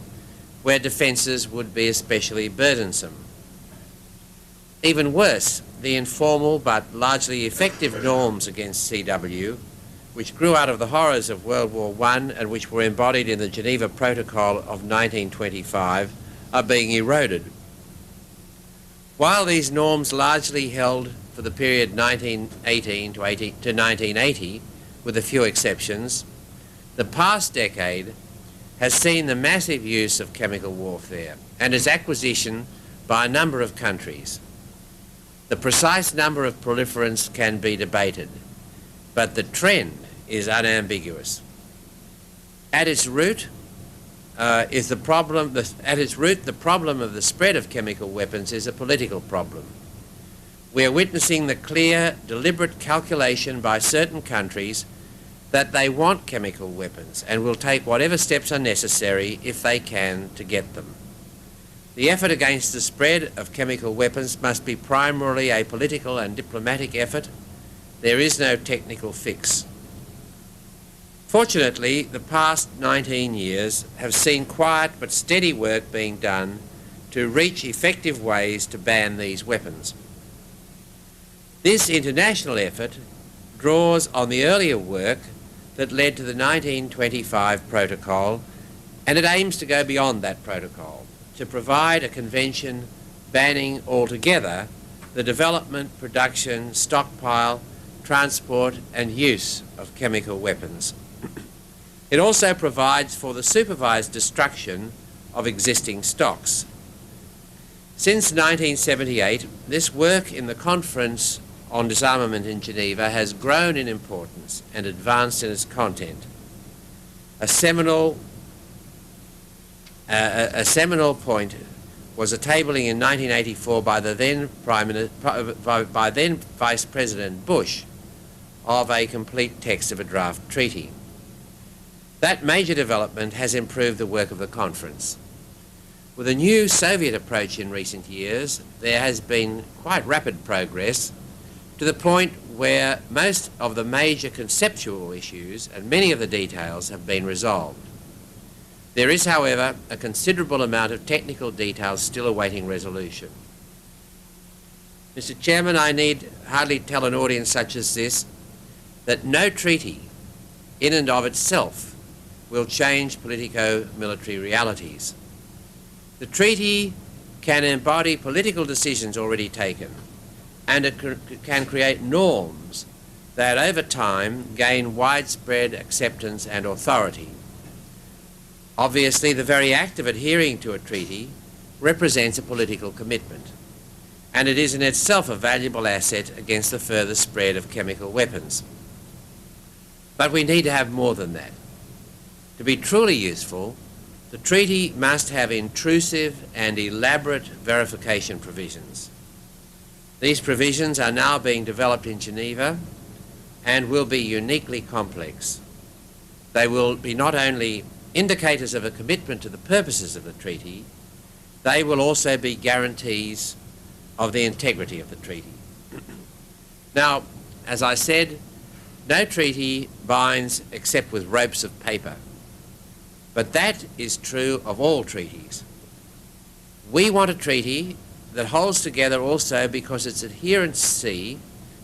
where defences would be especially burdensome. Even worse, the informal but largely effective norms against CW, which grew out of the horrors of World War I and which were embodied in the Geneva Protocol of 1925, are being eroded. While these norms largely held for the period 1918 to 1980, with a few exceptions, the past decade has seen the massive use of chemical warfare and its acquisition by a number of countries. The precise number of proliferants can be debated, but the trend is unambiguous. At its root the problem of the spread of chemical weapons is a political problem. We are witnessing the clear, deliberate calculation by certain countries that they want chemical weapons and will take whatever steps are necessary if they can to get them. The effort against the spread of chemical weapons must be primarily a political and diplomatic effort. There is no technical fix. Fortunately, the past 19 years have seen quiet but steady work being done to reach effective ways to ban these weapons. This international effort draws on the earlier work that led to the 1925 protocol, and it aims to go beyond that protocol, to provide a convention banning altogether the development, production, stockpile, transport and use of chemical weapons. It also provides for the supervised destruction of existing stocks. Since 1978, this work in the Conference on Disarmament in Geneva has grown in importance and advanced in its content. A seminal point was a tabling in 1984 by the then Vice President Bush of a complete text of a draft treaty. That major development has improved the work of the conference. With a new Soviet approach in recent years, there has been quite rapid progress to the point where most of the major conceptual issues and many of the details have been resolved. There is, however, a considerable amount of technical details still awaiting resolution. Mr. Chairman, I need hardly tell an audience such as this that no treaty in and of itself will change politico-military realities. The treaty can embody political decisions already taken, and it can create norms that over time gain widespread acceptance and authority. Obviously, the very act of adhering to a treaty represents a political commitment, and it is in itself a valuable asset against the further spread of chemical weapons. But we need to have more than that. To be truly useful, the treaty must have intrusive and elaborate verification provisions. These provisions are now being developed in Geneva and will be uniquely complex. They will be not only indicators of a commitment to the purposes of the treaty, they will also be guarantees of the integrity of the treaty. Now, as I said, no treaty binds except with ropes of paper. But that is true of all treaties. We want a treaty that holds together also because its adherents see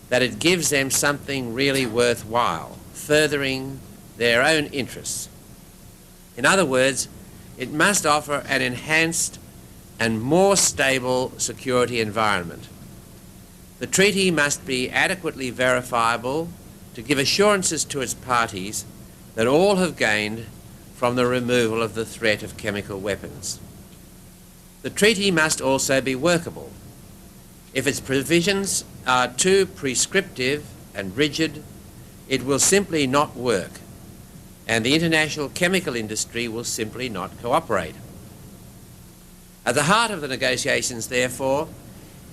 that it gives them something really worthwhile, furthering their own interests. In other words, it must offer an enhanced and more stable security environment. The treaty must be adequately verifiable to give assurances to its parties that all have gained from the removal of the threat of chemical weapons. The treaty must also be workable. If its provisions are too prescriptive and rigid, it will simply not work, and the international chemical industry will simply not cooperate. At the heart of the negotiations, therefore,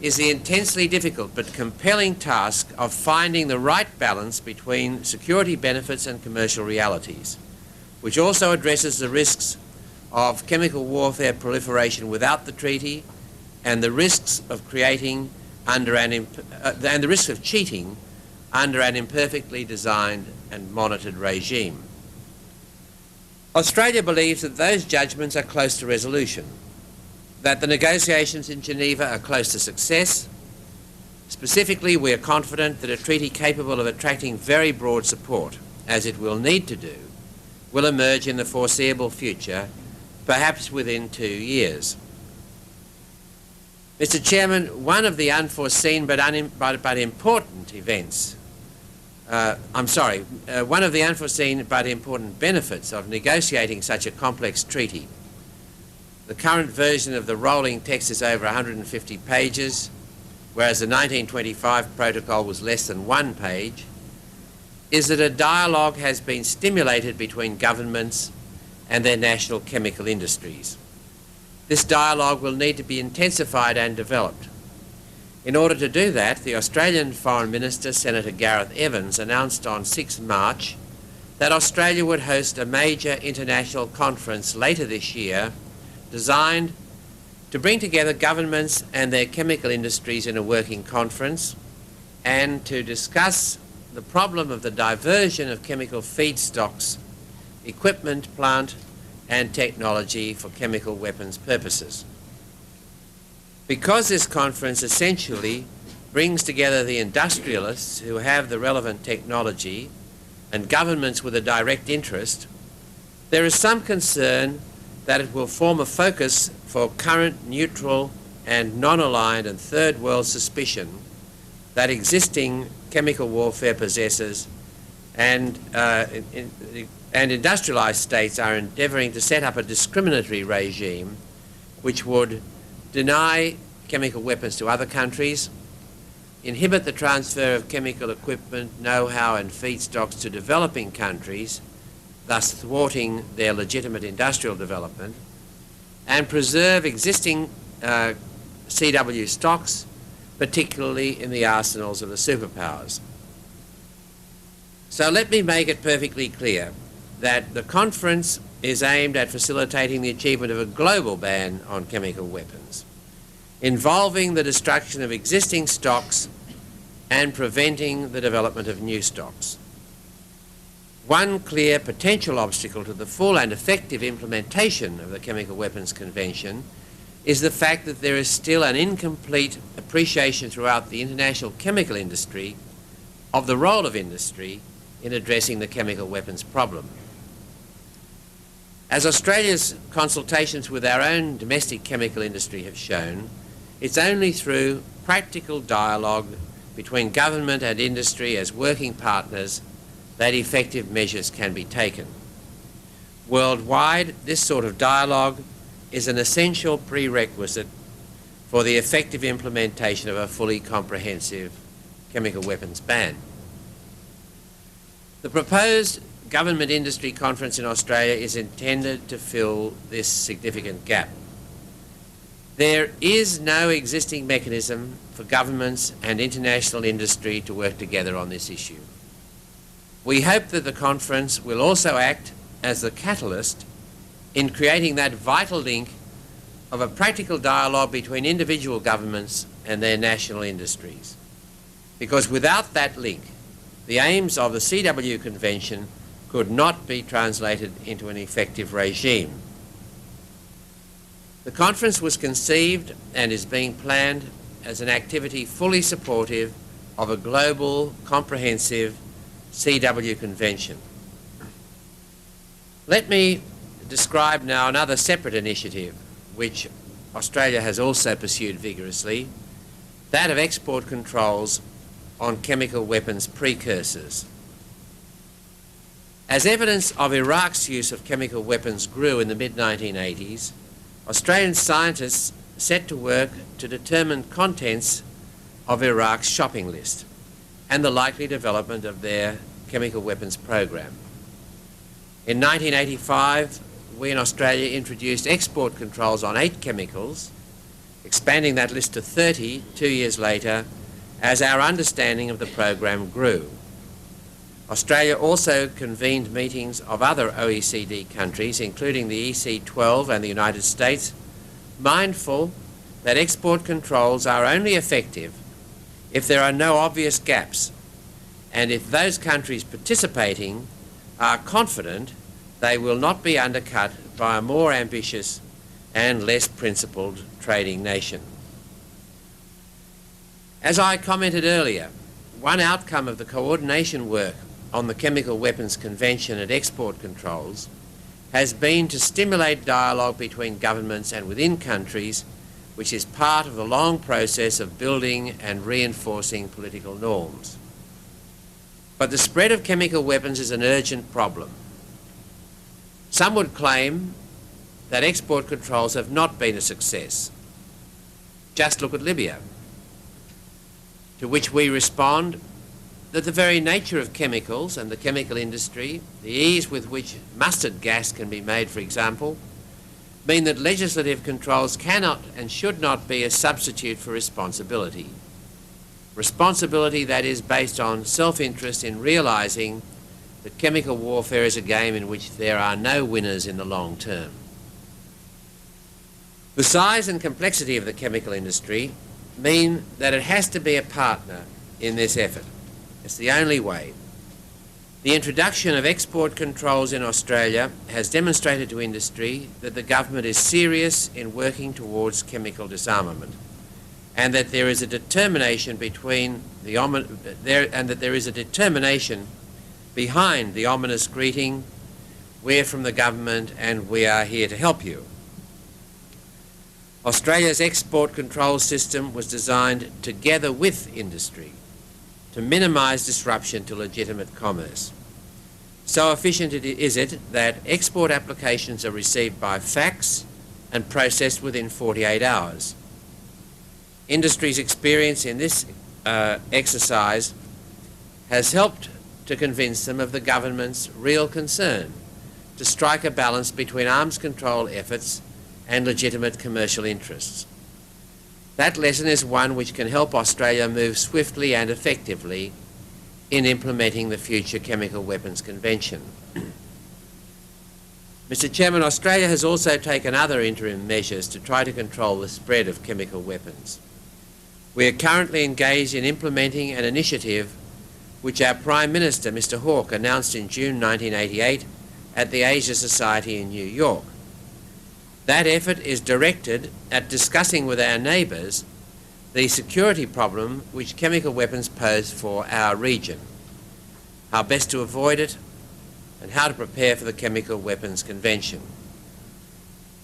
is the intensely difficult but compelling task of finding the right balance between security benefits and commercial realities, which also addresses the risks of chemical warfare proliferation without the treaty and the risks of creating and the risk of cheating under an imperfectly designed and monitored regime. Australia believes that those judgments are close to resolution, that the negotiations in Geneva are close to success. Specifically, we are confident that a treaty capable of attracting very broad support, as it will need to do, will emerge in the foreseeable future, perhaps within 2 years. Mr. Chairman, one of the unforeseen but important events, one of the unforeseen but important benefits of negotiating such a complex treaty, the current version of the rolling text is over 150 pages, whereas the 1925 protocol was less than 1 page, is that a dialogue has been stimulated between governments and their national chemical industries. This dialogue will need to be intensified and developed. In order to do that, the Australian Foreign Minister, Senator Gareth Evans, announced on 6 March that Australia would host a major international conference later this year designed to bring together governments and their chemical industries in a working conference and to discuss the problem of the diversion of chemical feedstocks, equipment, plant and technology for chemical weapons purposes. Because this conference essentially brings together the industrialists who have the relevant technology and governments with a direct interest, there is some concern that it will form a focus for current neutral and non-aligned and third world suspicion that existing chemical warfare possessors and industrialised states are endeavouring to set up a discriminatory regime which would deny chemical weapons to other countries, inhibit the transfer of chemical equipment, know-how and feedstocks to developing countries, thus thwarting their legitimate industrial development, and preserve existing CW stocks, particularly in the arsenals of the superpowers. So let me make it perfectly clear that the conference is aimed at facilitating the achievement of a global ban on chemical weapons, involving the destruction of existing stocks and preventing the development of new stocks. One clear potential obstacle to the full and effective implementation of the Chemical Weapons Convention is the fact that there is still an incomplete appreciation throughout the international chemical industry of the role of industry in addressing the chemical weapons problem. As Australia's consultations with our own domestic chemical industry have shown, it's only through practical dialogue between government and industry as working partners that effective measures can be taken. Worldwide, this sort of dialogue is an essential prerequisite for the effective implementation of a fully comprehensive chemical weapons ban. The proposed government industry conference in Australia is intended to fill this significant gap. There is no existing mechanism for governments and international industry to work together on this issue. We hope that the conference will also act as the catalyst in creating that vital link of a practical dialogue between individual governments and their national industries. Because without that link, the aims of the CW Convention could not be translated into an effective regime. The conference was conceived and is being planned as an activity fully supportive of a global, comprehensive CW Convention. Let me describe now another separate initiative which Australia has also pursued vigorously, that of export controls on chemical weapons precursors. As evidence of Iraq's use of chemical weapons grew in the mid-1980s, Australian scientists set to work to determine contents of Iraq's shopping list and the likely development of their chemical weapons program. In 1985, we in Australia introduced export controls on 8 chemicals, expanding that list to 30 2 years later as our understanding of the program grew. Australia also convened meetings of other OECD countries, including the EC12 and the United States, mindful that export controls are only effective if there are no obvious gaps and if those countries participating are confident they will not be undercut by a more ambitious and less principled trading nation. As I commented earlier, one outcome of the coordination work on the Chemical Weapons Convention and export controls has been to stimulate dialogue between governments and within countries, which is part of the long process of building and reinforcing political norms. But the spread of chemical weapons is an urgent problem. Some would claim that export controls have not been a success. Just look at Libya. To which we respond that the very nature of chemicals and the chemical industry, the ease with which mustard gas can be made, for example, mean that legislative controls cannot and should not be a substitute for responsibility. Responsibility that is based on self-interest in realising that chemical warfare is a game in which there are no winners in the long term. The size and complexity of the chemical industry mean that it has to be a partner in this effort. It's the only way. The introduction of export controls in Australia has demonstrated to industry that the government is serious in working towards chemical disarmament, and that there is a determination behind the ominous greeting, "We're from the government and we are here to help you." Australia's export control system was designed together with industry to minimise disruption to legitimate commerce. So efficient is it that export applications are received by fax and processed within 48 hours. Industry's experience in this exercise has helped to convince them of the government's real concern to strike a balance between arms control efforts and legitimate commercial interests. That lesson is one which can help Australia move swiftly and effectively in implementing the future Chemical Weapons Convention. Mr. Chairman, Australia has also taken other interim measures to try to control the spread of chemical weapons. We are currently engaged in implementing an initiative which our Prime Minister, Mr. Hawke, announced in June 1988 at the Asia Society in New York. That effort is directed at discussing with our neighbours the security problem which chemical weapons pose for our region, how best to avoid it, and how to prepare for the Chemical Weapons Convention.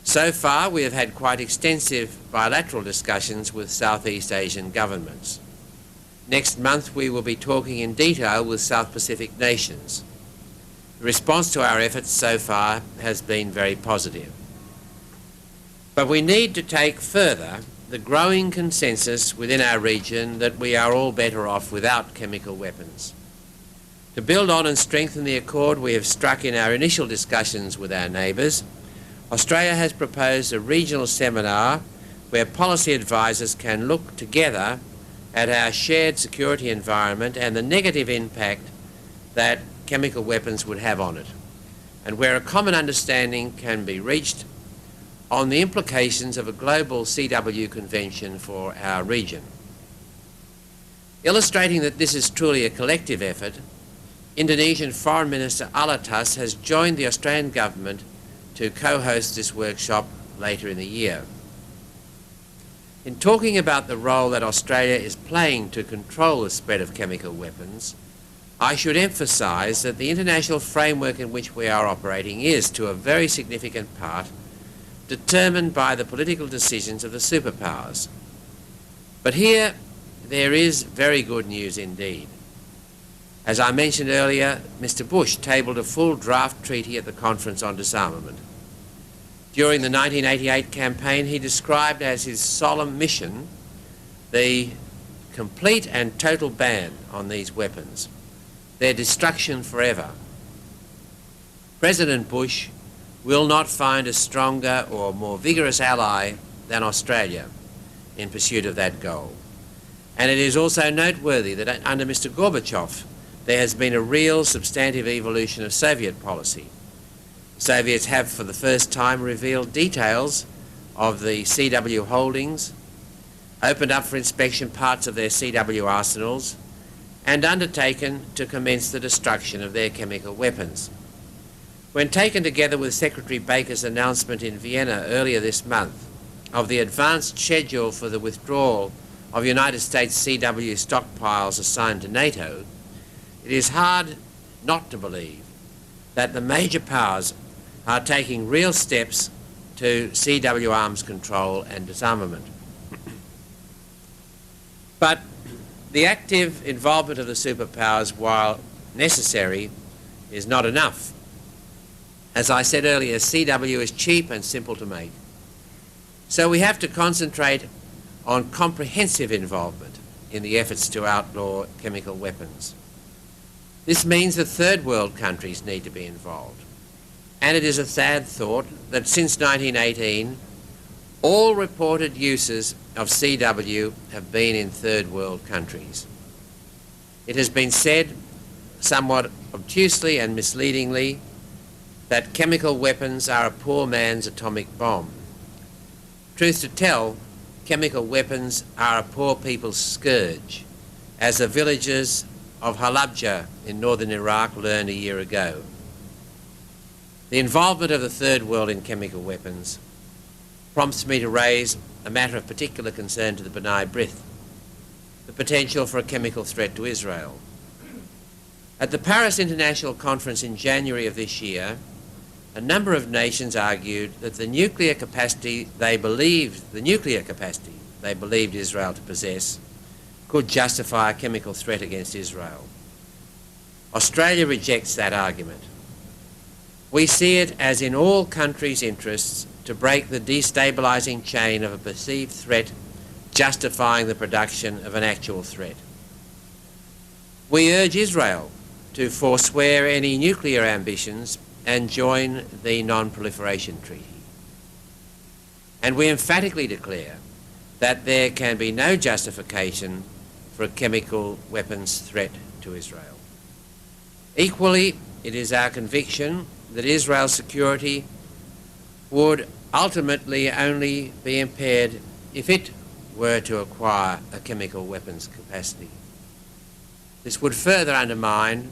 So far, we have had quite extensive bilateral discussions with Southeast Asian governments. Next month, we will be talking in detail with South Pacific nations. The response to our efforts so far has been very positive. But we need to take further the growing consensus within our region that we are all better off without chemical weapons. To build on and strengthen the accord we have struck in our initial discussions with our neighbours, Australia has proposed a regional seminar where policy advisors can look together at our shared security environment and the negative impact that chemical weapons would have on it, and where a common understanding can be reached on the implications of a global CW convention for our region. Illustrating that this is truly a collective effort, Indonesian Foreign Minister Alatas has joined the Australian government to co-host this workshop later in the year. In talking about the role that Australia is playing to control the spread of chemical weapons, I should emphasise that the international framework in which we are operating is, to a very significant part, determined by the political decisions of the superpowers. But here there is very good news indeed. As I mentioned earlier, Mr. Bush tabled a full draft treaty at the Conference on Disarmament. During the 1988 campaign, he described as his solemn mission the complete and total ban on these weapons, their destruction forever. President Bush will not find a stronger or more vigorous ally than Australia in pursuit of that goal. And it is also noteworthy that under Mr. Gorbachev, there has been a real substantive evolution of Soviet policy. Soviets have for the first time revealed details of the CW holdings, opened up for inspection parts of their CW arsenals, and undertaken to commence the destruction of their chemical weapons. When taken together with Secretary Baker's announcement in Vienna earlier this month of the advanced schedule for the withdrawal of United States CW stockpiles assigned to NATO, it is hard not to believe that the major powers are taking real steps to CW arms control and disarmament. But the active involvement of the superpowers, while necessary, is not enough. As I said earlier, CW is cheap and simple to make. So we have to concentrate on comprehensive involvement in the efforts to outlaw chemical weapons. This means that third world countries need to be involved. And it is a sad thought that since 1918, all reported uses of CW have been in third world countries. It has been said, somewhat obtusely and misleadingly, that chemical weapons are a poor man's atomic bomb. Truth to tell, chemical weapons are a poor people's scourge, as the villagers of Halabja in northern Iraq learned a year ago. The involvement of the third world in chemical weapons prompts me to raise a matter of particular concern to the B'nai B'rith, the potential for a chemical threat to Israel. At the Paris International Conference in January of this year, a number of nations argued that the nuclear capacity they believed Israel to possess could justify a chemical threat against Israel. Australia rejects that argument. We see it as in all countries' interests to break the destabilising chain of a perceived threat justifying the production of an actual threat. We urge Israel to forswear any nuclear ambitions and join the Non-Proliferation Treaty. And we emphatically declare that there can be no justification for a chemical weapons threat to Israel. Equally, it is our conviction that Israel's security would ultimately only be impaired if it were to acquire a chemical weapons capacity. This would further undermine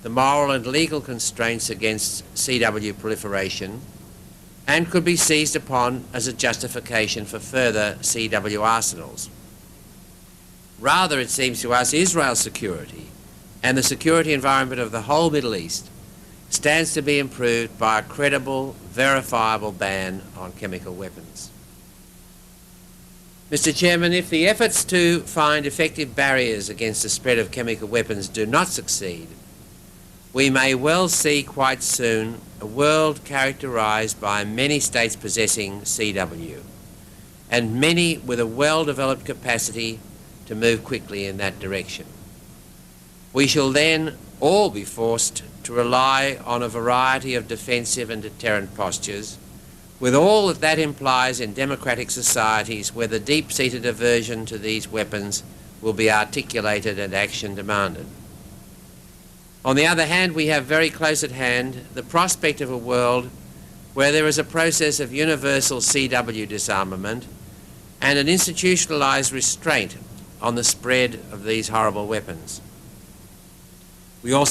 the moral and legal constraints against CW proliferation and could be seized upon as a justification for further CW arsenals. Rather, it seems to us, Israel's security and the security environment of the whole Middle East stands to be improved by a credible, verifiable ban on chemical weapons. Mr. Chairman, if the efforts to find effective barriers against the spread of chemical weapons do not succeed, we may well see quite soon a world characterised by many states possessing CW and many with a well-developed capacity to move quickly in that direction. We shall then all be forced to rely on a variety of defensive and deterrent postures, with all that that implies in democratic societies where the deep-seated aversion to these weapons will be articulated and action demanded. On the other hand, we have very close at hand the prospect of a world where there is a process of universal CW disarmament and an institutionalised restraint on the spread of these horrible weapons. We also